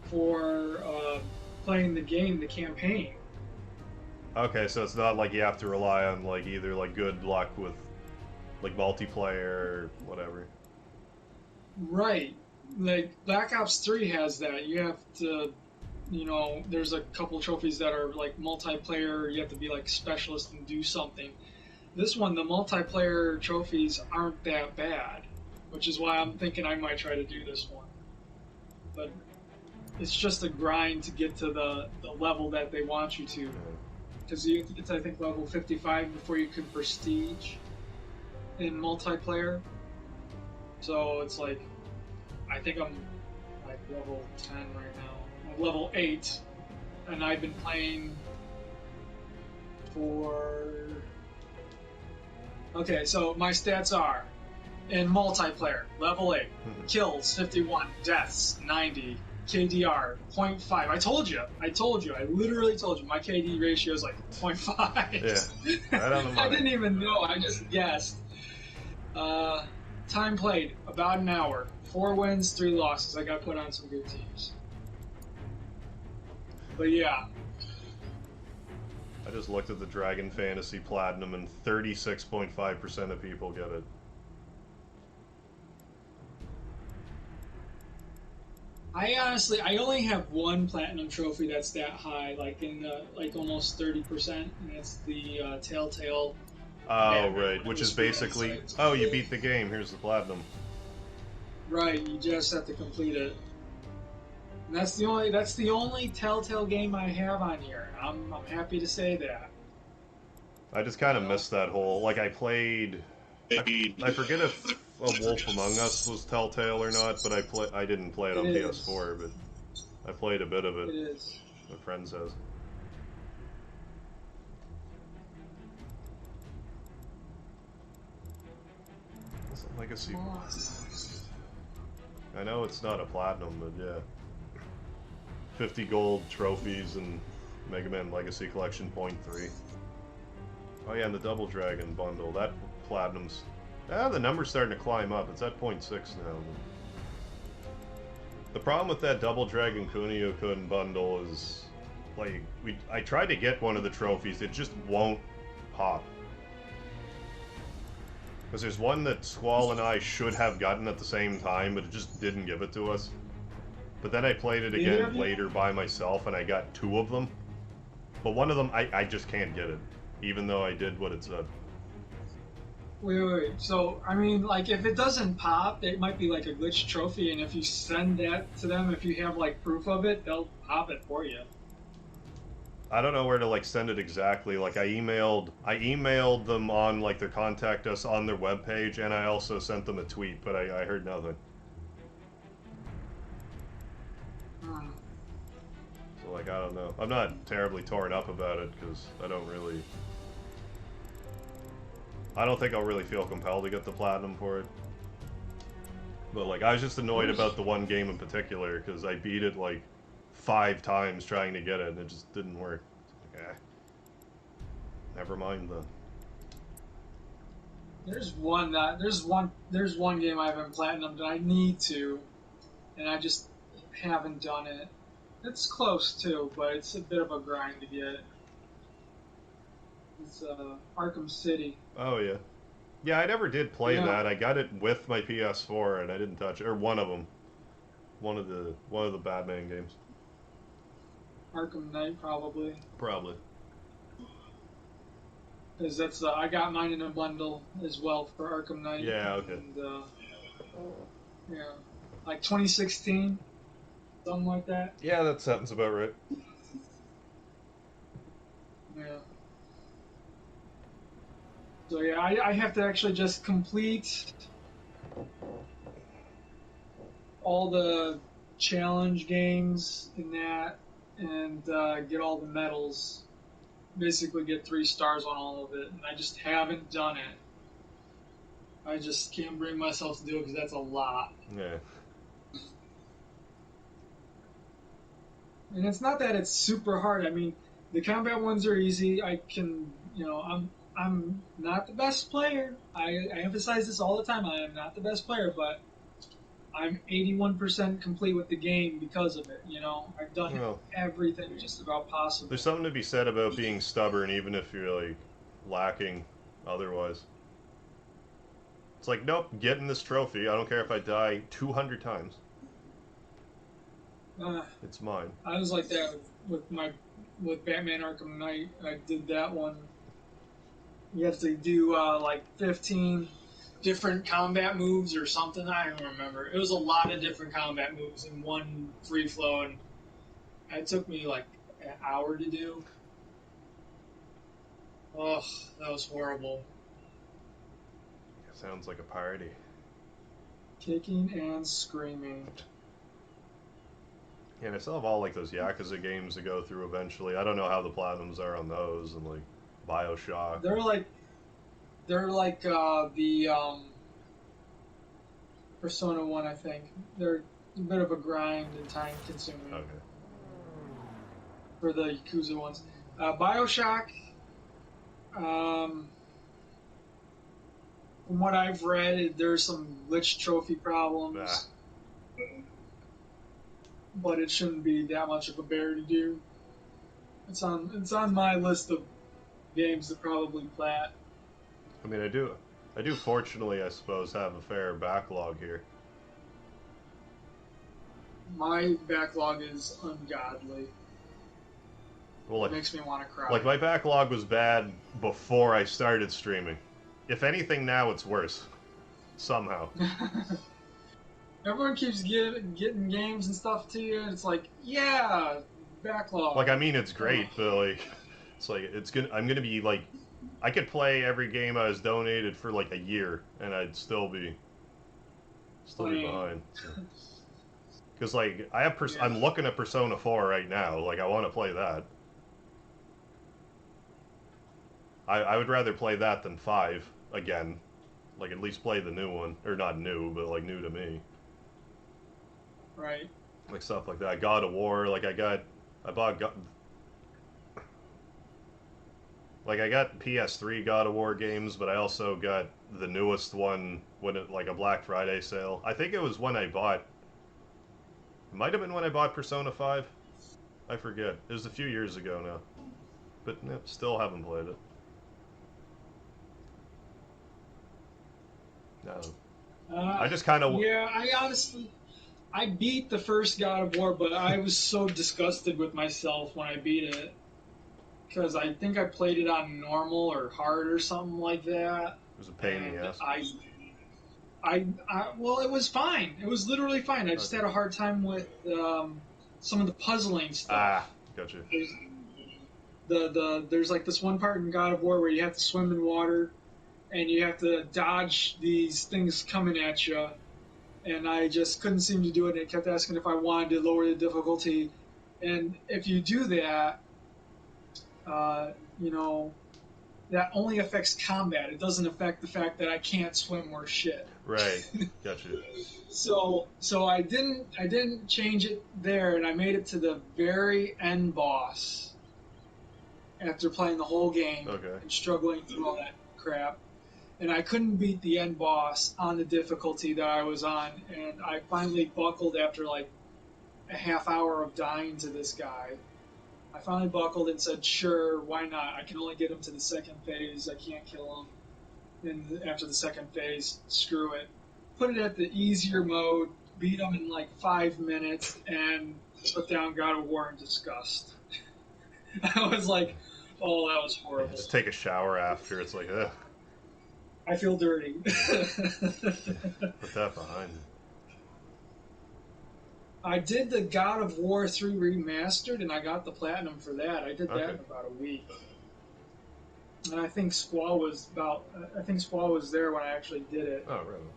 for playing the game, the campaign. Okay, so it's not like you have to rely on like either like good luck with like multiplayer or whatever. Right. Like Black Ops 3 has that. You have to, you know, there's a couple trophies that are like multiplayer. You have to be like specialist and do something. This one, the multiplayer trophies aren't that bad, which is why I'm thinking I might try to do this one. But it's just a grind to get to the level that they want you to. Because you have to get to, I think, level 55 before you can prestige in multiplayer. So it's like, I think I'm like level 10 right now. I'm level 8, and I've been playing for... Okay, so my stats are, in multiplayer, level 8, kills 51, deaths 90, KDR 0.5. I told you, I literally told you, my KD ratio is like 0.5. Yeah, right on the money. I didn't even know, I just guessed. Time played, about an hour. 4 wins, 3 losses. I got put on some good teams. But yeah. I just looked at the Dragon Fantasy Platinum and 36.5% of people get it. I only have one platinum trophy that's that high, like in the, like almost 30%, and it's the Telltale. Oh, right, which is basically, oh, you beat the game, here's the platinum. Right, you just have to complete it. And that's the only Telltale game I have on here. I'm happy to say that. I just kind of missed that whole, like I played, I forget if A Wolf Among Us was Telltale or not, but I didn't play it on PS4, but I played a bit of it. It is. My friend says. What's a legacy? I know it's not a platinum, but yeah. 50 gold trophies and Mega Man Legacy Collection 0.3. Oh yeah, and the Double Dragon bundle. That platinum's... Ah, the number's starting to climb up. It's at 0.6 now. The problem with that Double Dragon Kunio-kun bundle is... Like, I tried to get one of the trophies. It just won't pop. Because there's one that Squall and I should have gotten at the same time, but it just didn't give it to us. But then I played it again later by myself, and I got 2 of them. But one of them, I just can't get it, even though I did what it said. Wait. So, I mean, like, if it doesn't pop, it might be like a glitch trophy, and if you send that to them, if you have like proof of it, they'll pop it for you. I don't know where to like send it exactly. Like I emailed them on like their contact us on their webpage, and I also sent them a tweet, but I heard nothing. So like I don't know. I'm not terribly torn up about it because I don't think I'll really feel compelled to get the platinum for it. But like I was just annoyed about the one game in particular because I beat it like 5 times trying to get it and it just didn't work. Like, never mind then. There's one game I haven't platinumed that I need to, and I just haven't done it. It's close too, but it's a bit of a grind to get. It's Arkham City. Oh yeah. Yeah, I never did play that. I got it with my PS4 and I didn't touch it. Or one of them. One of the Batman games. Arkham Knight, probably. Probably. Because that's I got mine in a bundle as well for Arkham Knight. Yeah, okay. And, yeah, like 2016, something like that. Yeah, that sounds about right. Yeah. So yeah, I have to actually just complete all the challenge games in that and get all the medals. Basically get 3 stars on all of it, and I just haven't done it. I just can't bring myself to do it because that's a lot. Yeah. And it's not that it's super hard. I mean, the combat ones are easy. I can, I'm not the best player. I emphasize this all the time. I am not the best player, but I'm 81% complete with the game because of it. I've done everything just about possible. There's something to be said about being stubborn, even if you're like lacking otherwise. It's like, nope, getting this trophy. I don't care if I die 200 times. It's mine. I was like that with Batman Arkham Knight. I did that one. You have to do like 15 different combat moves or something. I don't remember. It was a lot of different combat moves in one free flow, and it took me like an hour to do. Oh, that was horrible. Sounds like a party. Kicking and screaming. Yeah, and I still have all like those Yakuza games to go through eventually. I don't know how the platinums are on those, and like BioShock. They're like the Persona 1, I think. They're a bit of a grind and time consuming. Okay. For the Yakuza ones. BioShock, from what I've read, there's some glitch trophy problems. But it shouldn't be that much of a bear to do. It's on my list of games to probably plat. I mean, I do fortunately, I suppose, have a fair backlog here. My backlog is ungodly. Well, it makes me want to cry. Like, my backlog was bad before I started streaming. If anything, now it's worse. Somehow. Everyone keeps getting games and stuff to you, and it's like, yeah, backlog. Like, I mean, it's great, but, like, it's like, I'm gonna be, like, I could play every game I was donated for, like, a year, and I'd still be behind. Because, like, I'm looking at Persona 4 right now. Like, I want to play that. I would rather play that than 5 again. Like, at least play the new one. Or not new, but, like, new to me. Right. Like, stuff like that. God of War, like, I got PS3 God of War games, but I also got the newest one when it, like, a Black Friday sale. I think it was when I bought... It might have been when I bought Persona 5. I forget. It was a few years ago now. But, still haven't played it. No. I just kind of... Yeah, I beat the first God of War, but I was so disgusted with myself when I beat it. Because I think I played it on normal or hard or something like that. was a pain in the ass. Well, it was fine. It was literally fine. I just had a hard time with some of the puzzling stuff. Ah, gotcha. There's like this one part in God of War where you have to swim in water, and you have to dodge these things coming at you. And I just couldn't seem to do it. And it kept asking if I wanted to lower the difficulty. And if you do that, you know, that only affects combat. It doesn't affect the fact that I can't swim or shit. Right. Gotcha. So I didn't change it there, and I made it to the very end boss after playing the whole game and struggling through all that crap. And I couldn't beat the end boss on the difficulty that I was on, and I finally buckled after like a half hour of dying to this guy. I finally buckled and said, sure, why not? I can only get him to the second phase. I can't kill him. And after the second phase, screw it. Put it at the easier mode, beat him in like 5 minutes, and put down God of War in disgust. I was like, oh, that was horrible. Just take a shower after. It's like, ugh. I feel dirty. Put that behind me. I did the God of War 3 remastered, and I got the platinum for that. I did that in about a week. And I think Squall was there when I actually did it. Oh, really?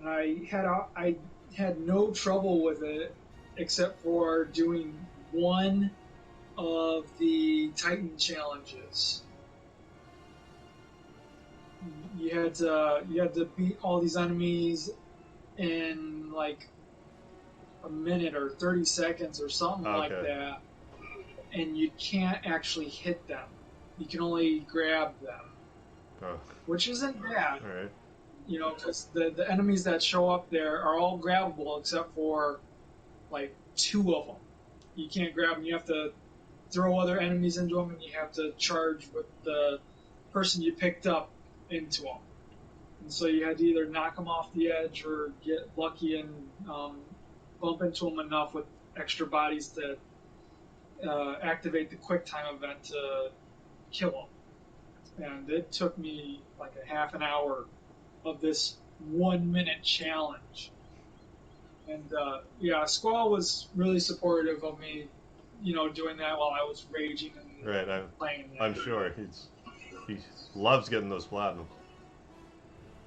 I had no trouble with it except for doing one of the Titan challenges. You had to beat all these enemies in like a minute or 30 seconds or something like that, and you can't actually hit them. You can only grab them, which isn't bad. All right. You know, because the enemies that show up there are all grabbable except for like 2 of them. You can't grab them. You have to throw other enemies into them, and you have to charge with the person you picked up into them. And so you had to either knock them off the edge or get lucky and bump into them enough with extra bodies to activate the quick time event to kill them. And it took me like a half an hour of this 1 minute challenge. And Squall was really supportive of me, you know, doing that while I was raging and playing. I'm sure he loves getting those platinums.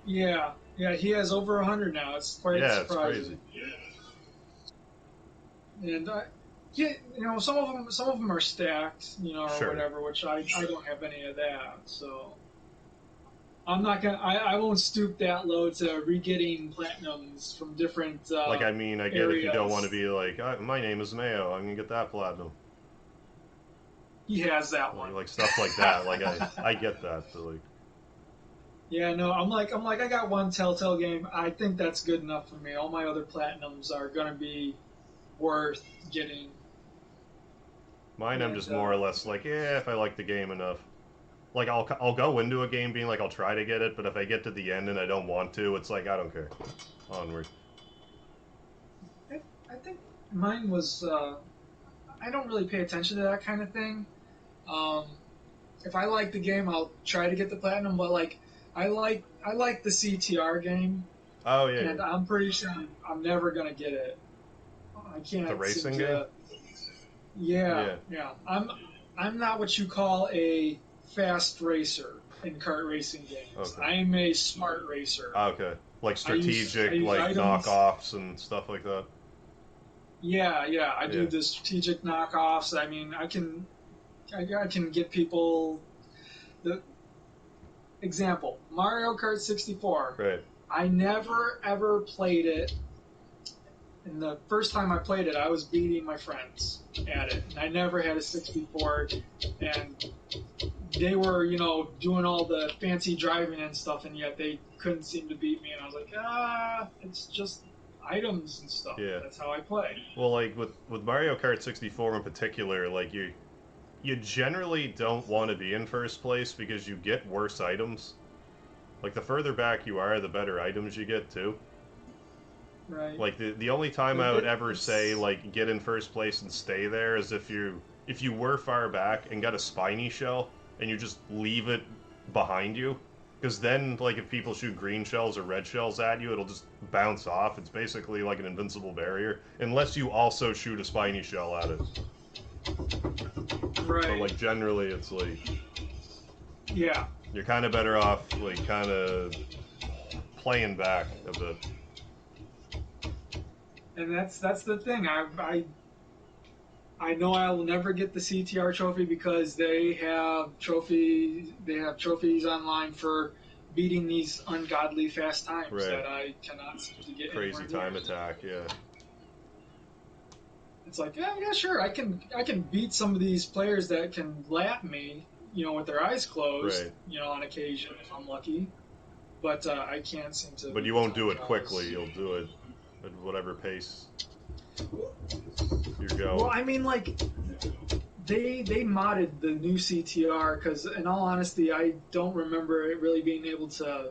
Yeah, he has over 100 now. It's quite surprising. It's crazy. And you know, some of them are stacked, you know, or whatever, which I don't have any of that. So I'm not gonna. I won't stoop that low to re-getting platinums from different. I get areas. If you don't want to be like, my name is Mayo, I'm gonna get that platinum. He has that one. Like stuff like that. Like I get that, but like. Yeah, no, I'm like, I got one Telltale game. I think that's good enough for me. All my other platinums are gonna be worth getting. Mine, I'm just more or less like, if I like the game enough. Like, I'll go into a game being like, I'll try to get it, but if I get to the end and I don't want to, it's like, I don't care. Onward. I think mine was, I don't really pay attention to that kind of thing. If I like the game, I'll try to get the platinum, but like, I like the CTR game. Oh, yeah. And I'm pretty sure I'm never gonna get it. I can't. The racing game? Yeah. I'm not what you call a fast racer in kart racing games. Okay. I'm a smart racer. Okay. Like strategic, I use like items. knockoffs and stuff like that. Yeah. I do the strategic knockoffs. I mean, I can get people. The example, Mario Kart 64. Right. I never ever played it. And the first time I played it, I was beating my friends at it. And I never had a 64, and they were, you know, doing all the fancy driving and stuff, and yet they couldn't seem to beat me. And I was like, it's just items and stuff. Yeah. That's how I play. Well, like with Mario Kart 64 in particular, like you generally don't want to be in first place because you get worse items. Like the further back you are, the better items you get too. Right. Like the only time I would ever say like get in first place and stay there is if you were far back and got a spiny shell and you just leave it behind you. Because then, like, if people shoot green shells or red shells at you, it'll just bounce off. It's basically like an invincible barrier. Unless you also shoot a spiny shell at it. Right. But, like, generally, it's like... Yeah. You're kind of better off, like, kind of playing back a bit. And that's the thing. I know I will never get the CTR trophy because they have trophies online for beating these ungodly fast times that I cannot seem to get. Crazy time attack, yeah. It's like, yeah, sure, I can beat some of these players that can lap me, with their eyes closed, on occasion if I'm lucky. But I can't seem to. But you won't do it quickly. You'll do it at whatever pace you're going. Well, I mean, like, they modded the new CTR because, in all honesty, I don't remember it really being able to.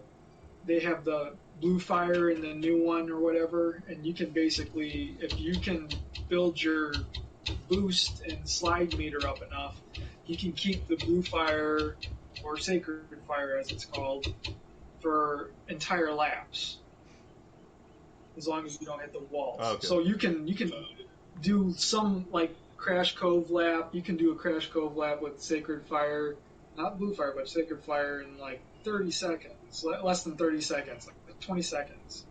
They have the blue fire in the new one or whatever, and you can basically, if you can build your boost and slide meter up enough, you can keep the blue fire, or sacred fire as it's called, for entire laps, as long as you don't hit the walls. Okay. So you can do some, like, Crash Cove lap. You can do a Crash Cove lap with Sacred Fire, not Blue Fire, but Sacred Fire in like 30 seconds, less than 30 seconds, like 20 seconds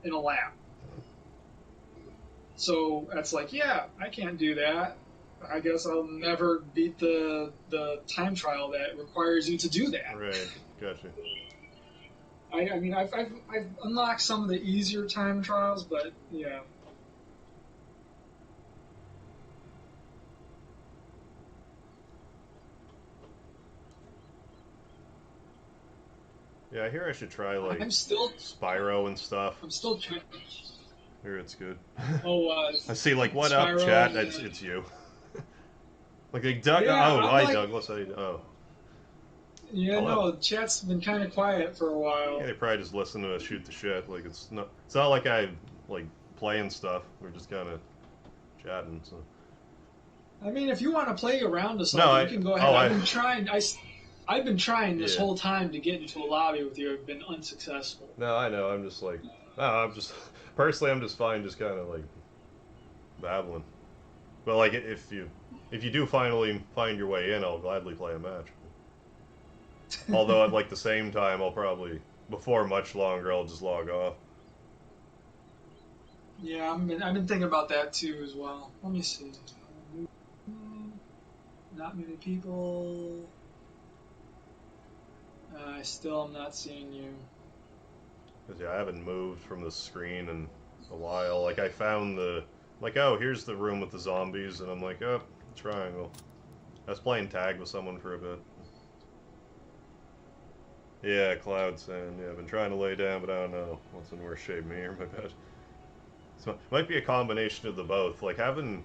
in a lap. So that's like, yeah, I can't do that. I guess I'll never beat the time trial that requires you to do that. Right, gotcha. I mean, I've unlocked some of the easier time trials, but yeah. Yeah, I hear I should try, like, I'm still Spyro and stuff. I'm still trying. Here, it's good. Oh, I see, like, what Spyro, up, chat? yeah. It's you. Like Doug. Yeah, oh, I'm hi, like- Douglas. Oh. Yeah, Hello. no, chat's been kind of quiet for a while. Yeah, they probably just listen to us shoot the shit. Like, it's not like I, like, playing stuff. We're just kind of chatting, so. I mean, if you want to play around or No, something, you can go ahead. oh, I've been trying. I've been trying this Yeah. whole time to get into a lobby with you. I've been unsuccessful. No, I know. I'm just like, personally, I'm just fine, just kind of like babbling. But like, if you do finally find your way in, I'll gladly play a match. Although at like the same time, I'll probably, before much longer, I'll just log off. Yeah, I've been thinking about that too as well. Let me see. Not many people. I still am not seeing you. 'Cause, yeah, I haven't moved from the screen in a while. Like, I found oh, here's the room with the zombies, and I'm like, oh, triangle. I was playing tag with someone for a bit. Yeah, Cloud saying, yeah, I've been trying to lay down, but I don't know what's in worse shape, me or my bed. So it might be a combination of the both. Like, having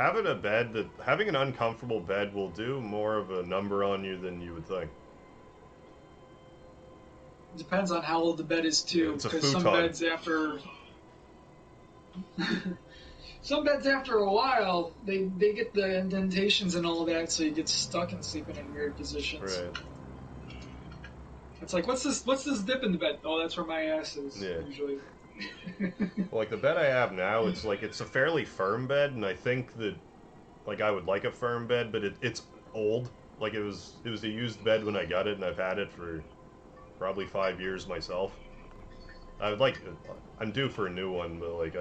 a bed having an uncomfortable bed will do more of a number on you than you would think. Depends on how old the bed is too, It's a because some futon. beds after a while they get the indentations and all that, so you get stuck and sleeping in weird positions. Right. It's like, what's this dip in the bed? Oh, that's where my ass is usually. Well, like the bed I have now, it's a fairly firm bed, and I think that like I would like a firm bed, but it's old. Like it was a used bed when I got it, and I've had it for probably 5 years myself. I'm due for a new one, but like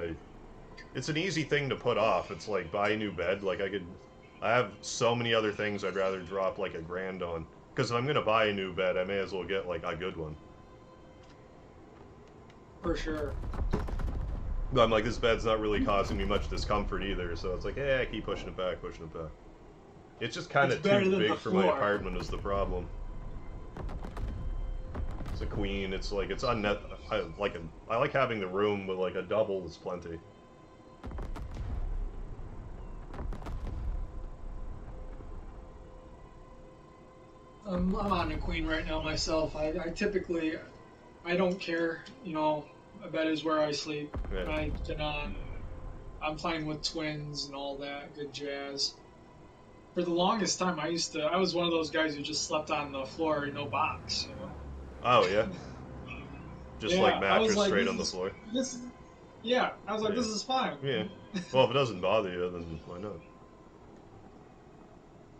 it's an easy thing to put off. It's like buy a new bed. Like I have so many other things I'd rather drop like $1,000 on. Because if I'm gonna buy a new bed, I may as well get like a good one. For sure. But I'm like, this bed's not really causing me much discomfort either, so it's like, yeah, I keep pushing it back. It's just kind of better too than big the for my floor. apartment is the problem. It's a queen. It's like it's unnet. I like having the room, but like a double is plenty. I'm on a queen right now myself. I typically, I don't care. A bed is where I sleep. Yeah. I'm fine with twins and all that good jazz. For the longest time, I was one of those guys who just slept on the floor, no box. You know? Oh yeah. Just Yeah, like I was mattress like, straight on the floor. Yeah, I was like, Yeah. this is fine. Yeah. Well, if it doesn't bother you, then why not?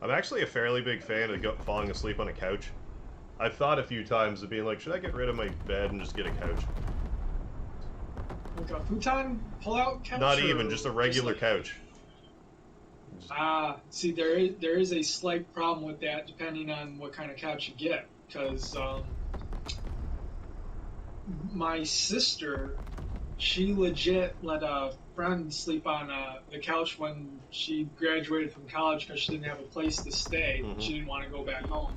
I'm actually a fairly big fan of falling asleep on a couch. I've thought a few times of being like, should I get rid of my bed and just get a couch? Like a futon pull-out couch? Not even, just a regular like, couch. See, there is a slight problem with that depending on what kind of couch you get. Because my sister, she legit let a friend sleep on the couch when she graduated from college because she didn't have a place to stay. Mm-hmm. She didn't want to go back home.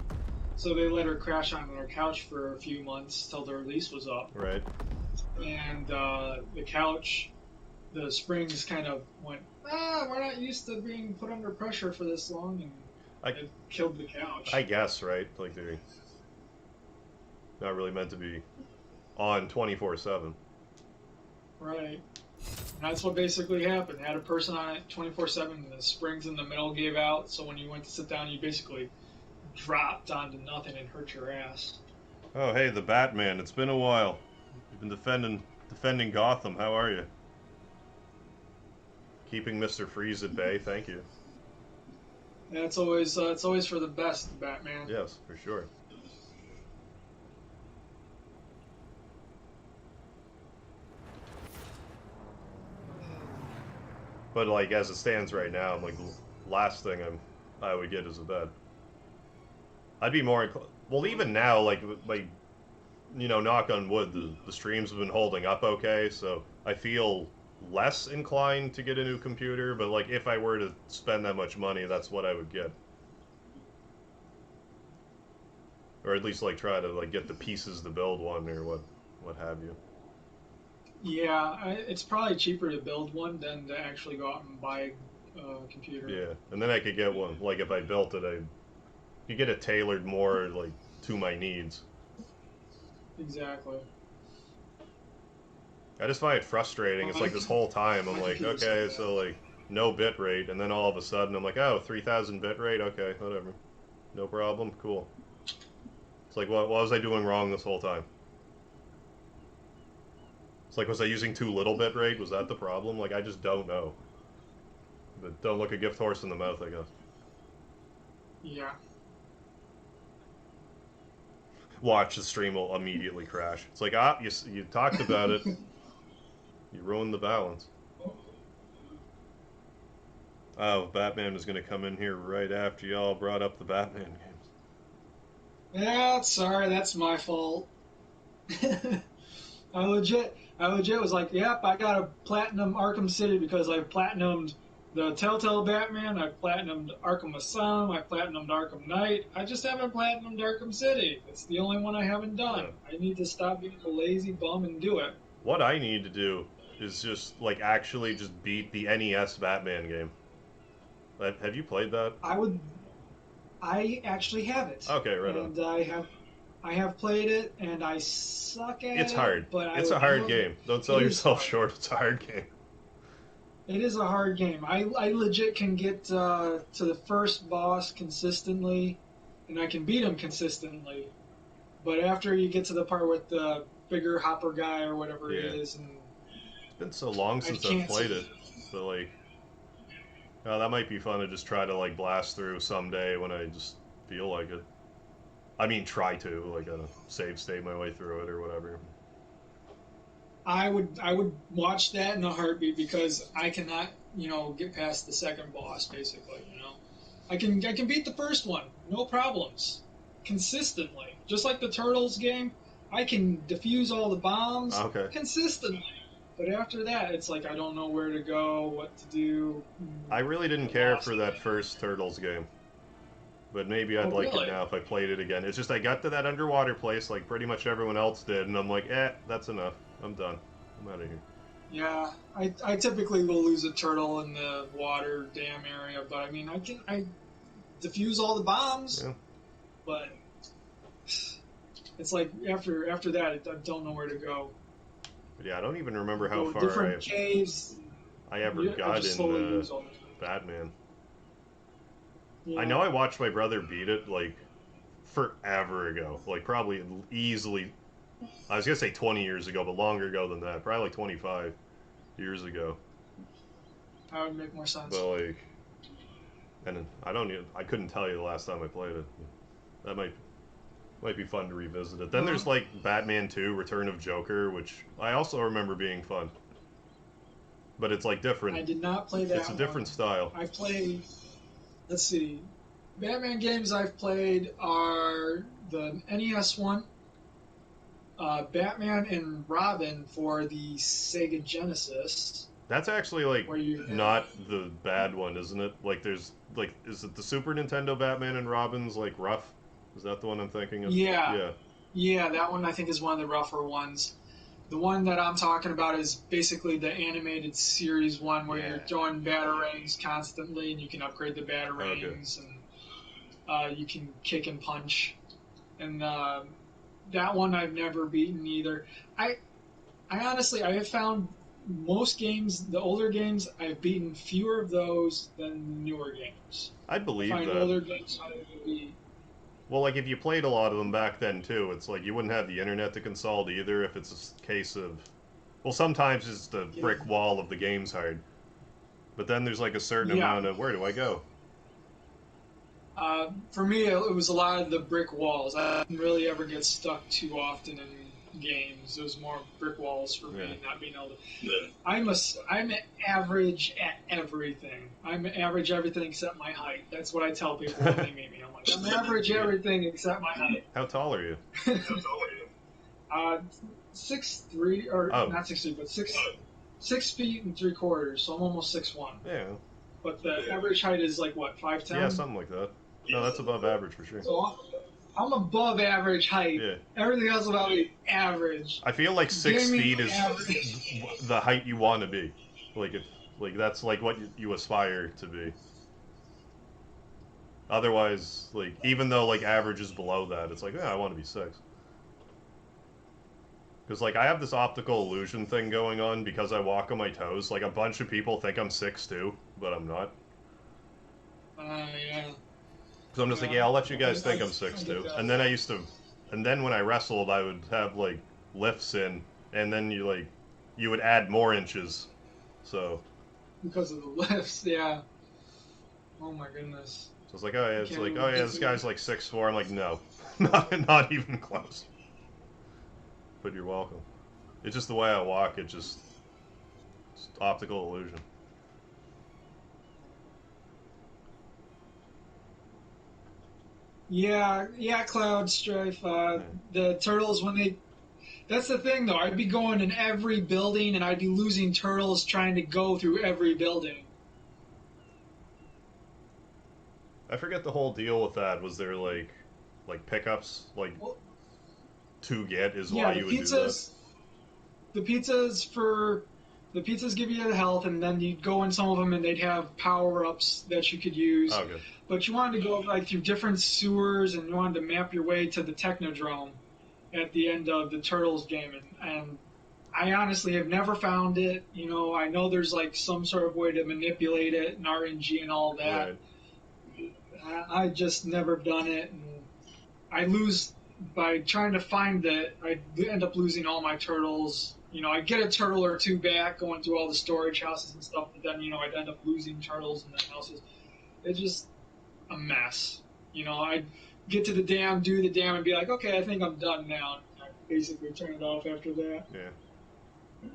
So they let her crash on their couch for a few months till their lease was up. Right. And the couch, the springs kind of went, we're not used to being put under pressure for this long, and it killed the couch. I guess, right? Like they're not really meant to be on 24/7. Right. And that's what basically happened. Had a person on it 24/7, and the springs in the middle gave out, so when you went to sit down, you basically dropped onto nothing and hurt your ass. Oh, hey, the Batman. It's been a while. You've been defending Gotham. How are you? Keeping Mr. Freeze at bay. Thank you. Yeah, it's always for the best, Batman. Yes, for sure. But like as it stands right now, I'm like the last thing I would get is a bed. I'd be more well even now like you know, knock on wood, the streams have been holding up okay, so I feel less inclined to get a new computer, but like if I were to spend that much money, that's what I would get. Or at least like try to like get the pieces to build one or what have you. Yeah, it's probably cheaper to build one than to actually go out and buy a computer. Yeah, and then I could get one. Like if I built it, I could get it tailored more like to my needs. Exactly. I just find it frustrating. It's like this whole time I'm like, okay, so like no bit rate, and then all of a sudden I'm like, oh, 3,000 bit rate, okay, whatever, no problem, cool. It's like, what was I doing wrong this whole time? It's like, was I using too little bit rate? Was that the problem? Like, I just don't know. But don't look a gift horse in the mouth, I guess. Yeah. Watch, the stream will immediately crash. It's like, you talked about it. You ruined the balance. Oh, Batman is going to come in here right after y'all brought up the Batman games. Yeah, sorry, that's my fault. I legit was like, yep, I got a platinum Arkham City because I platinumed the Telltale Batman, I platinumed Arkham Asylum, I platinumed Arkham Knight. I just haven't platinumed Arkham City. It's the only one I haven't done. Yeah. I need to stop being a lazy bum and do it. What I need to do is just, like, actually just beat the NES Batman game. Have you played that? I actually have it. Okay, right and on. I have played it, and I suck at it. It's hard. But it's a hard game. Don't sell yourself short. It's a hard game. It is a hard game. I legit can get to the first boss consistently, and I can beat him consistently. But after you get to the part with the bigger hopper guy or whatever it is, and it's been so long since I've played it, but like, that might be fun to just try to like blast through someday when I just feel like it. I mean, try to, like, save state my way through it or whatever. I would watch that in a heartbeat because I cannot, get past the second boss, basically, I can beat the first one, no problems, consistently. Just like the Turtles game, I can defuse all the bombs consistently. But after that, it's like I don't know where to go, what to do. I really didn't care for that first Turtles game. But maybe I'd like really? it now if I played it again. It's just I got to that underwater place like pretty much everyone else did, and I'm like, that's enough. I'm done. I'm out of here. Yeah, I typically will lose a turtle in the water dam area, but I mean, I defuse all the bombs, but it's like after that, I don't know where to go. But yeah, I don't even remember how far different caves. I ever got in Batman. Yeah. I know I watched my brother beat it, like, forever ago. Like, probably easily, I was gonna say 20 years ago, but longer ago than that. Probably like 25 years ago. That would make more sense. But, like, and I couldn't tell you the last time I played it. That might be fun to revisit it. Then there's, like, Batman 2, Return of Joker, which I also remember being fun. But it's, like, different. I did not play that It's a different style. I played, let's see, Batman games I've played are the NES one, Batman and Robin for the Sega Genesis. That's actually, like, Where you have- not the bad one, isn't it? Like, there's, like, is it the Super Nintendo Batman and Robin's, like, rough? Is that the one I'm thinking of? Yeah. Yeah, that one I think is one of the rougher ones. The one that I'm talking about is basically the animated series one where you're throwing batarangs constantly and you can upgrade the batarangs and you can kick and punch. And that one I've never beaten either. I honestly, I have found most games, the older games, I've beaten fewer of those than newer games. I believe I find that. older games harder to beat. Well, like, if you played a lot of them back then, too, it's like you wouldn't have the internet to consult either if it's a case of... Well, sometimes it's the brick wall of the game's hard. But then there's, like, a certain amount of, where do I go? For me, it was a lot of the brick walls. I didn't really ever get stuck too often in games. It was more brick walls for me, not being able to... I'm average at everything. I'm average everything except my height. That's what I tell people when they meet me. I'm like, I'm average everything except my height. How tall are you? 6'3", or not 6'3", but 6 feet and 3/4, so I'm almost 6'1". Yeah. But the average height is like, what, 5'10"? Yeah, something like that. No, that's above average for sure. So I'm above average height. Yeah. Everything else about me, average. I feel like 6 Gaming feet is average. the height you want to be. Like, that's like what you aspire to be. Otherwise, like, even though, like, average is below that, it's like, yeah, I want to be 6. Because, like, I have this optical illusion thing going on because I walk on my toes. Like, a bunch of people think I'm 6'2", but I'm not. Yeah. So I'm just like, yeah, I'll let you guys think I'm 6'2". And then and then when I wrestled, I would have, like, lifts in, and then you would add more inches. So. Because of the lifts, yeah. Oh my goodness. So it's like, oh yeah, this guy's like 6'4". I'm like, no, not even close. But you're welcome. It's just the way I walk. It's just optical illusion. Yeah, Cloud Strife. The turtles, that's the thing though. I'd be going in every building and I'd be losing turtles trying to go through every building. I forget the whole deal with that. Was there like pickups to get is why you would do that? The pizzas give you the health, and then you'd go in some of them and they'd have power-ups that you could use. Oh, good. But you wanted to go like through different sewers, and you wanted to map your way to the Technodrome at the end of the Turtles game. And I honestly have never found it. You know, I know there's like some sort of way to manipulate it and RNG and all that. Right. I just never done it, and I lose by trying to find it. I end up losing all my turtles. You know, I get a turtle or two back going through all the storage houses and stuff, but then, you know, I'd end up losing turtles in the houses. It's just a mess. You know, I'd get to the dam, do the dam, and be like, okay, I think I'm done now. And I basically turn it off after that. Yeah. I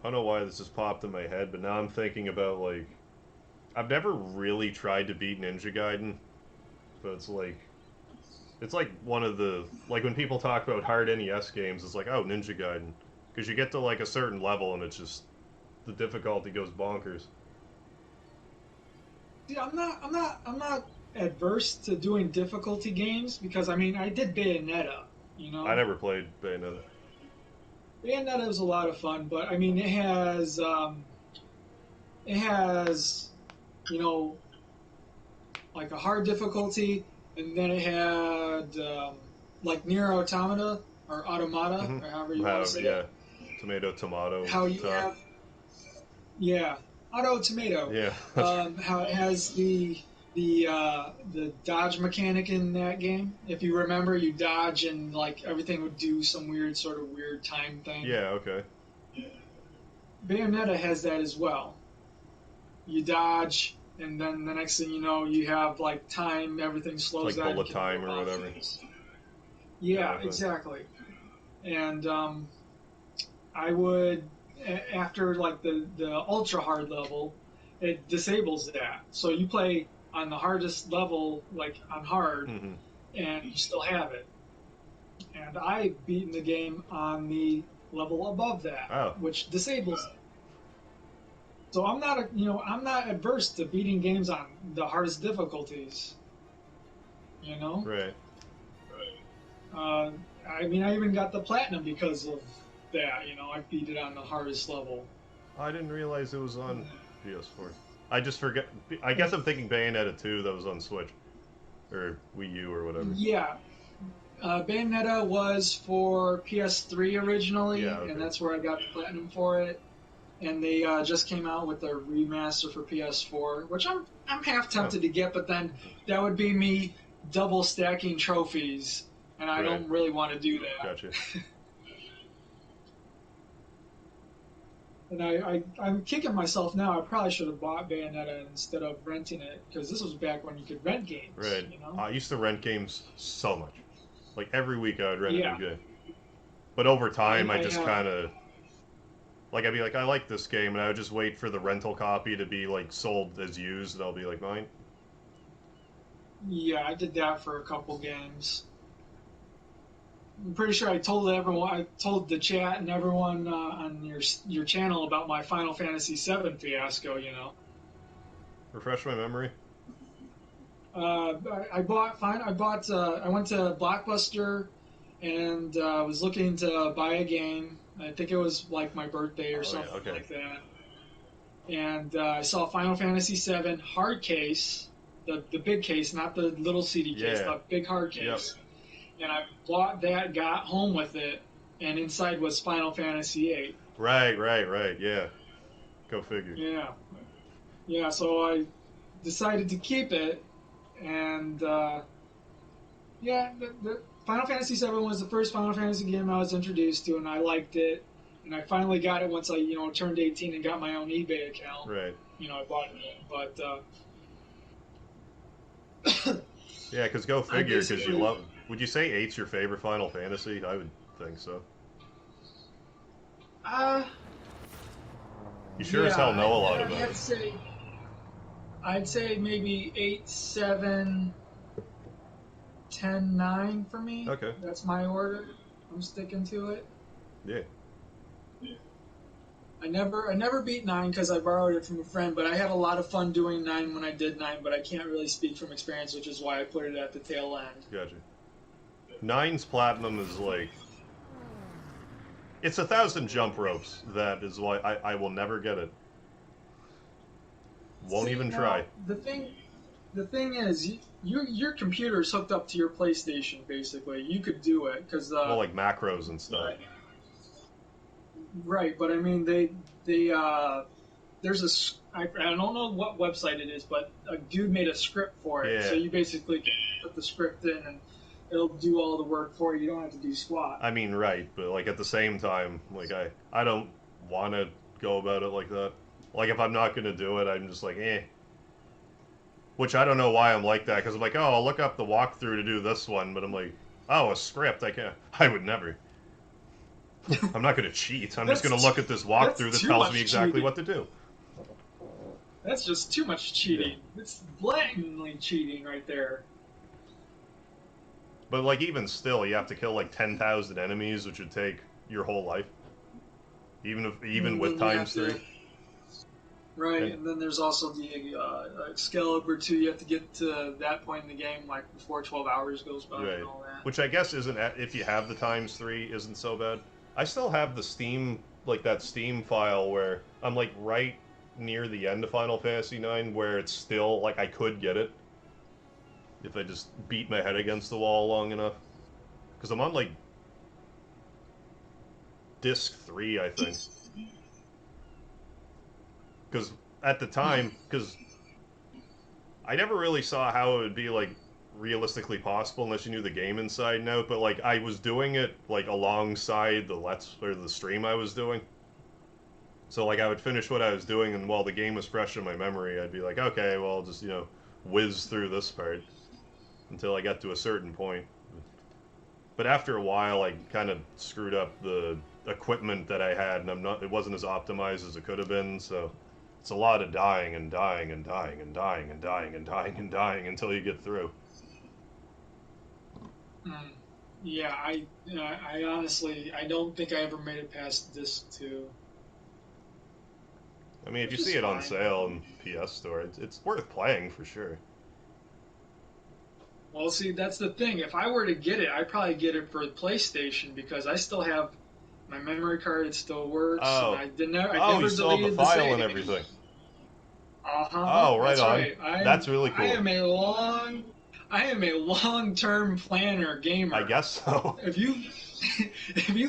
don't know why this just popped in my head, but now I'm thinking about, like, I've never really tried to beat Ninja Gaiden, but it's like one of the, like, when people talk about hard NES games, it's like, oh, Ninja Gaiden, because you get to like a certain level and it's just the difficulty goes bonkers. See, I'm not adverse to doing difficulty games because I mean I did Bayonetta, you know. I never played Bayonetta. Bayonetta was a lot of fun, but I mean it has you know, like a hard difficulty, and then it had like Nier Automata or Automata, or however you want to say it. Tomato. How you have, yeah, Auto Tomato. Yeah. How it has the dodge mechanic in that game. If you remember, you dodge and like everything would do some weird sort of weird time thing. Yeah, okay. Bayonetta has that as well. You dodge, and then the next thing you know, you have like time. Everything slows Like down. bullet You can time move or on whatever. things. Yeah, okay. exactly. And I would after like the ultra hard level, it disables that. So you play on the hardest level, like on hard, Mm-hmm. and you still have it. And I've beaten the game on the level above that, Oh. which disables it. So I'm not adverse to beating games on the hardest difficulties. You know, Right. I mean, I even got the platinum because of that. You know, I beat it on the hardest level. I didn't realize it was on PS4. I just forget. I guess I'm thinking Bayonetta 2 that was on Switch. Or Wii U or whatever. Yeah, Bayonetta was for PS3 originally, Yeah, okay. and that's where I got the platinum for it. And they just came out with a remaster for PS4, which I'm half tempted to get, but then that would be me double stacking trophies, and I don't really want to do that. Gotcha. And I'm kicking myself now. I probably should have bought Bayonetta instead of renting it, because this was back when you could rent games. Right. You know? I used to rent games so much. Like every week I would rent Yeah. a new game. But over time I just have- kind of... Like I'd be like, I like this game, and I would just wait for the rental copy to be like sold as used, and I'll be like, mine. Yeah, I did that for a couple games. I'm pretty sure I told everyone, I told the chat and everyone on your channel about my Final Fantasy VII fiasco. You know, Refresh my memory. I went to Blockbuster and was looking to buy a game. I think it was like my birthday or something okay. like that. And I saw Final Fantasy VII hard case, the big case, not the little CD case, the big hard case. Yep. And I bought that, got home with it, and inside was Final Fantasy VIII. Right, yeah. Go figure. Yeah, so I decided to keep it, and the Final Fantasy VII was the first Final Fantasy game I was introduced to, and I liked it. And I finally got it once I, turned 18 and got my own eBay account. Right. I bought it, but... yeah, because go figure, because you love... Would you say 8's your favorite Final Fantasy? I would think so. You sure as hell know a lot about it. I'd say maybe 8, 7, 10, 9 for me. Okay. That's my order. I'm sticking to it. Yeah. I never beat 9 because I borrowed it from a friend, but I had a lot of fun doing 9 when I did 9, but I can't really speak from experience, which is why I put it at the tail end. Gotcha. 9's platinum is like... It's 1,000 jump ropes. That is why I will never get it. Won't even try. The thing is, your computer is hooked up to your PlayStation, basically. You could do it, because... well, like macros and stuff. Right, but I mean, there's I don't know what website it is, but a dude made a script for it. Yeah. So you basically can put the script in and it'll do all the work for you. You don't have to do squat. I mean, right, but like at the same time, like I don't want to go about it like that. Like if I'm not going to do it, I'm just like, eh. Which I don't know why I'm like that, because I'm like, oh, I'll look up the walkthrough to do this one, but I'm like, oh, a script, I would never. I'm not going to cheat. I'm just going to look at this walkthrough that tells me exactly what to do. That's just too much cheating. Yeah. It's blatantly cheating right there. But like even still, you have to kill like 10,000 enemies, which would take your whole life. Even with times 3. Right, and then there's also the Excalibur 2. You have to get to that point in the game like before 12 hours goes by and all that. Which I guess isn't, if you have the times 3, isn't so bad. I still have the Steam, like that Steam file where I'm like right near the end of Final Fantasy IX where it's still, like I could get it. If I just beat my head against the wall long enough. Because I'm on like disc 3, I think. Because at the time, because I never really saw how it would be like realistically possible unless you knew the game inside and out. But like I was doing it like alongside the stream I was doing. So like I would finish what I was doing, and while the game was fresh in my memory, I'd be like, okay, well, I'll just whiz through this part until I got to a certain point. But after a while, I kind of screwed up the equipment that I had, and it wasn't as optimized as it could have been. So it's a lot of dying and dying and dying and dying and dying and dying and dying until you get through. Yeah, I honestly, I don't think I ever made it past disc 2. I mean, if you see it on sale in PS Store, it's worth playing for sure. Well, see, that's the thing. If I were to get it, I'd probably get it for the PlayStation because I still have my memory card. It still works. Oh, and I never you still have the file and everything. Oh, right that's on. Right. That's really cool. I am a long-term planner gamer. I guess so. If you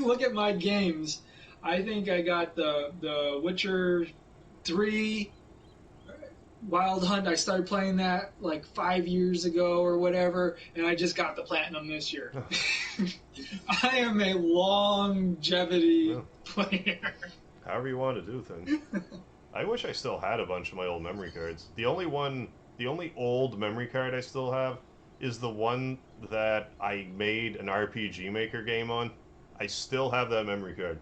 look at my games, I think I got the Witcher 3 Wild Hunt. I started playing that like 5 years ago or whatever, and I just got the platinum this year. I am a longevity player. However you want to do things. I wish I still had a bunch of my old memory cards. The only old memory card I still have is the one that I made an RPG Maker game on. I still have that memory card.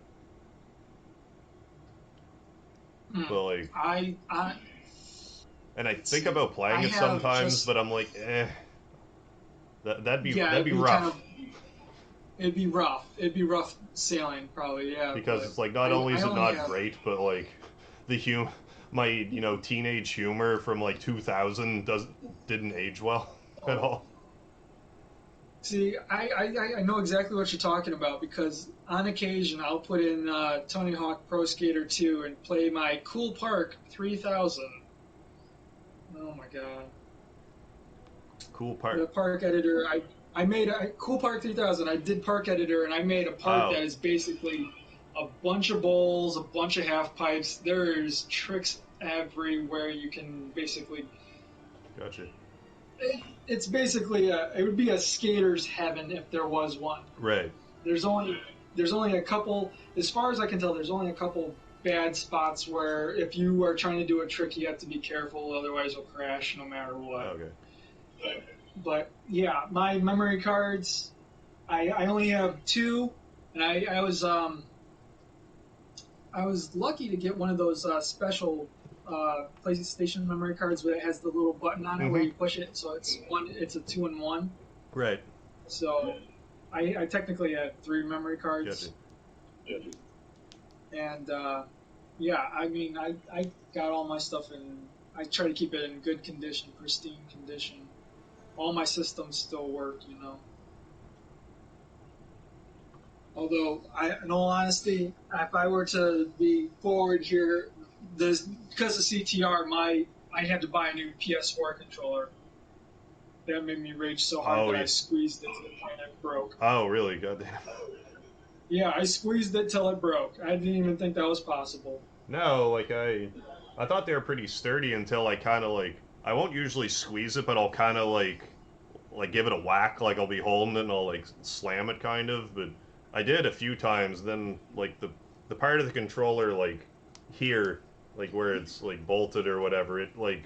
But like, and I think about playing it sometimes, but I'm like, that'd be rough. It'd be rough. It'd be rough sailing, probably, yeah. Because it's like, not only is it not great, but like my teenage humor from like 2000 didn't age well at all. See, I know exactly what you're talking about because on occasion I'll put in Tony Hawk Pro Skater 2 and play my Cool Park 3000. Oh my god. Cool Park. The park editor, I made a Cool Park 3000. I did park editor and I made a park that is basically a bunch of bowls, a bunch of half pipes. There's tricks everywhere. You can basically. Gotcha. It's basically it would be a skater's heaven if there was one. Right. There's only a couple, as far as I can tell, there's only a couple bad spots where if you are trying to do a trick, you have to be careful, otherwise you'll crash no matter what. Okay. But yeah, my memory cards, I only have 2, and I was lucky to get one of those special PlayStation memory cards where it has the little button on it where you push it, so it's a 2-in-1. Right. So I technically had 3 memory cards. Gotcha. And yeah, I mean, I got all my stuff in. I try to keep it in good condition, pristine condition. All my systems still work, Although, in all honesty, if I were to be forward here, because of CTR, I had to buy a new PS4 controller. That made me rage so hard that I squeezed it to the point it broke. Oh, really? Goddamn. Yeah, I squeezed it till it broke. I didn't even think that was possible. No, like I thought they were pretty sturdy until I kind of like, I won't usually squeeze it, but I'll kind of like give it a whack, like I'll be holding it and I'll like slam it kind of, but I did a few times, then like the part of the controller like here, like where it's like bolted or whatever, it like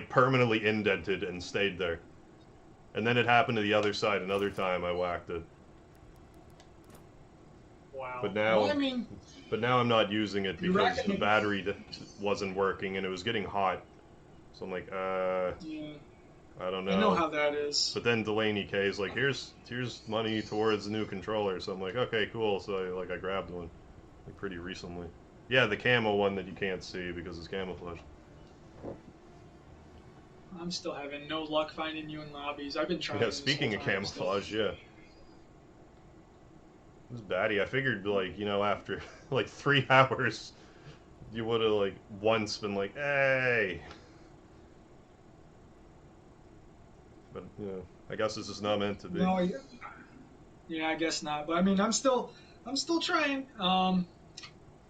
permanently indented and stayed there. And then it happened to the other side another time I whacked it. Wow. But now, well, I mean, but now I'm not using it because the battery wasn't working and it was getting hot. So I'm like, yeah. I don't know. I know how that is. But then Delaney K is like, here's money towards a new controller. So I'm like, okay, cool. So I grabbed one like pretty recently. Yeah, the camo one that you can't see because it's camouflage. I'm still having no luck finding you in lobbies. I've been trying. Yeah, speaking of camouflage, yeah. This is batty. I figured, like, after like 3 hours, you would have like once been like, hey. But I guess this is not meant to be. No, yeah, I guess not. But I mean, I'm still trying.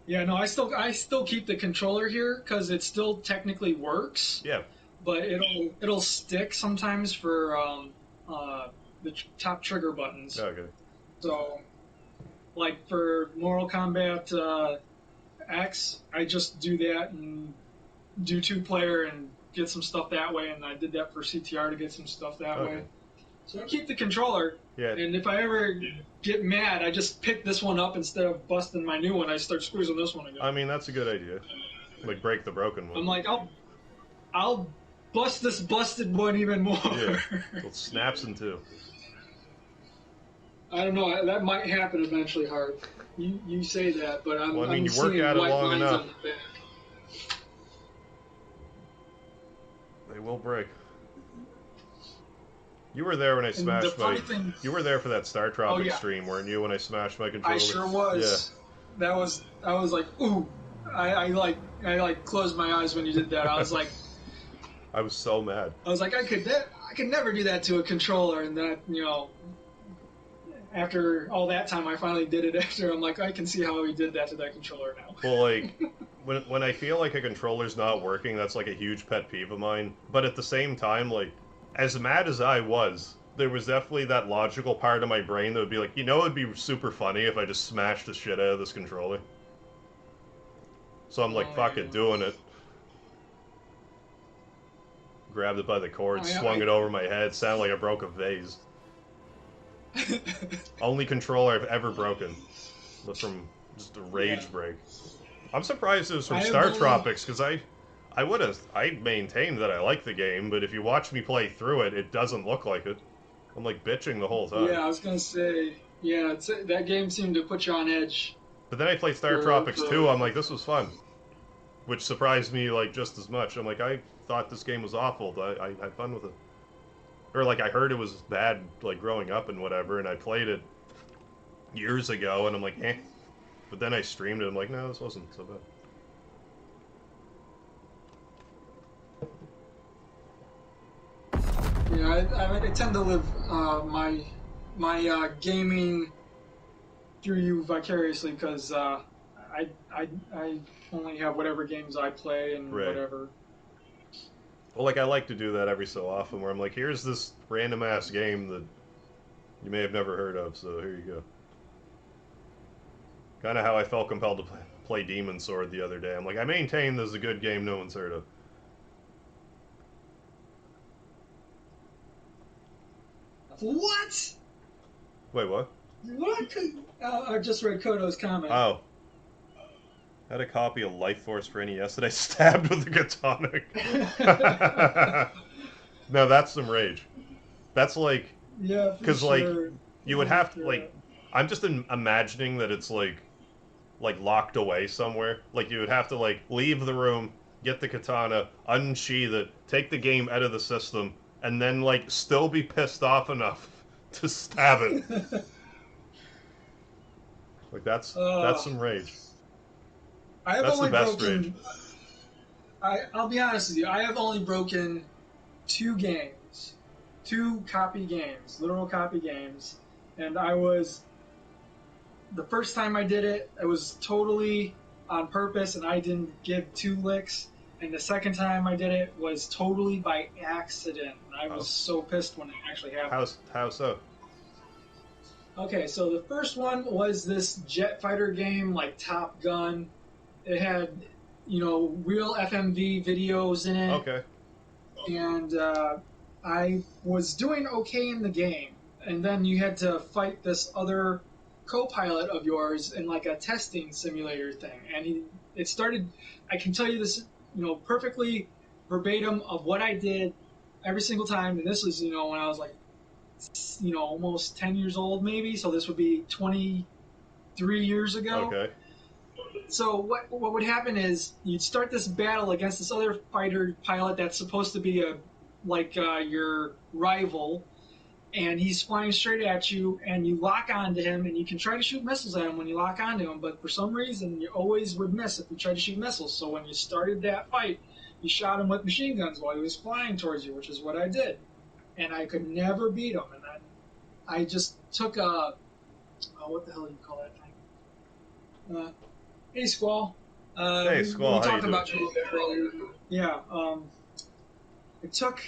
Yeah, no, I still keep the controller here because it still technically works, Yeah. but it'll stick sometimes for the top trigger buttons. Okay. So, like for Mortal Kombat X, I just do that and do 2-player and get some stuff that way, and I did that for CTR to get some stuff that way. So I keep the controller, Yeah. and if I ever get mad, I just pick this one up instead of busting my new one. I start squeezing this one again. I mean, that's a good idea. Like, break the broken one. I'm like, I'll bust this busted one even more. Yeah. Well, it snaps in two. I don't know. That might happen eventually, Harv. You say that, but I'm. Well, I mean, I'm you work seeing at it white long lines enough. on the back. They will break. You were there when I smashed my. You were there for that Star Tropic stream, weren't you? When I smashed my controller. I sure was. Yeah. I was like, ooh. I like closed my eyes when you did that. I was like. I was so mad. I was like, I could never do that to a controller, and then after all that time, I finally did it. After I'm like, I can see how he did that to that controller now. Well, like. When I feel like a controller's not working, that's like a huge pet peeve of mine. But at the same time, like, as mad as I was, there was definitely that logical part of my brain that would be like, it'd be super funny if I just smashed the shit out of this controller. So I'm like, fuck it, doing it. Grabbed it by the cord, swung it over my head, sounded like I broke a vase. Only controller I've ever broken was from just a rage break. I'm surprised it was from Star Tropics, because I maintained that I like the game, but if you watch me play through it, it doesn't look like it. I'm like bitching the whole time. Yeah, I was gonna say, that game seemed to put you on edge. But then I played Star Tropics 2, I'm like, this was fun. Which surprised me, like, just as much. I'm like, I thought this game was awful, but I had fun with it. Or, like, I heard it was bad, like, growing up and whatever, and I played it years ago, and I'm like, eh. But then I streamed it, I'm like, no, this wasn't so bad. Yeah, I tend to live my gaming through you vicariously, because I only have whatever games I play and whatever. Well, like, I like to do that every so often, where I'm like, here's this random-ass game that you may have never heard of, so here you go. Kind of how I felt compelled to play Demon's Sword the other day. I'm like, I maintain this is a good game no one's heard of. What? Wait, what? What? I just read Kodo's comment. Oh. I had a copy of Life Force for NES that I stabbed with a katana. No, that's some rage. That's like... Yeah, because, like, you would have to, like... I'm just imagining that it's, like locked away somewhere. Like, you would have to, like, leave the room, get the katana, unsheath it, take the game out of the system, and then, like, still be pissed off enough to stab it. Like, that's some rage. That's the best rage. I'll be honest with you, I have only broken 2 games. 2 copy games, literal copy games, and the first time I did it, it was totally on purpose, and I didn't give 2 licks. And the second time I did it was totally by accident. And I was so pissed when it actually happened. How so? Okay, so the first one was this jet fighter game, like Top Gun. It had, real FMV videos in it. Okay. And I was doing okay in the game. And then you had to fight this other co-pilot of yours in like a testing simulator thing, and it started. I can tell you this, perfectly verbatim of what I did every single time, and this was, when I was like, almost 10 years old maybe. So this would be 23 years ago. Okay. So what would happen is you'd start this battle against this other fighter pilot that's supposed to be your rival. And he's flying straight at you, and you lock onto him, and you can try to shoot missiles at him when you lock onto him, but for some reason, you always would miss if you tried to shoot missiles. So when you started that fight, you shot him with machine guns while he was flying towards you, which is what I did. And I could never beat him. And then I just took what the hell do you call that thing? Hey, Squall. Hey, Squall, We how you talked doing? about you a little bit earlier. Yeah. It took.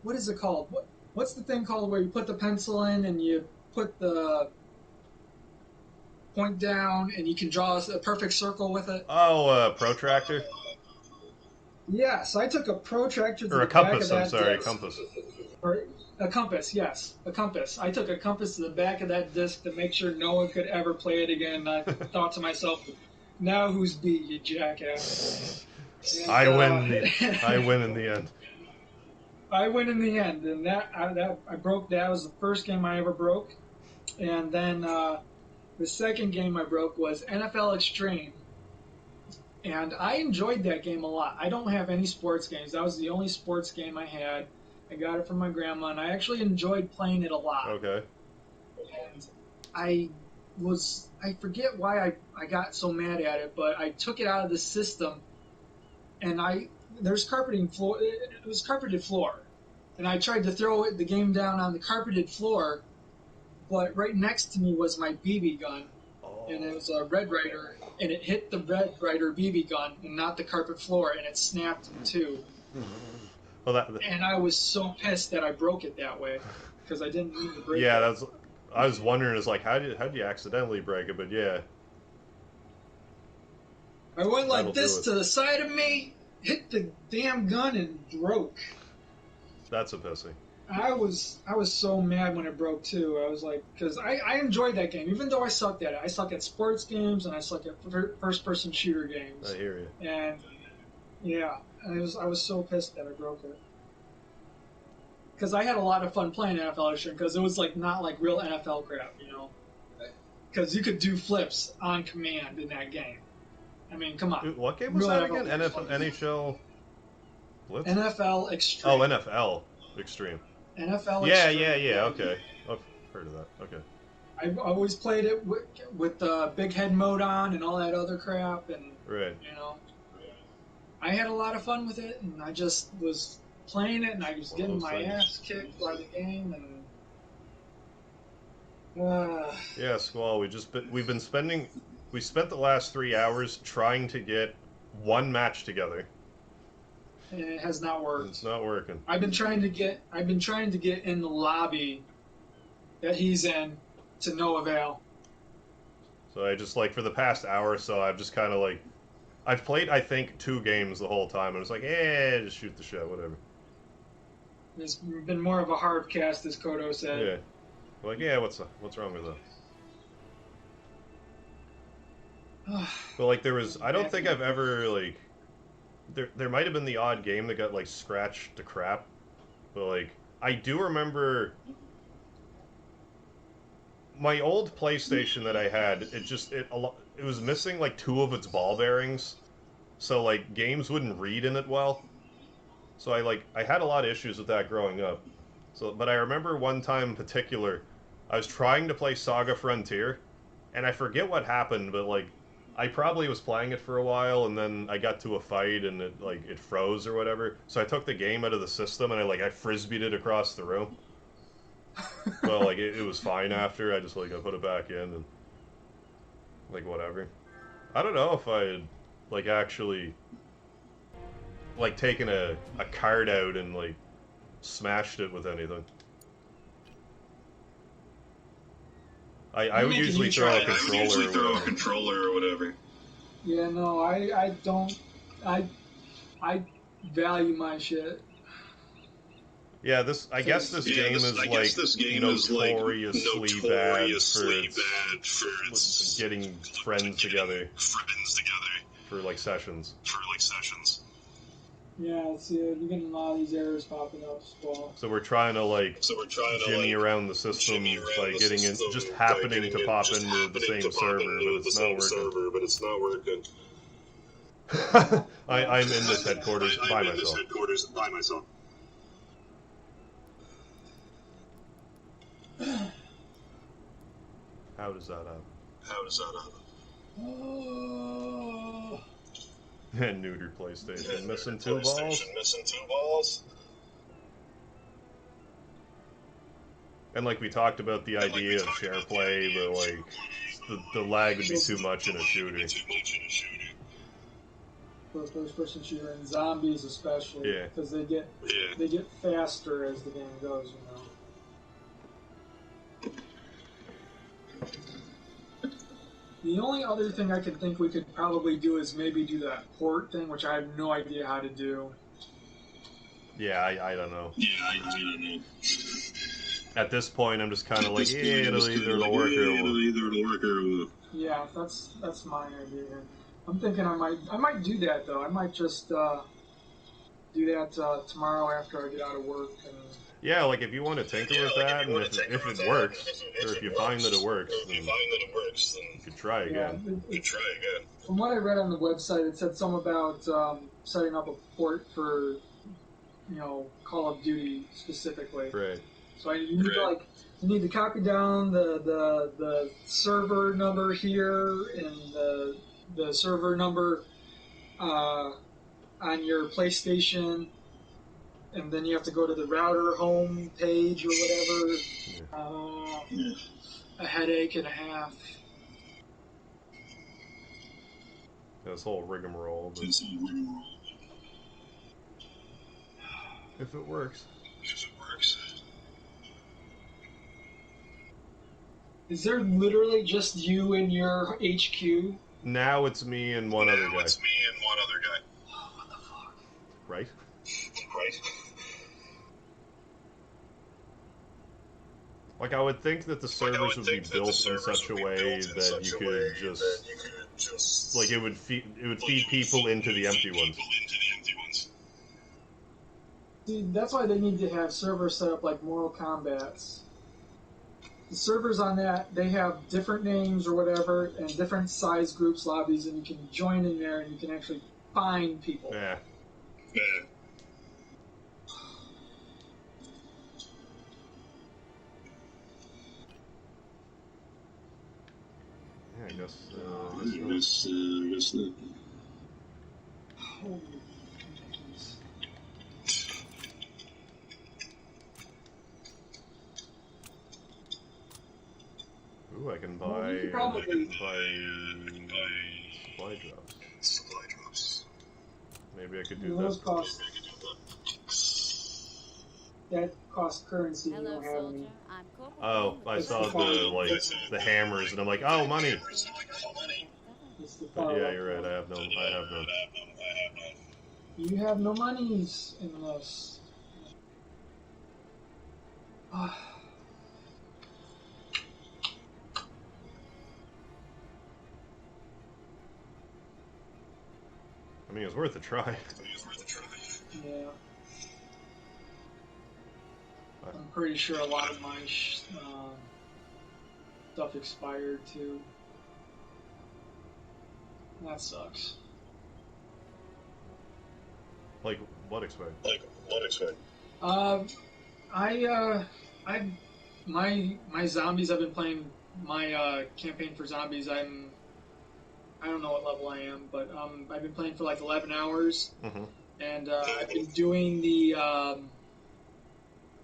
What is it called? What's the thing called where you put the pencil in and you put the point down and you can draw a perfect circle with it? Oh, protractor? Yes, I took a protractor to Or the a back of compass, I'm that sorry, disc. compass. Or a compass, yes, a compass. I took a compass to the back of that disc to make sure no one could ever play it again. I thought to myself, now who's beat, you jackass? And, I win in the end. I win in the end, and I broke. That was the first game I ever broke, and then the second game I broke was NFL Extreme, and I enjoyed that game a lot. I don't have any sports games. That was the only sports game I had. I got it from my grandma, and I actually enjoyed playing it a lot. Okay. And I forget why I got so mad at it, but I took it out of the system, and there's carpeting floor. It was carpeted floor, and I tried to throw the game down on the carpeted floor, but right next to me was my BB gun, and it was a Red Ryder, and it hit the Red Ryder BB gun and not the carpet floor, and it snapped in two. Well, And I was so pissed that I broke it that way because I didn't mean to break it. yeah, I was wondering, it's like, how did you accidentally break it? But yeah, I went like that'll this do it. to the side of me, hit the damn gun, and broke. That's a pissy. I was so mad when it broke too. I was like, because I enjoyed that game, even though I sucked at it. I suck at sports games and I suck at first-person shooter games. I hear you. And yeah, I was so pissed that I broke it. Because I had a lot of fun playing NFL Extreme because it was like not like real NFL crap, you know. Because you could do flips on command in that game. I mean, come on. Dude, what game was Real that NFL again? games. NHL Blitz? NFL Extreme. Oh, NFL Extreme. NFL Yeah, Extreme. okay. I've heard of that. Okay. I always played it with the big head mode on and all that other crap, and Right. you know, I had a lot of fun with it, and I just was playing it, and I was getting my ass kicked by the game, and Yeah, Squall, we spent the last 3 hours trying to get one match together. and it has not worked. It's not working. I've been trying to get in the lobby that he's in to no avail. So I just, like, for the past hour or so, I've just kind of, like, I've played, I think, 2 games the whole time, and it's like, just shoot the shit, whatever. It's been more of a hard cast, as Kodo said. Yeah. Like, what's wrong with that? But, like, I don't think I've ever, like, there might have been the odd game that got, like, scratched to crap, but, like, I do remember my old PlayStation that I had, it was missing, like, 2 of its ball bearings, so, like, games wouldn't read in it well. So I had a lot of issues with that growing up. But I remember one time in particular, I was trying to play Saga Frontier, and I forget what happened, but, like, I probably was playing it for a while, and then I got to a fight, and it froze or whatever. So I took the game out of the system, and I frisbeed it across the room. Well, like, it was fine after. I just, like, I put it back in, and, like, whatever. I don't know if I had, like, actually, like, taken a card out and, like, smashed it with anything. I would usually throw a controller or whatever. Yeah, no, I don't. I value my shit. Yeah, I guess this game is notoriously bad for getting friends together for, like, sessions. Yeah, see, you're getting a lot of these errors popping up as well. So we're trying to, like, jimmy around the system by getting in, just happening to pop into the same server, but it's not working. I'm in this headquarters by myself. How does that happen? Oh. Neuter PlayStation. Missing 2 balls? And, like, we talked about the idea of share play, but, like, the lag would be too much in a shooter. For a first-person shooter and zombies especially, Yeah. because they get faster as the game goes, you know. The only other thing I could think we could probably do is maybe do that port thing, which I have no idea how to do. Yeah, I don't know. At this point, I'm just kind of like, yeah, it'll either work or it won't. Yeah, that's my idea. I'm thinking I might do that though. I might just do that tomorrow after I get out of work. And Yeah, like if you want to tinker with that, and if it works, or if you find that it works, then you could try again. From what I read on the website, it said something about setting up a port for, you know, Call of Duty specifically. Right. So you need to copy down the server number here and the server number on your PlayStation, and then you have to go to the router home page or whatever. Yeah. A headache and a half. This whole rigmarole. But if it works. Is there literally just you in your HQ? Now it's me and one other guy. Oh, what the fuck? Right? Like, I would think that the servers would be built in such a way that you could just... Like, it would feed people into the empty ones. See, that's why they need to have servers set up like Mortal Kombat's. The servers on that, they have different names or whatever, and different size groups, lobbies, and you can join in there and you can actually find people. Yeah. I guess that. Holy monkeys. Ooh, I can buy... Well, you could probably... supply drops. Maybe I could do those that. That cost currency. Hello, you don't have soldier. any. I'm Corporal Oh, I It's saw the the hammers, and I'm like, oh, money! It's the But yeah, you're right, I have none. You have no monies in this. I mean, it's worth a try. Yeah. I'm pretty sure a lot of my stuff expired too. That sucks. Like, what expired? My zombies. I've been playing my campaign for zombies. I don't know what level I am, but I've been playing for like 11 hours, and I've been doing the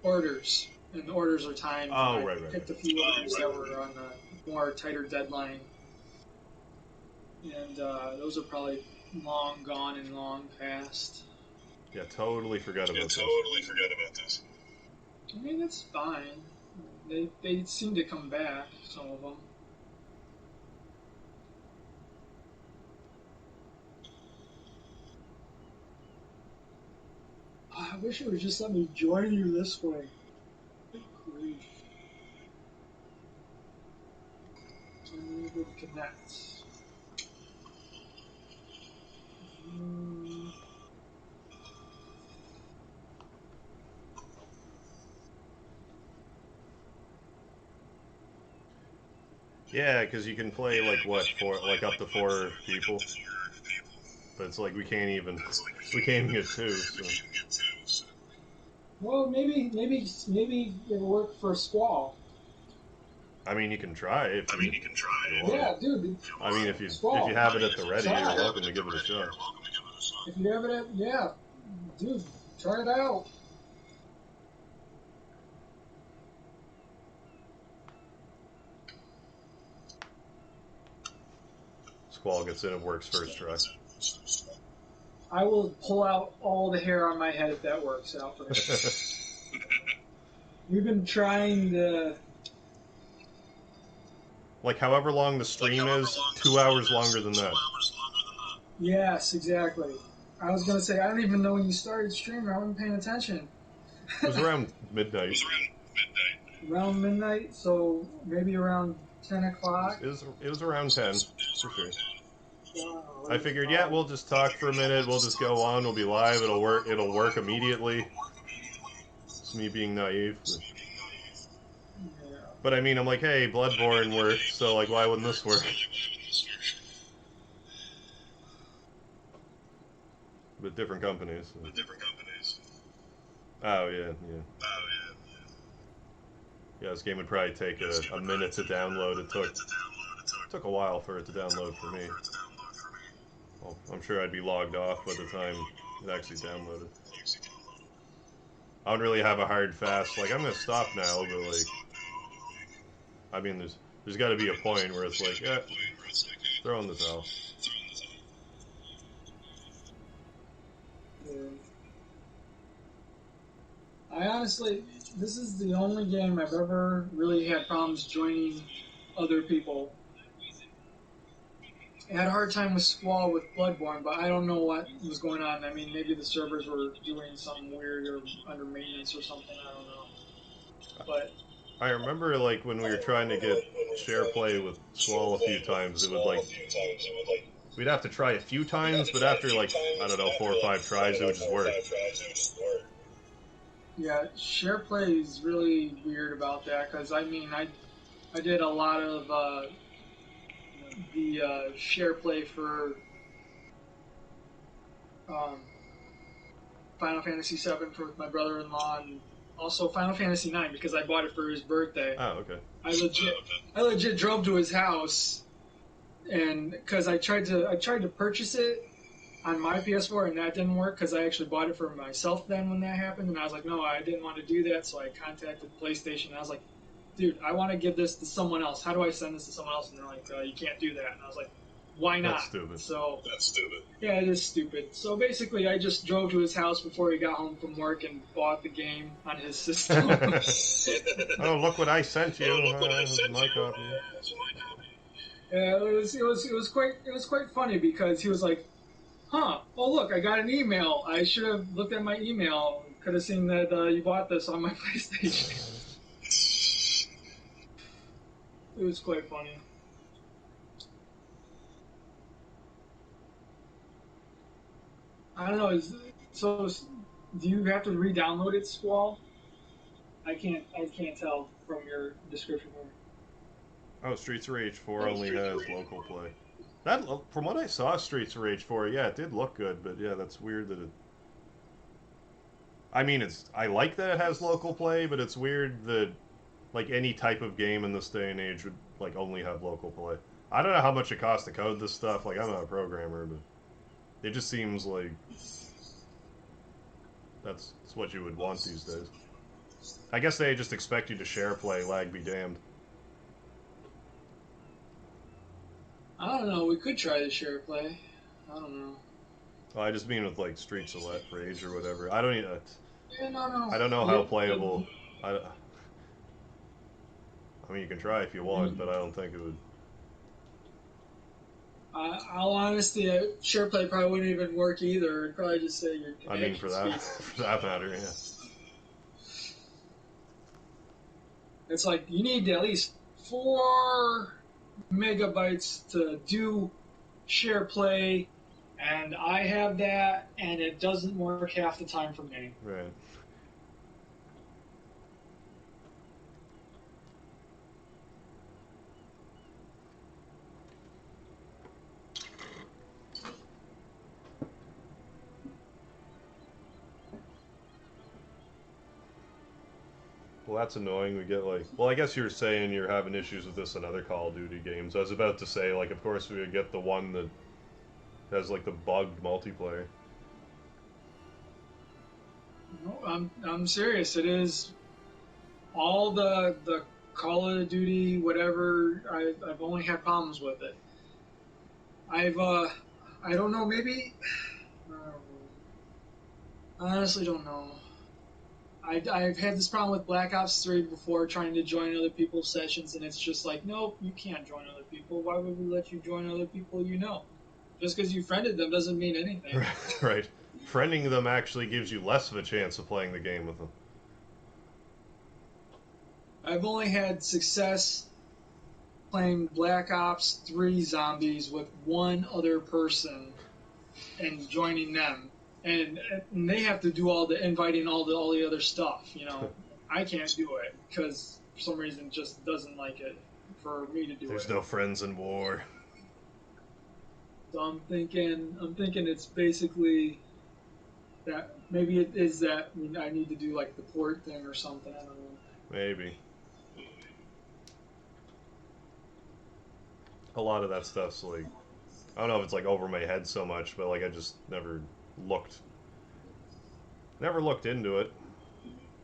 orders, and the orders are timed. Oh, I picked a few orders that were on a more tighter deadline, and those are probably long gone and long past. Yeah, totally forgot about this. I mean, that's fine. They seem to come back, some of them. I wish it would just let me join you this way. Good grief. Unable to connect. Yeah, because you can play, like, what, up to 4 people? But it's like, we can't even get 2, so... Well, maybe it'll work for Squall. I mean, you can try it. Yeah, dude. I mean, if you Squall. have it at the ready, you're welcome to give it a shot. If you have it yeah. Dude, try it out. Squall gets in, it works first try. I will pull out all the hair on my head if that works out for me. We've been trying to... Like, however long the stream is, 2 hours longer than that. Yes, exactly. I was going to say, I don't even know when you started streaming. I wasn't paying attention. It was around midnight. Around midnight, so maybe around 10 o'clock? It was around 10, for sure. Wow, I figured, yeah, we'll just talk for a minute, we'll just go on, we'll be live, it'll work immediately. It's me being naive. But I mean, I'm like, hey, Bloodborne worked, so like, why wouldn't this work? With different companies. Oh, yeah. Yeah, this game would probably take a minute to download. It took a while for it to download for me. Well, I'm sure I'd be logged off by the time it actually downloaded. I don't really have a hard fast, like, I'm gonna stop now, but like, I mean, there's gotta be a point where it's like, yeah, throw in the towel. I honestly, this is the only game I've ever really had problems joining other people. I had a hard time with Squall with Bloodborne, but I don't know what was going on. I mean, maybe the servers were doing something weird or under maintenance or something, I don't know. But I remember, like, when we were trying to get share play with Squall a few times, it would, like, we'd have to try a few times, but after, like, I don't know, 4 or 5 tries, it would just work. yeah, share play is really weird about that, because, I mean, I did a lot of the share play for Final Fantasy VII with my brother-in-law, and also Final Fantasy IX because I bought it for his birthday. Oh, okay. I legit drove to his house, and because I tried to purchase it on my PS4 and that didn't work because I actually bought it for myself then when that happened, and I was like, no, I didn't want to do that, so I contacted PlayStation. And I was like, dude, I want to give this to someone else. How do I send this to someone else? And they're like, you can't do that. And I was like, why not? That's stupid. So that's stupid. Yeah, it is stupid. So basically, I just drove to his house before he got home from work and bought the game on his system. Oh, look what I sent you. My copy. Yeah, it was quite funny because he was like, "Huh? Oh look, I got an email. I should have looked at my email. Could have seen that you bought this on my PlayStation." It was quite funny. I don't know. Do you have to re-download it, Squall? I can't tell from your description here. Oh, Streets of Rage 4 only has local play. That, from what I saw, Streets of Rage 4, yeah, it did look good, but yeah, that's weird that it... I mean, I like that it has local play, but it's weird that, like, any type of game in this day and age would, like, only have local play. I don't know how much it costs to code this stuff, like, I'm not a programmer, but it just seems like that's what you would want these days. I guess they just expect you to share play, lag be damned. I don't know. We could try the share play. I don't know. Well, I just mean with like Streets of Rage or whatever. I don't even. Yeah, no. I don't know how playable. I mean, you can try if you want, but I don't think it would. I'll honestly, share play probably wouldn't even work either. It'd probably just say your connection. I mean, for that matter, yeah. It's like you need at least 4 megabytes to do share play, and I have that, and it doesn't work half the time for me. Right. Well, that's annoying. We get like... Well, I guess you were saying you're having issues with this in other Call of Duty games. I was about to say, like, of course we would get the one that has, like, the bugged multiplayer. No, I'm serious. It is all the Call of Duty, whatever, I've only had problems with it. I don't know, maybe, I honestly don't know. I've had this problem with Black Ops 3 before, trying to join other people's sessions, and it's just like, nope, you can't join other people. Why would we let you join other people you know? Just because you friended them doesn't mean anything. Right. Friending them actually gives you less of a chance of playing the game with them. I've only had success playing Black Ops 3 zombies with one other person and joining them. And they have to do all the inviting, all the other stuff, you know. I can't do it because for some reason it just doesn't like it for me to do There's it. no friends in war. So I'm thinking it's basically that maybe it is that I need to do like the port thing or something. I don't know. Maybe. A lot of that stuff's like, I don't know if it's like over my head so much, but like I just never looked into it.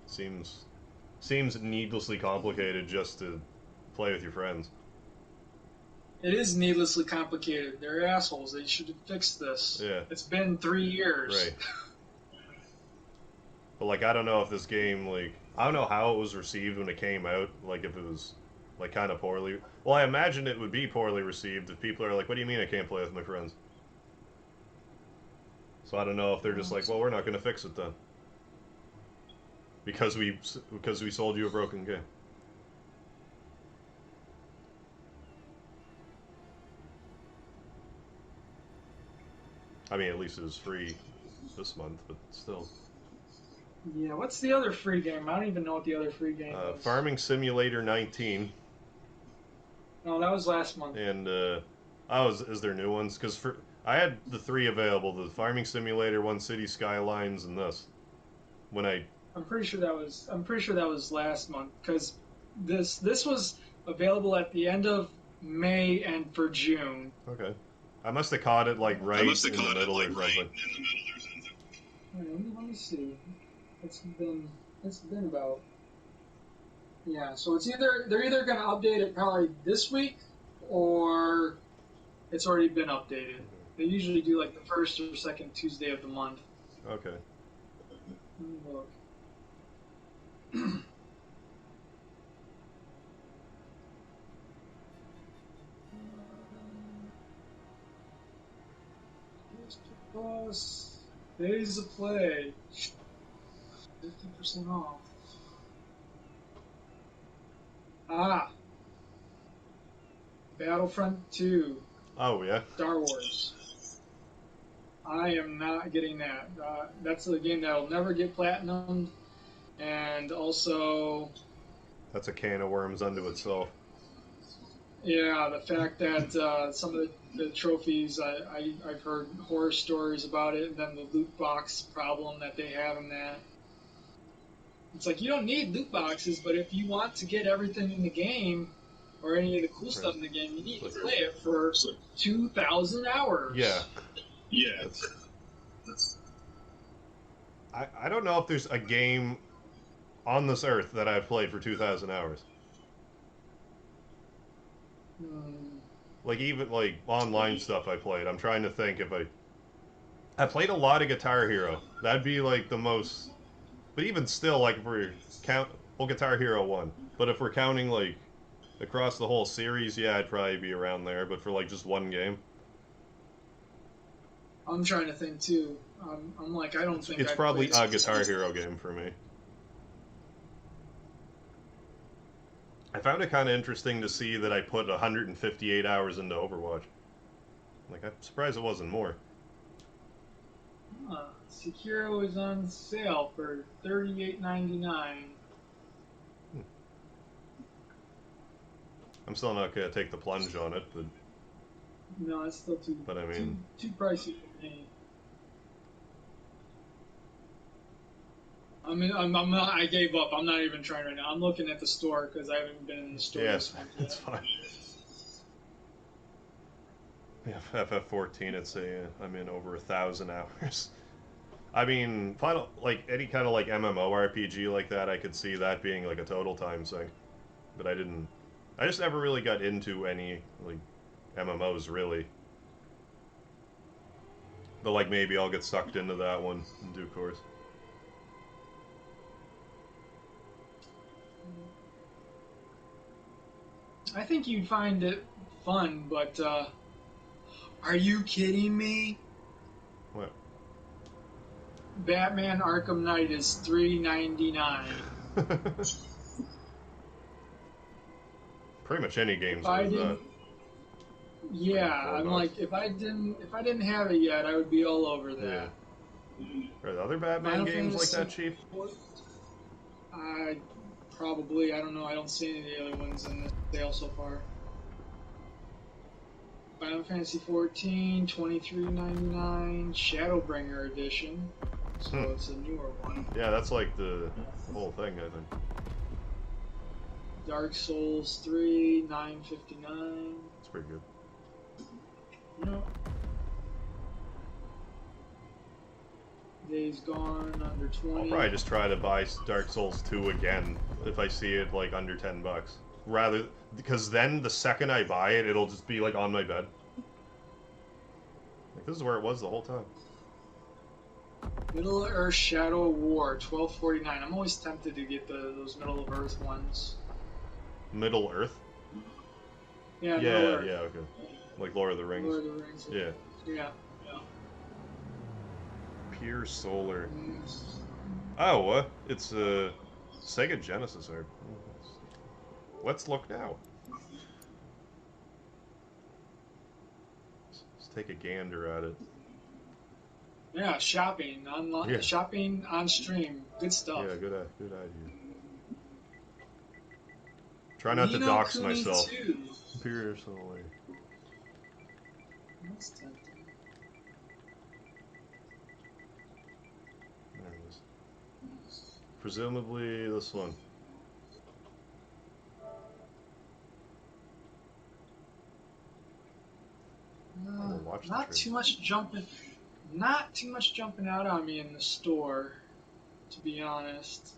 Seems needlessly complicated just to play with your friends. It is needlessly complicated. They're assholes. They should have fixed this. Yeah. It's been 3 years. Right. But like I don't know if this game, like, I don't know how it was received when it came out, like if it was like kind of poorly. Well, I imagine it would be poorly received if people are like, what do you mean I can't play with my friends? So I don't know if they're just like, well, we're not going to fix it then. Because we sold you a broken game. I mean, at least it was free this month, but still. Yeah, what's the other free game? I don't even know what the other free game is. Farming Simulator 19. No, that was last month. And, is there new ones? Because I had the 3 available, the Farming Simulator, One City Skylines, and this. I'm pretty sure that was last month, because this was available at the end of May and for June. Okay. I must have caught it like right in the middle or something. Let me see. It's been about, yeah. So it's they're either going to update it probably this week, or it's already been updated. They usually do like the first or second Tuesday of the month. Okay. Let me look. Plus days of play, 50% off. Battlefront 2. Oh yeah. Star Wars. I am not getting that. That's a game that'll never get platinumed, and also That's a can of worms unto itself. yeah, the fact that some of the trophies, I've heard horror stories about it, and then the loot box problem that they have in that. It's like, you don't need loot boxes, but if you want to get everything in the game, or any of the cool stuff in the game, you need to play it for 2,000 hours. Yeah. Yeah. I don't know if there's a game on this earth that I've played for 2,000 hours. Like, even, like, online stuff I played. I'm trying to think if I played a lot of Guitar Hero. That'd be, like, the most... But even still, like, if we're well, Guitar Hero 1. But if we're counting, like, across the whole series, yeah, I'd probably be around there. But for, like, just one game... I'm trying to think, too. I'm like, I don't think it's probably a Guitar Hero game for me. I found it kind of interesting to see that I put 158 hours into Overwatch. Like, I'm surprised it wasn't more. Sekiro is on sale for $38.99. I'm still not gonna take the plunge on it, but... No, it's still too... But I mean... Too pricey for me. I mean, I'm not. I gave up. I'm not even trying right now. I'm looking at the store because I haven't been in the store. Yes, it's fine. Yeah, FF14. It's I'm in over 1,000 hours. I mean, like any kind of like MMORPG like that, I could see that being like a total time sink. But I just never really got into any like MMOs really. But like maybe I'll get sucked into that one in due course. I think you'd find it fun, but are you kidding me? What? Batman Arkham Knight is $3.99. Pretty much any game's If I worth didn't, that. yeah, Like I'm $4. like if I didn't have it yet, I would be all over that. Yeah. Are the other Batman Final games like Fantasy that cheap? I probably, I don't know, I don't see any of the other ones in the sale so far. Final Fantasy 14, $23.99, Shadowbringer edition. So it's a newer one. Yeah, that's like the whole thing, I think. Dark Souls 3, $9.59. It's pretty good. No. Days Gone under 20. I'll probably just try to buy Dark Souls 2 again if I see it like under $10. Rather, because then the second I buy it, it'll just be like on my bed. Like, this is where it was the whole time. Middle Earth Shadow of War, $12.49. I'm always tempted to get those Middle of Earth ones. Middle Earth? Yeah, Yeah, Middle Earth. yeah, okay. Like Lord of the Rings. Lord of the Rings. Yeah. Yeah. Pure Solar. Oh, it's a Sega Genesis art. Let's look now. Let's take a gander at it. Yeah, shopping online, Yeah. shopping on stream, good stuff. Yeah, good idea. Try not to Nino dox Kuni myself. 2. Pure Solar. That's tempting. There it is. Presumably this one. Watch the Not trailer. too much jumping. Not too much jumping out on me in the store, to be honest.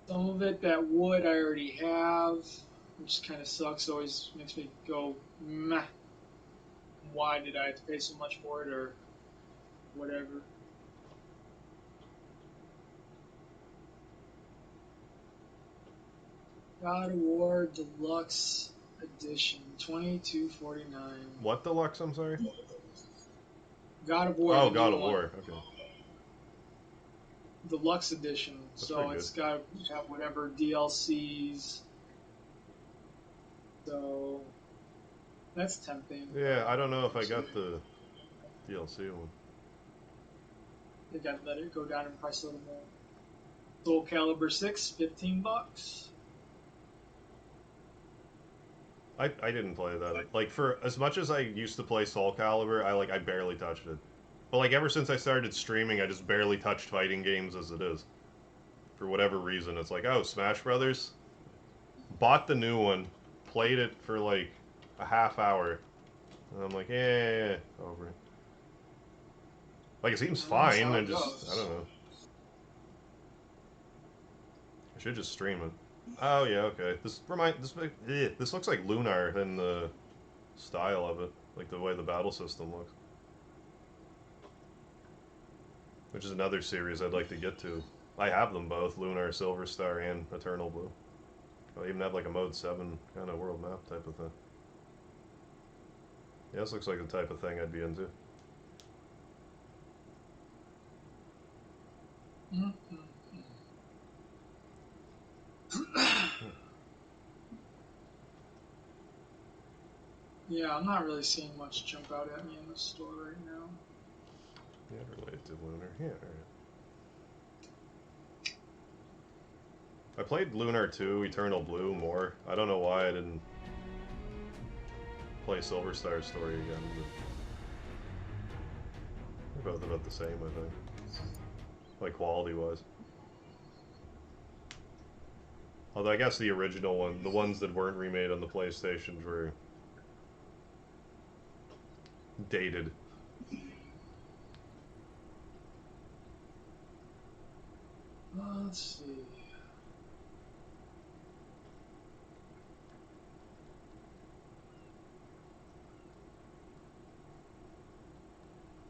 Some of it that wood I already have, which kind of sucks. Always makes me go, meh. Why did I have to pay so much for it, or whatever? God of War Deluxe Edition, $22.49. What deluxe? I'm sorry. God of War. Oh, the God new of one. War. Okay. Deluxe Edition. That's So pretty it's got to have whatever DLCs. So that's tempting. Yeah, I don't know if I got the DLC one. They got to let it go down in price a little more. Soul Calibur 6, $15. I didn't play that. Like, for as much as I used to play Soul Calibur, I barely touched it. But like ever since I started streaming, I just barely touched fighting games as it is. For whatever reason, it's like, oh, Smash Brothers. Bought the new one, played it for like a half hour, and I'm like, yeah, over it. Like, it seems fine. I don't know. I should just stream it. Oh yeah, okay. This looks like Lunar in the style of it, like the way the battle system looks. Which is another series I'd like to get to. I have them both, Lunar, Silver Star, and Eternal Blue. I even have like a Mode 7 kind of world map type of thing. Yeah, this looks like the type of thing I'd be into. Yeah, I'm not really seeing much jump out at me in the store right now. Yeah, related to Lunar. Yeah, alright. I played Lunar 2, Eternal Blue more. I don't know why I didn't play Silver Star's story again. But they're both about the same, I think. Like, quality-wise. Although I guess the original one, the ones that weren't remade on the PlayStations were dated. Let's see.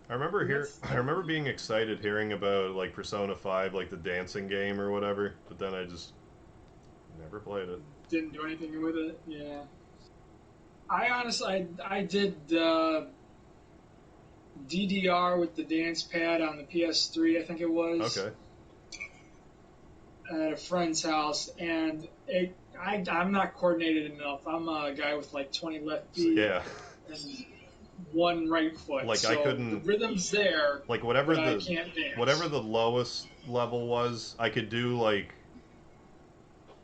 I remember being excited hearing about like Persona 5, like the dancing game or whatever, but then I just never played it. Didn't do anything with it. Yeah. I honestly, I did DDR with the dance pad on the PS3, I think it was. Okay. At a friend's house, and I'm not coordinated enough. I'm a guy with like 20 left feet Yeah. and one right foot. Like so I couldn't. The rhythm's there. Like but I can't dance. whatever the lowest level was, I could do like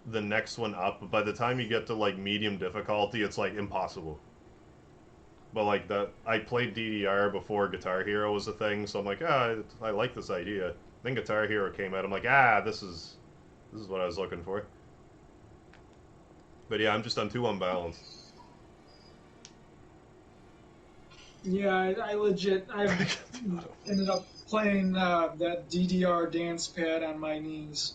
the next one up. But by the time you get to like medium difficulty, it's like impossible. But like that, I played DDR before Guitar Hero was a thing, so I'm like, I like this idea. Then Guitar Hero came out, I'm like, this is what I was looking for. But yeah, I'm too unbalanced. Yeah, I ended up playing that DDR dance pad on my knees,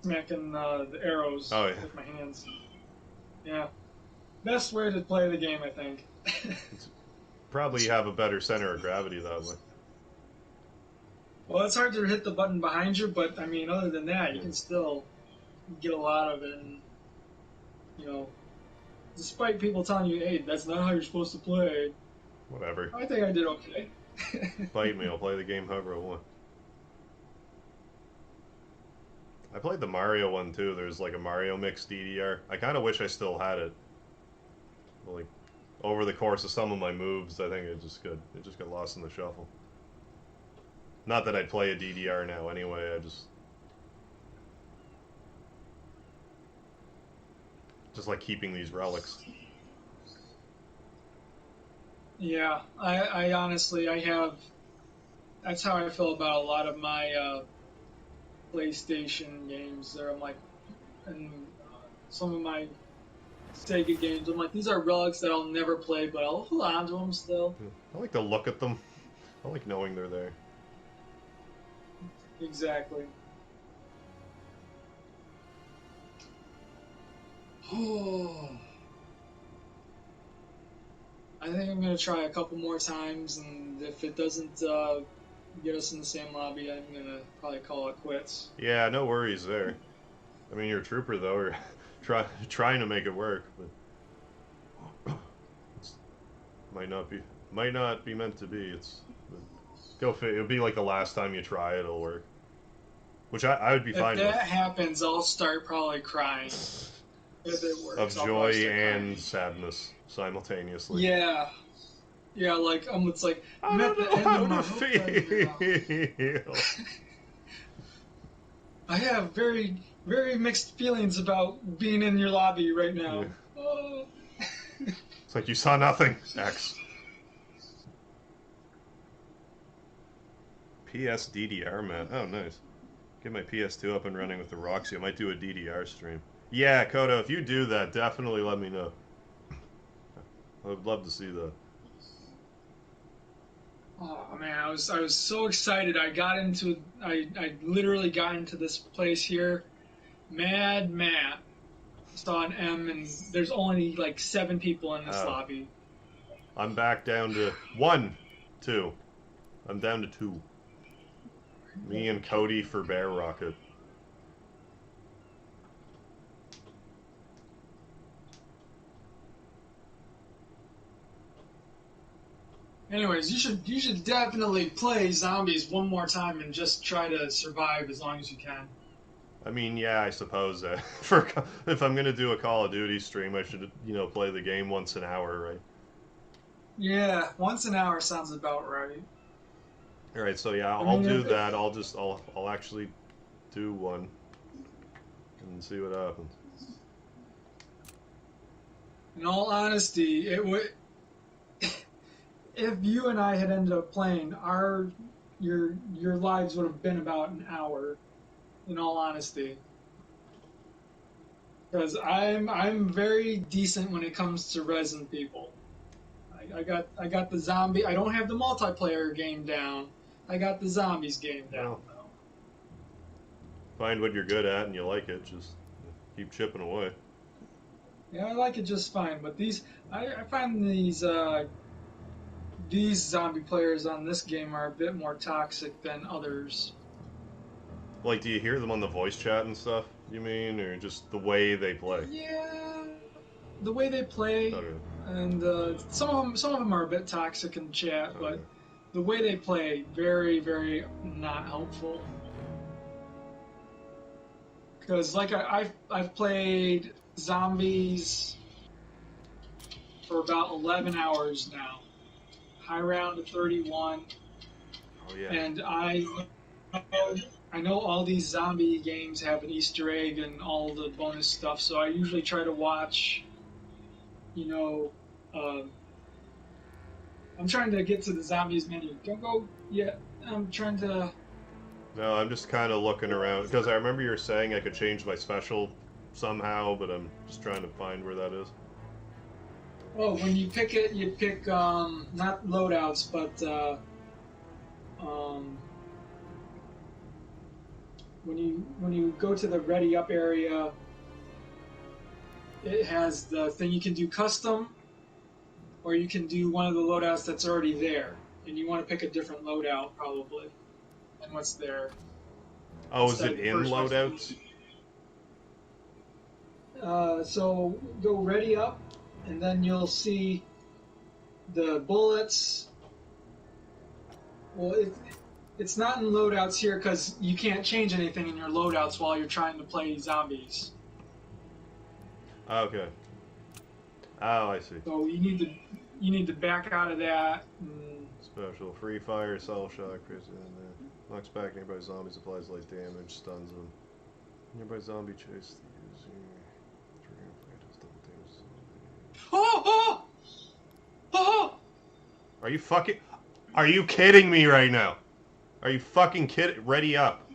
smacking the arrows with my hands. Yeah, best way to play the game, I think. Probably have a better center of gravity that way. Well, it's hard to hit the button behind you, but I mean, other than that, you can still get a lot of it. And, you know, despite people telling you, hey, that's not how you're supposed to play. Whatever. I think I did okay. Bite me, I'll play the game however I want. I played the Mario one too. There's like a Mario mix DDR. I kind of wish I still had it. Like, over the course of some of my moves, I think it just got lost in the shuffle. Not that I'd play a DDR now anyway, I just like keeping these relics. Yeah, I honestly, that's how I feel about a lot of my PlayStation games there. I'm like, and some of my Sega games, I'm like, these are relics that I'll never play, but I'll hold on to them still. I like to look at them. I like knowing they're there. Exactly. Oh. I think I'm going to try a couple more times, and if it doesn't get us in the same lobby, I'm going to probably call it quits. Yeah, no worries there. I mean, you're a trooper, though. You're trying to make it work, but might not be meant to be. It'll be like the last time you try it, it'll work. Which I would be fine with. If that happens, I'll start probably crying. If it works. Of joy and sadness simultaneously. Yeah. Yeah, like, it's like, I don't know how to feel. I have very, very mixed feelings about being in your lobby right now. Yeah. Oh. It's like you saw nothing, X. PS DDR, man. Oh, nice. Get my PS2 up and running with the Roxy. I might do a DDR stream. Yeah, Kodo, if you do that, definitely let me know. I would love to see that. Oh man, I was so excited. I literally got into this place here. Mad Matt saw an M, and there's only like 7 people in this lobby. I'm back down to 2. I'm down to 2. Me and Cody for Bear Rocket. Anyways, you should definitely play zombies one more time and just try to survive as long as you can. I mean, yeah, I suppose that if I'm gonna do a Call of Duty stream, I should play the game once an hour, right? Yeah, once an hour sounds about right. All right, so yeah, I'll do that. I'll actually do one and see what happens. In all honesty, it would. If you and I had ended up playing, your lives would have been about an hour. In all honesty, because I'm very decent when it comes to resin people. I got the zombie. I don't have the multiplayer game down. I got the zombies game down, though. Find what you're good at and you like it. Just keep chipping away. Yeah, I like it just fine. But I find these these zombie players on this game are a bit more toxic than others. Like, do you hear them on the voice chat and stuff, you mean? Or just the way they play? Yeah, the way they play, Okay. and some of them are a bit toxic in chat, but Okay. the way they play, very, very not helpful. Because like I've played zombies for about 11 hours now, high round to 31, Oh, yeah. and I know all these zombie games have an Easter egg and all the bonus stuff, so I usually try to watch, you know, I'm trying to get to the zombies menu. Don't go yet. I'm trying to... No, I'm just kind of looking around. Because I remember you were saying I could change my special somehow, but I'm just trying to find where that is. Oh, when you pick it, you pick, not loadouts, but, when you go to the ready up area, it has the thing you can do custom, or you can do one of the loadouts that's already there, and you want to pick a different loadout probably than what's there. Oh, is Instead it of in first one. loadouts? So go ready up, and then you'll see the bullets. Well, it's not in loadouts here because you can't change anything in your loadouts while you're trying to play zombies. Okay. Oh, I see. So you need to back out of that. And Special. Free fire, cell shock, prison, knocks back nearby zombies, applies light damage, stuns them. Nearby zombie chase the user. oh! Are you kidding me right now? Are you fucking kidding? Ready up.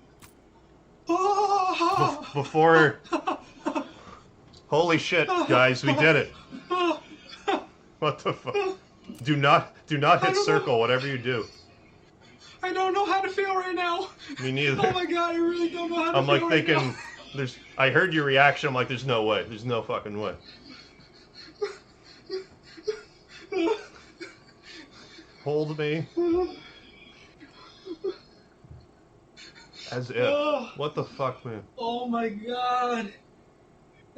Before... Holy shit, guys, we did it. What the fuck? Do not hit circle, whatever you do. I don't know how to feel right now. Me neither. Oh my god, I really don't know how to I'm feel like right thinking, I heard your reaction, I'm like, there's no way. There's no fucking way. Hold me. As if. What the fuck, man? Oh my god.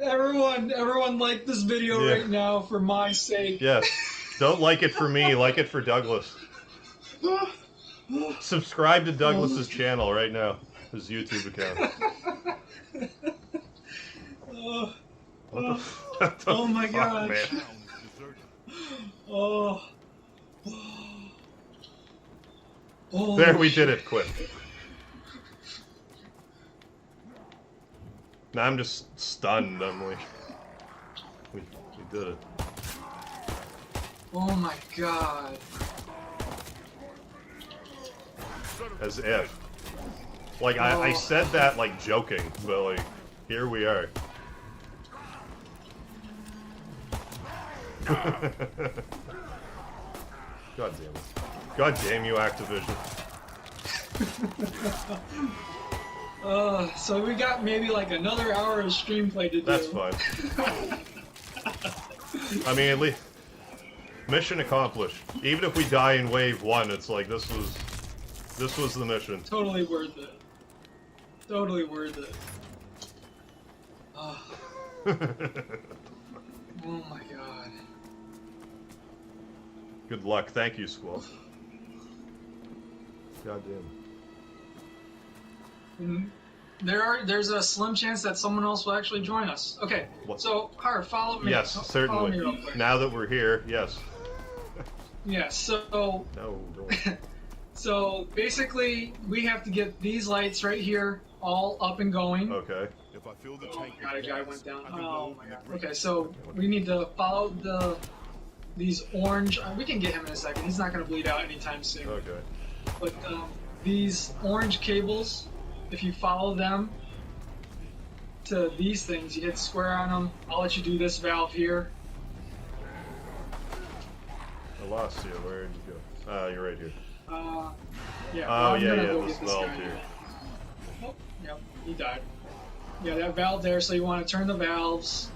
Everyone like this video Yeah. right now for my sake. Yes. Don't like it for me, like it for Douglas. Subscribe to Douglas's channel right now. His YouTube account. What the Oh my fuck, god. man? Oh. Oh. There, we did it, quick. Now I'm just stunned. I'm like, we did it. Oh my god. As if. Like, I said that, like, joking, but, like, here we are. God damn it. God damn you, Activision. So we got maybe like another hour of streamplay to do. That's fine. I mean, at least... Mission accomplished. Even if we die in wave 1, it's like, this was the mission. Totally worth it. Totally worth it. Oh, oh my god. Good luck. Thank you, Squall. Goddamn. There's a slim chance that someone else will actually join us. Okay, What? so Harv, follow me. Yes, Follow certainly. me real quick. Now that we're here, yes. Yeah, so No, don't. so basically we have to get these lights right here all up and going. Okay. If I feel the Oh tank my god, a guy gas, went down. I can Oh load my and god. agree. Okay, so we need to follow these orange. We can get him in a second. He's not going to bleed out anytime soon. Okay. But these orange cables, if you follow them to these things, you hit square on them. I'll let you do this valve here. I lost you. Where did you go? You're right here. Yeah. Oh, I'm yeah, gonna yeah, go this get valve guy. here. Oh, yep, he died. Yeah, that valve there, so you want to turn the valves.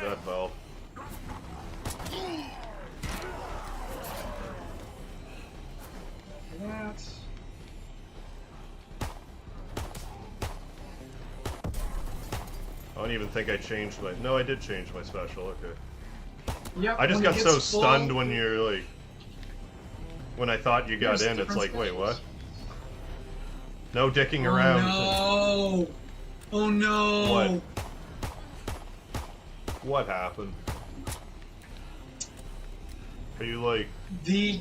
that valve. That. I don't even think I changed my... No, I did change my special, okay. Yep, I just when got it so gets full, stunned when you're like... When I thought you got There's in, it's different like, wait, what? specials. No dicking Oh around. no! Oh no! What happened? Are you like... The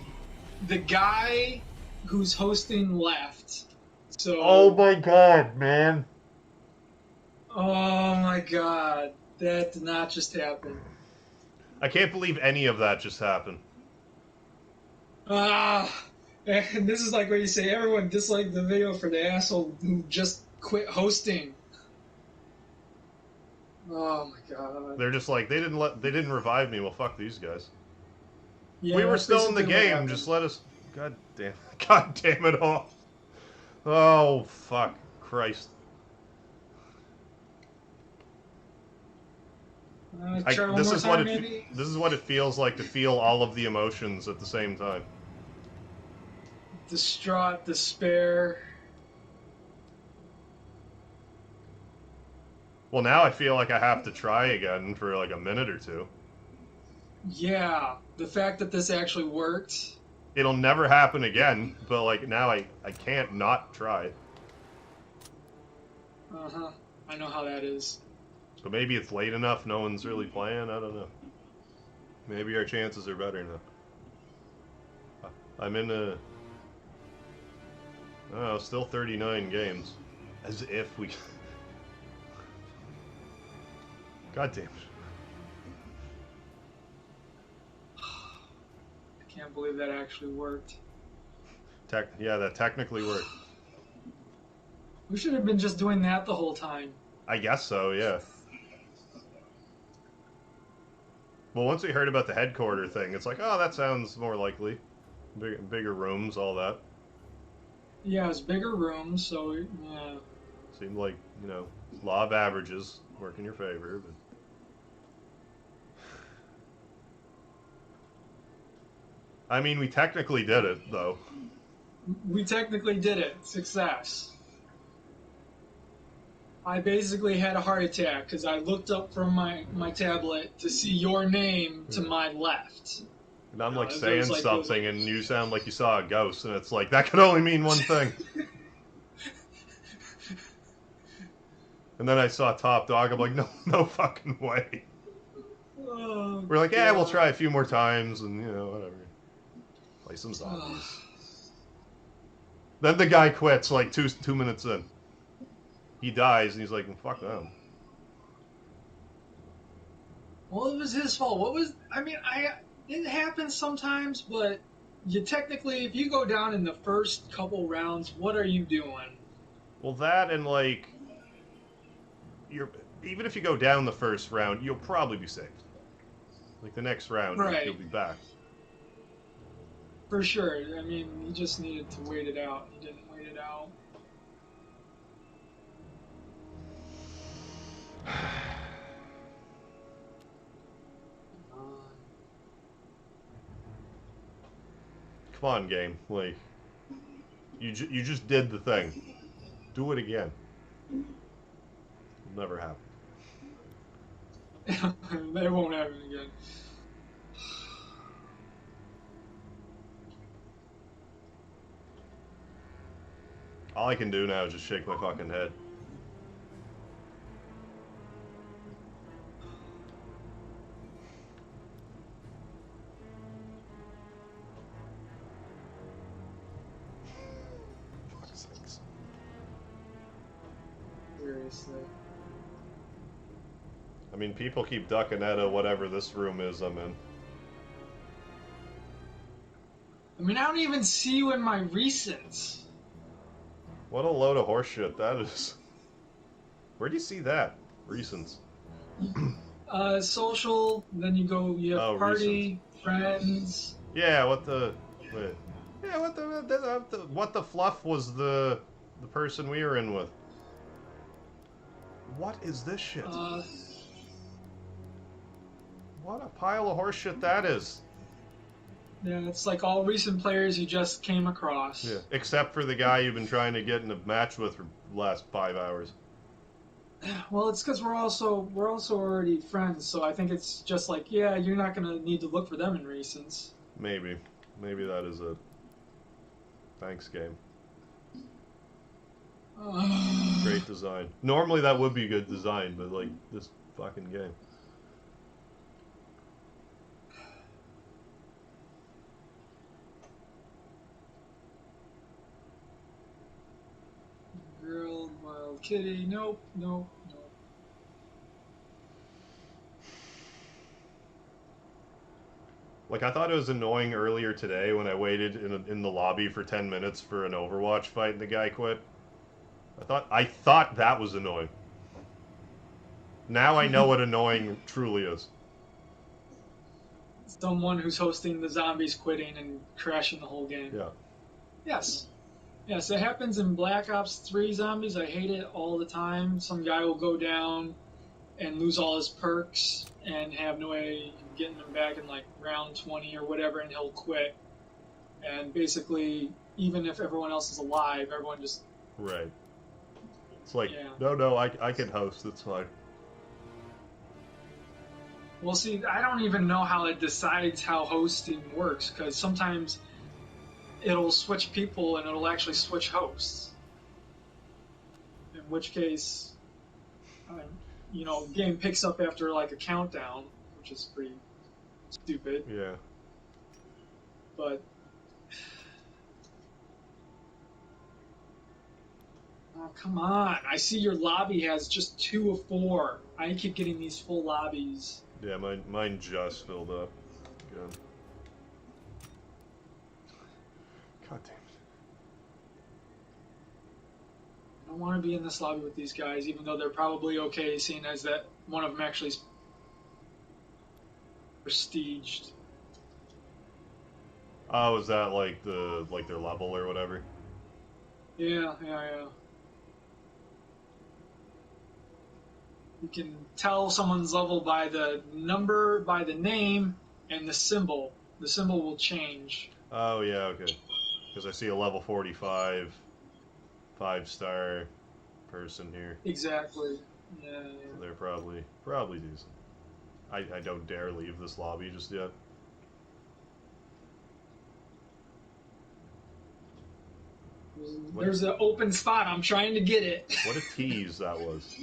guy who's hosting left. So. Oh my god, man. Oh my god, that did not just happen. I can't believe any of that just happened. Ah, and this is like what you say. Everyone disliked the video for the asshole who just quit hosting. Oh my god. They're just like, they didn't revive me. Well, fuck these guys. Yeah, We were that's still in the basically what game. happened. Just let us. God damn it all. Oh fuck, Christ. Try one more time, maybe? This is what it feels like to feel all of the emotions at the same time. Distraught, despair. Well, now I feel like I have to try again for like a minute or two. Yeah, the fact that this actually worked. It'll never happen again, but like now I can't not try it. Uh-huh. I know how that is. So maybe it's late enough, no one's really playing, I don't know. Maybe our chances are better now. I'm in a... Oh, still 39 games. As if we... God damn it. I can't believe that actually worked. Yeah, that technically worked. We should have been just doing that the whole time. I guess so, yeah. Well, once we heard about the headquarter thing, it's like, oh, that sounds more likely. Bigger rooms, all that. Yeah, it's bigger rooms, so yeah. Seemed like, you know, law of averages work in your favor, but... I mean, we technically did it, though. We technically did it. Success. I basically had a heart attack because I looked up from my tablet to see your name to my left. And I'm like It saying was like- something, and you sound like you saw a ghost, and it's like, that could only mean one thing. And then I saw Top Dog, I'm like, no fucking way. Oh, We're like, yeah, we'll God. try a few more times, and, you know, whatever. Play some zombies. Then the guy quits, like, two minutes in. He dies, and he's like, fuck them. Well, it was his fault. What was... I mean, it happens sometimes, but you technically, if you go down in the first couple rounds, what are you doing? Well, that and, like... Even if you go down the first round, you'll probably be saved. Like, the next round, Right. you'll be back. For sure. I mean, you just needed to wait it out. You didn't wait it out. Come on, game. Like, you just did the thing. Do it again. It'll never happen. That won't happen again. All I can do now is just shake my fucking head. Fuck's sakes. Seriously. I mean, people keep ducking out of whatever this room is I'm in. I mean, I don't even see you in my recents. What a load of horseshit that is. Where do you see that? Recents. Social, then you have Oh, party, friends. Yeah, what the... Wait. Yeah, what the fluff was the person we were in with? What is this shit? What a pile of horseshit that is. Yeah, it's like all recent players you just came across. Yeah, except for the guy you've been trying to get in a match with for the last 5 hours. Well, it's because we're also already friends, so I think it's just like, yeah, you're not gonna need to look for them in recents. Maybe that is it. Thanks, game. Great design. Normally that would be good design, but like this fucking game. Grilled wild kitty. Nope. Like, I thought it was annoying earlier today when I waited in the lobby for 10 minutes for an Overwatch fight and the guy quit. I thought that was annoying. Now I know what annoying truly is. Someone who's hosting the zombies quitting and crashing the whole game. Yeah. Yes, it happens in Black Ops 3 zombies. I hate it all the time. Some guy will go down and lose all his perks and have no way of getting them back in like round 20 or whatever, and he'll quit. And basically, even if everyone else is alive, everyone just... Right. It's like, yeah. no, I can host, it's fine. Well, see, I don't even know how it decides how hosting works, because sometimes it'll switch people and it'll actually switch hosts. In which case, game picks up after like a countdown, which is pretty stupid. Yeah. But oh, come on! I see your lobby has just 2 of 4. I keep getting these full lobbies. Yeah, mine just filled up. Good. God damn it. I don't want to be in this lobby with these guys, even though they're probably okay, seeing as that one of them actually is prestiged. Oh, is that like their level or whatever? Yeah. You can tell someone's level by the number, by the name, and the symbol. The symbol will change. Oh, yeah, okay. Because I see a level 45 5-star person here. Exactly. Yeah. So they're probably decent. I don't dare leave this lobby just yet. There's an open spot. I'm trying to get it. What a tease that was.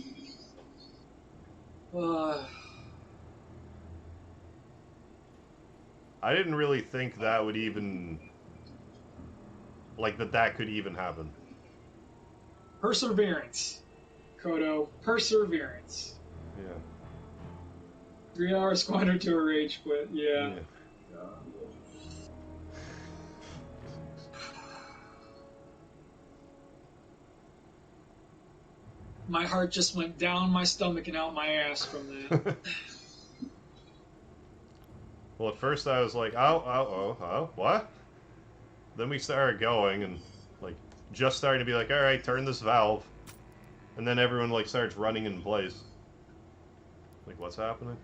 I didn't really think that would even... Like, that could even happen. Perseverance, Kodo. Perseverance. Yeah. 3 hours squandered to a rage quit. Yeah. My heart just went down my stomach and out my ass from that. Well, at first I was like, oh, what? Then we started going and, like, just starting to be like, alright, turn this valve. And then everyone, like, starts running in place. Like, what's happening?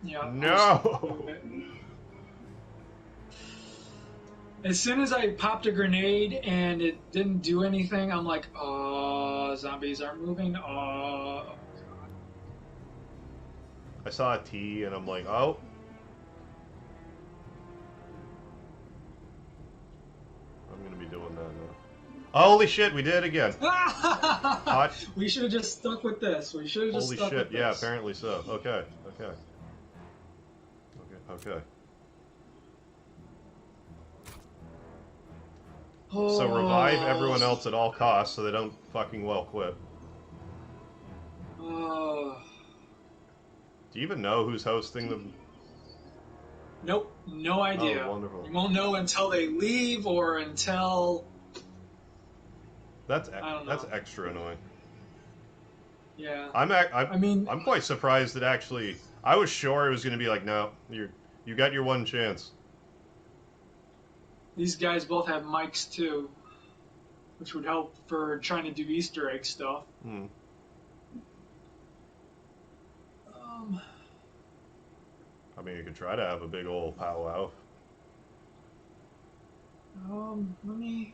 Yeah. No! As soon as I popped a grenade and it didn't do anything, I'm like, zombies aren't moving. I saw a T and I'm like, oh. I'm gonna be doing that now. Holy shit, we did it again. Hot. We should have just stuck with this. We should have just Holy stuck shit, with yeah, this. apparently so. Okay. So revive everyone else at all costs so they don't fucking well quit. Do you even know who's hosting the... Nope, no idea. Oh, wonderful. You won't know until they leave or until... That's extra annoying. Yeah. I'm quite surprised that actually... I was sure it was going to be like, no, you got your one chance. These guys both have mics too, which would help for trying to do Easter egg stuff. mean, you could try to have a big old powwow. Let me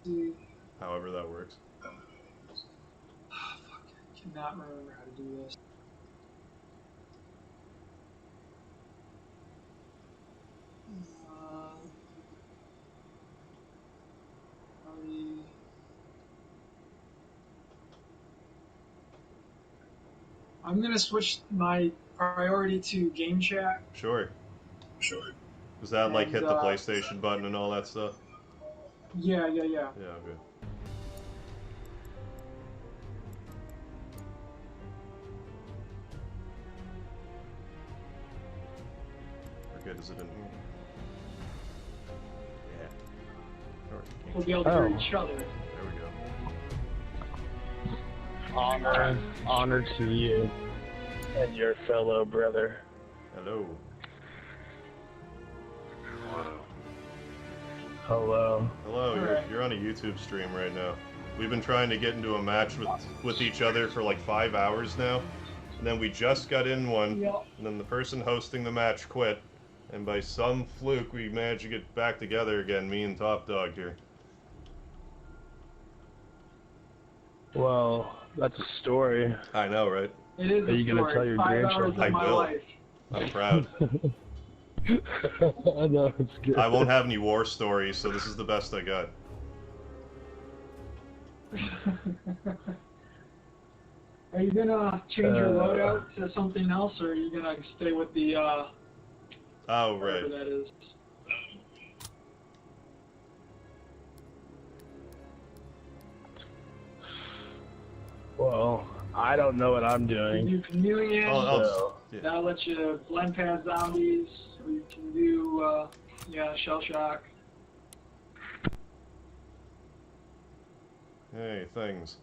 see. However that works. Oh, fuck, I cannot remember how to do this. I'm gonna switch my priority to game chat. Sure. Does that like hit the PlayStation button and all that stuff? Yeah. Yeah, okay. Or good, is it in here? Yeah. We'll be able to hear each other. There we go. Honor to you and your fellow brother. Hello. Hello. Hello, you're on a YouTube stream right now. We've been trying to get into a match with each other for like 5 hours now. And then we just got in one, and then the person hosting the match quit. And by some fluke, we managed to get back together again, me and Top Dog here. Well, that's a story. I know, right? It is. Are you gonna tell your 5 hours grandchildren? of my I will. life. I'm proud. I know, it's good. I won't have any war stories, so this is the best I got. Are you gonna change your loadout to something else, or are you gonna stay with the Oh, right. whatever that is? Well, I don't know what I'm You doing. do chameleon. So, Yeah. That'll let you blend past zombies. Or you can do shell shock. Hey, things.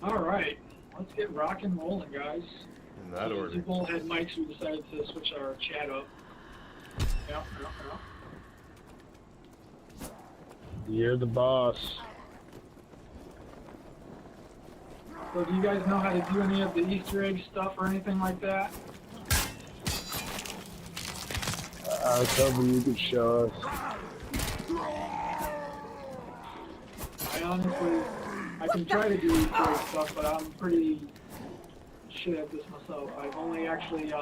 All right, let's get rock and rolling, guys. In that order. People had mics. We decided to switch our chat up. Yep. you're the boss. So do you guys know how to do any of the Easter egg stuff or anything like that? I was hoping you could show us. I can try to do Easter egg stuff, but I'm pretty shit at this myself. I've only actually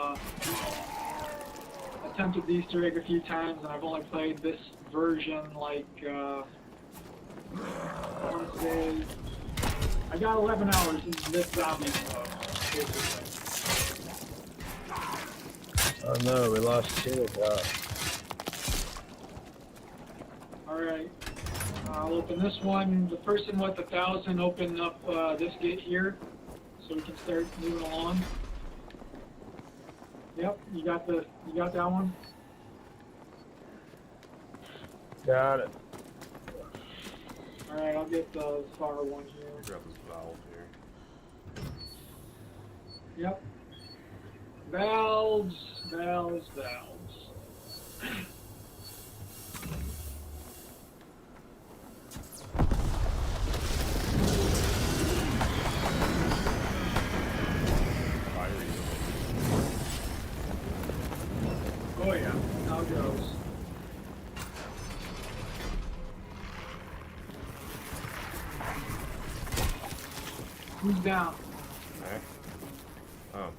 attempted the Easter egg a few times, and I've only played this version like I want to say I got 11 hours into this zombie mode. Oh no, we lost Chinook. Alright, I'll open this one. The person with 1,000 open up this gate here, so we can start moving along. Yep, you got that one? Got it. Alright, I'll get the far one here. Grab this valve here. Yep. Valves. Oh yeah, now it goes. Who's down? Okay. Oh.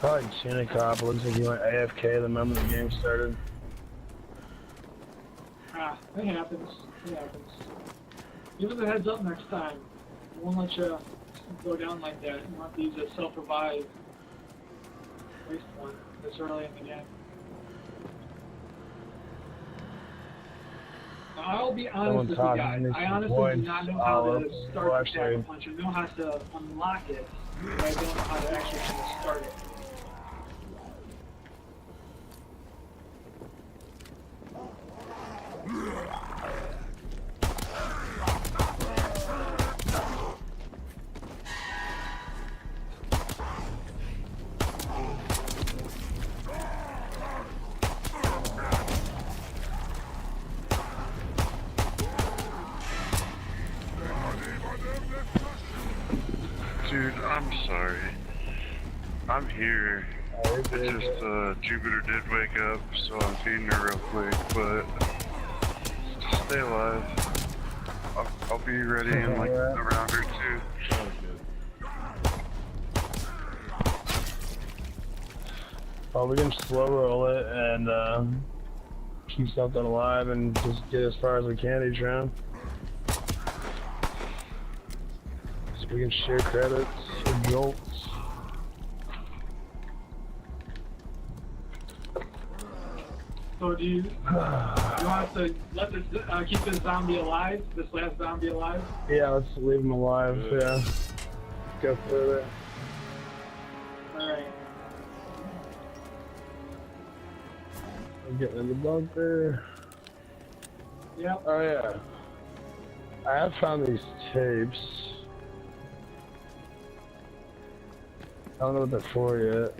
Probably Chinook. Looks like you went AFK the moment the game started. Ah, it happens. Give us a heads up next time. We won't let you go down like that. You want these to self-revive. Waste one this early in the game. Now, I'll be honest with you guys. I honestly do not know how to start the Pack-a-Punch. I know how to unlock it, but I don't know how to actually start it. Dude, I'm sorry. I'm here. It's just, Jupiter did wake up, so I'm feeding her real quick, but stay alive. I'll be ready in like a round or two. Sounds good. Oh, we can slow roll it and keep something alive and just get as far as we can each round. So we can share credits or jolts. So do you want to let this keep this zombie alive? This last zombie alive? Yeah, let's leave him alive. Yeah. Go further. All right. I'm getting in the bunker. Yep. Oh yeah. I have found these tapes. I don't know what they're for yet.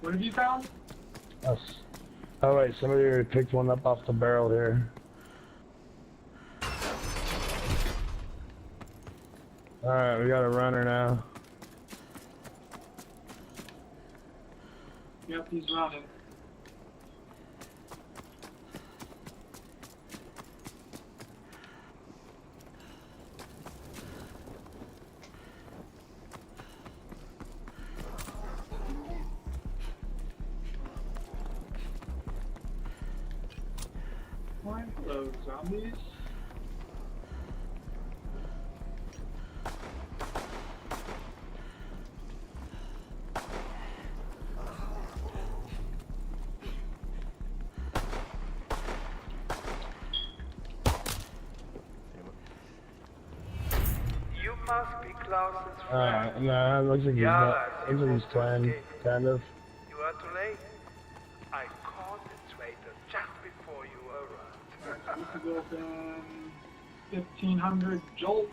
What have you found? Us. Oh wait, somebody already picked one up off the barrel here. Alright, we got a runner now. Yep, he's running. Hello, zombies. You must be Klaus's friend. Alright, no, it looks like he's not. Looks like he's playing, kind of. You are too late. I caught the traitor just before you arrived. This is open 1,500 jolts.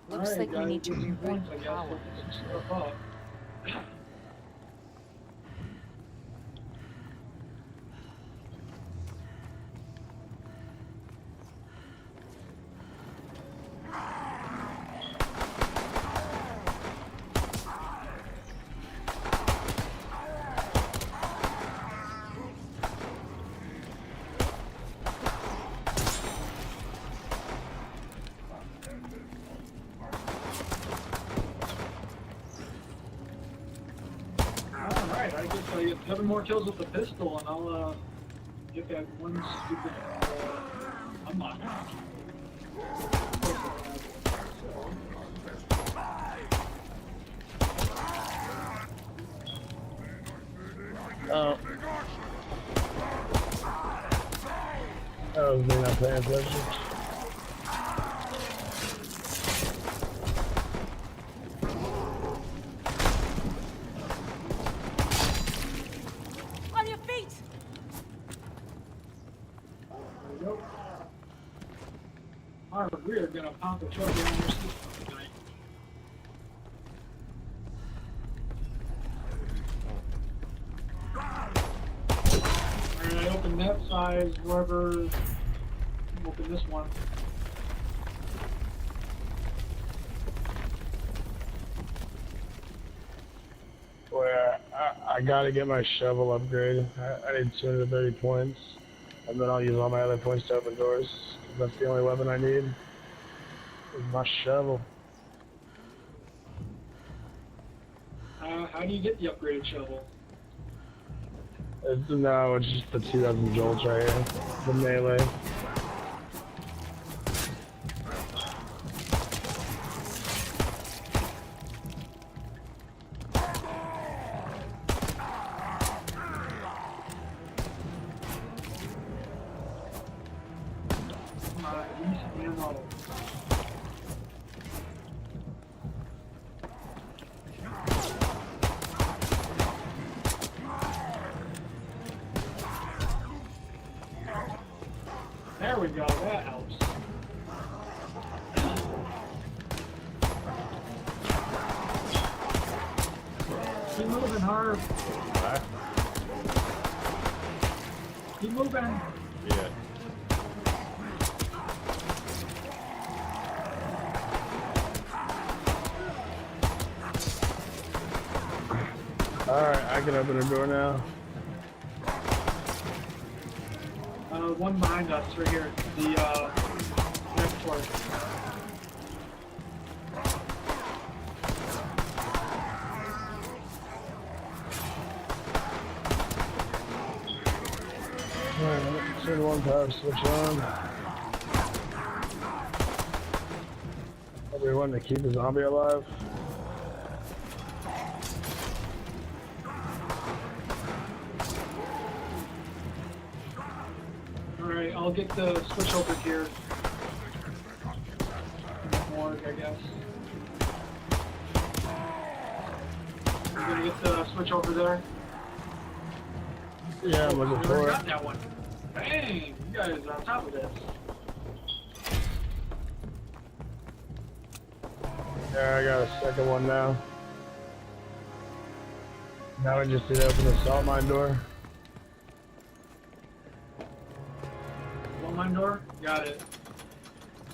Looks Alright, like we guys, need to this is reroute points, I guess. power. Let's pick stuff up. Alright, I guess I get 7 more kills with the pistol and I'll get that one stupid unlock. Oh. Oh, they're not paying attention. On your feet! There we go. Alright, we're gonna pump a truck down your system tonight. Alright, I opened that size, whoever open this one. Where I gotta get my shovel upgrade. I need 230 points. And then I'll use all my other points to open doors. 'Cause that's the only weapon I need. Is my shovel. How do you get the upgraded shovel? No, it's just the 2,000 jolts right here. The melee. we go. That helps. Keep moving, Harv. What? Keep moving. Yeah. Alright, I can open the door now. One behind us, right here. The, next door. Alright, turn one power switch on. Everyone to keep the zombie alive. Alright, I'll get the switch over here. Morgue, I guess. We're gonna get the switch over there. Yeah, I'm looking We for already it. got that one. Dang, you guys are on top of this. Yeah, I got a second one now. Now I just need to open the salt mine door. Salt mine door? Got it.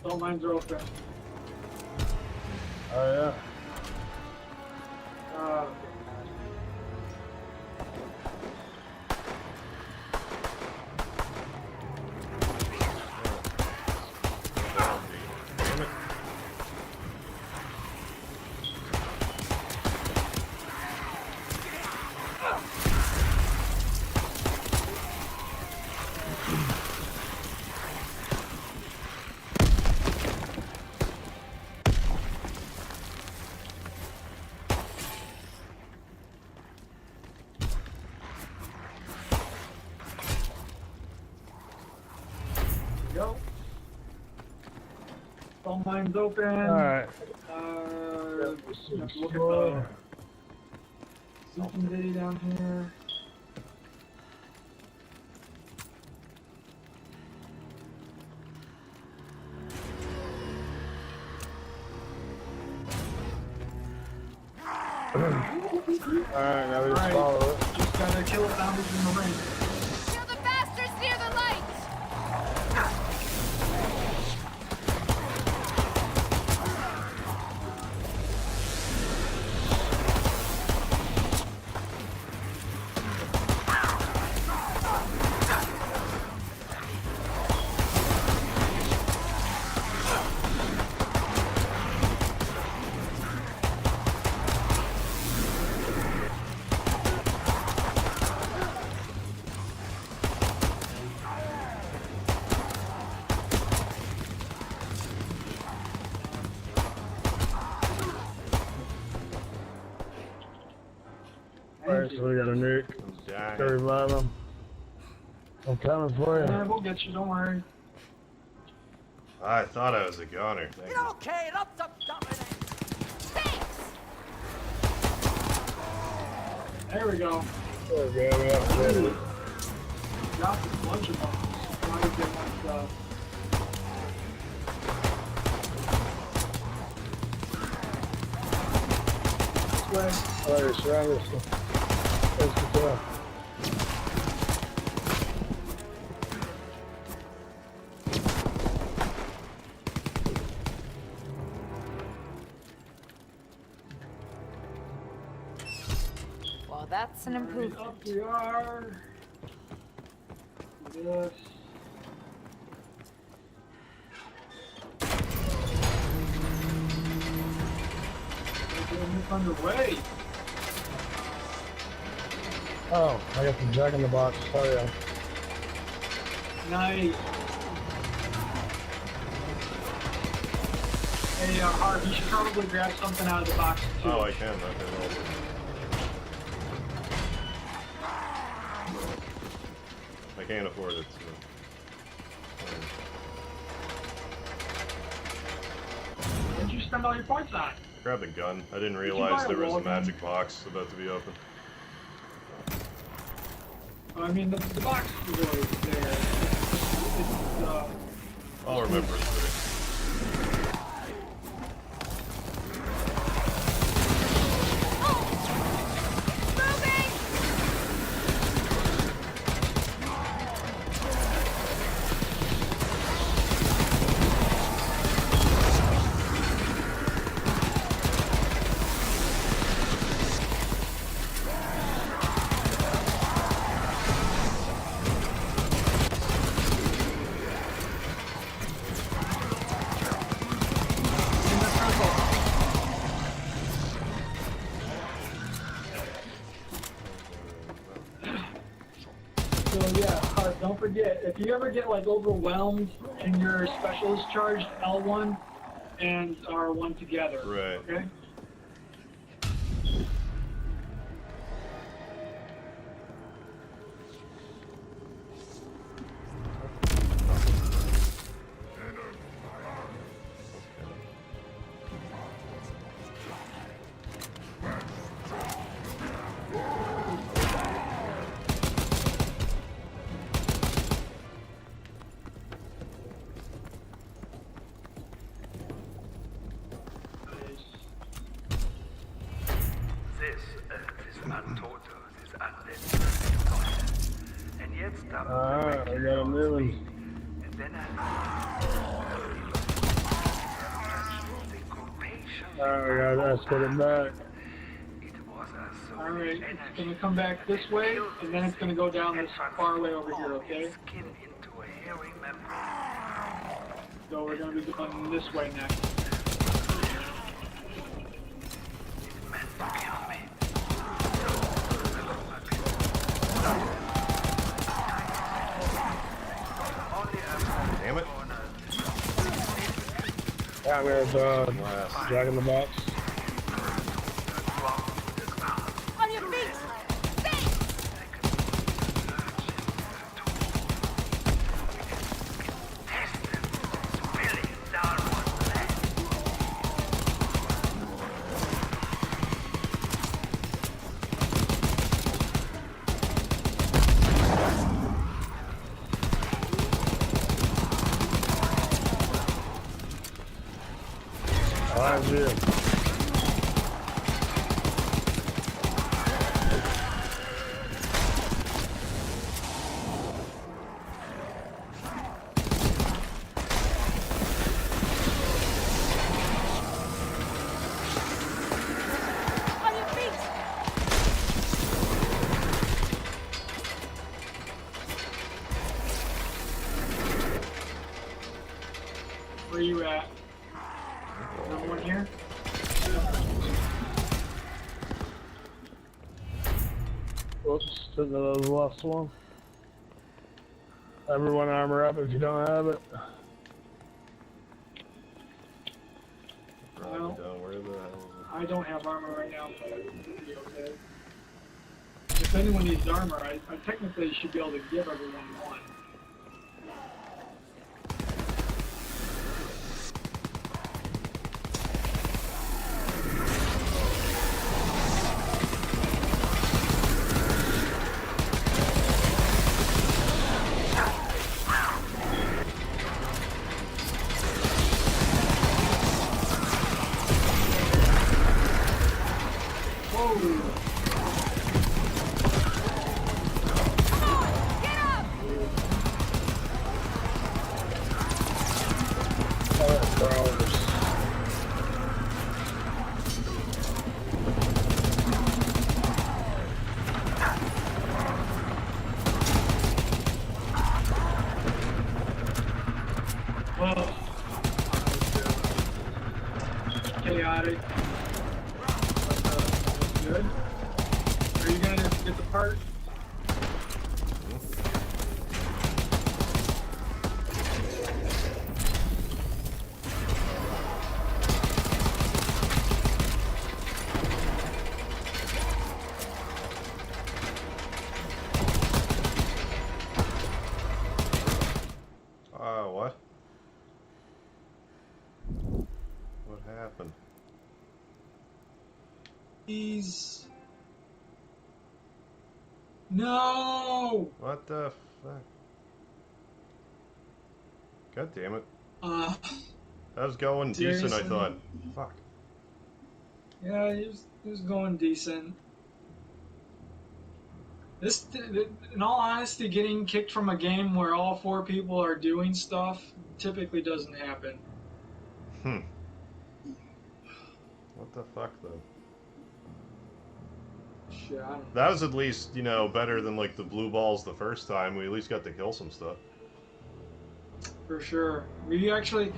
Salt mines are open. Oh yeah. Damn it. Go. Salt mines open. Alright. Look at the something video down here. Alright, now we just Alright. follow it. Just gotta kill the zombies in the ring. Kill the bastards near the light! Alright, so we got a nuke. I'm dying. Go revive them. I'm coming for Yeah, you. we'll get you, don't worry. I thought I was a goner. Thank you. Okay, not the dominate! Thanks! There we go. There we go, we have to. Got this bunch of them. Try to get my stuff. This way. Alright, surround us. Let's get down. Well, that's an improvement. Up we are. Yes. It's underway. Oh, I got some Jack in the Box. Oh yeah. Nice. Hey, Harv, you should probably grab something out of the box too. Oh, I can. Okay, well. I can't afford it. So. What'd you spend all your points on? Grab the gun. I didn't you realize buy a there was a wall gun? magic box about to be open. I mean, the box is always there. It's I'll remember it. So yeah, don't forget, if you ever get like overwhelmed and your specialist charged, L1 and R1 together. Right. Okay? This man told us is unnecessary. And yet stop. Alright, I got him moving. And then Alright, I gotta escort him back. Alright, it's gonna come back this way, and then it's gonna go down this far way over here, okay? So we're gonna be going this way next. Damn it. Yeah, there's Jack in the Box. On your feet! Alright, Jim. On your feet! Where you at? No one here? Oops, didn't know that was the last one. Everyone armor up if you don't have it. Well, Where the hell I don't have armor right now, but I think it'll be okay. If anyone needs armor, I technically should be able to give everyone one. Chaotic. But, that's good. Are you gonna get the part? What? What happened? Please. No! What the fuck? God damn it. That was going decent, I seriously? thought. Fuck. Yeah, he was going decent. This, in all honesty, getting kicked from a game where all 4 people are doing stuff typically doesn't happen. Hmm. What the fuck, though? Shit, I don't That was at least, you know, better than, like, the blue balls the first time. We at least got to kill some stuff. For sure. We actually,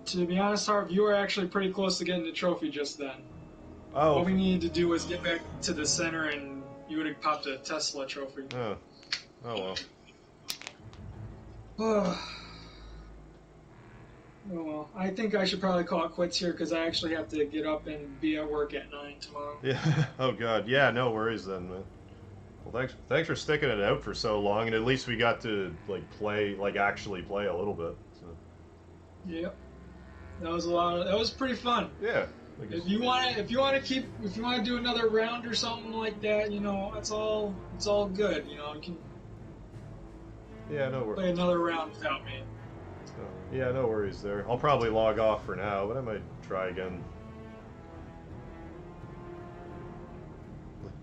to be honest, Harv, you were actually pretty close to getting the trophy just then. Oh. All we needed to do was get back to the center and you would have popped a Tesla trophy. Oh. Oh, well. Oh, well, I think I should probably call it quits here because I actually have to get up and be at work at 9 tomorrow. Yeah. Oh, God. Yeah, no worries then, man. Well, thanks for sticking it out for so long, and at least we got to, like, play, like, actually play a little bit, so. Yep. That was a lot of, that was pretty fun. Yeah. If you want to do another round or something like that, you know, it's all good. You know, you can play another round without me. Oh, yeah, no worries there. I'll probably log off for now, but I might try again.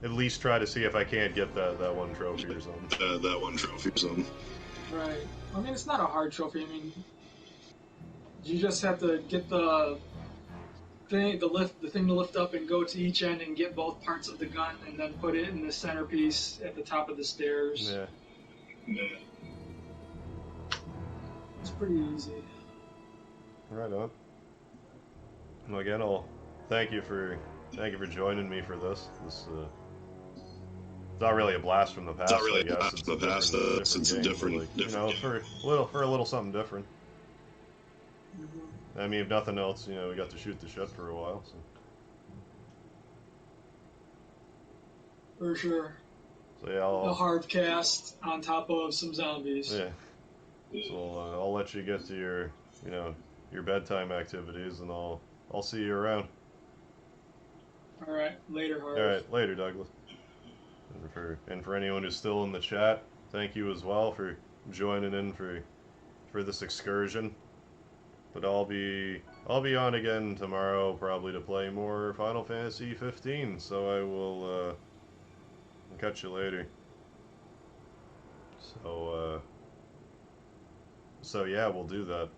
At least try to see if I can't get that one trophy or something. Right. I mean, it's not a hard trophy. I mean, you just have to get the thing to lift up and go to each end and get both parts of the gun and then put it in the centerpiece at the top of the stairs. Yeah. It's pretty easy. Right on. Well, again, I'll thank you for joining me for this. It's not really a blast from the past. I guess it's a different game, like, you know, for a little something different. I mean, if nothing else, you know, we got to shoot the shit for a while, so. For sure. So yeah, a hard cast on top of some zombies. Yeah. So I'll let you get to your, you know, your bedtime activities, and I'll see you around. All right, later, Harv. All right, later, Douglas. And for anyone who's still in the chat, thank you as well for joining in for this excursion. But I'll be on again tomorrow, probably to play more Final Fantasy 15. So I will catch you later. So yeah, we'll do that.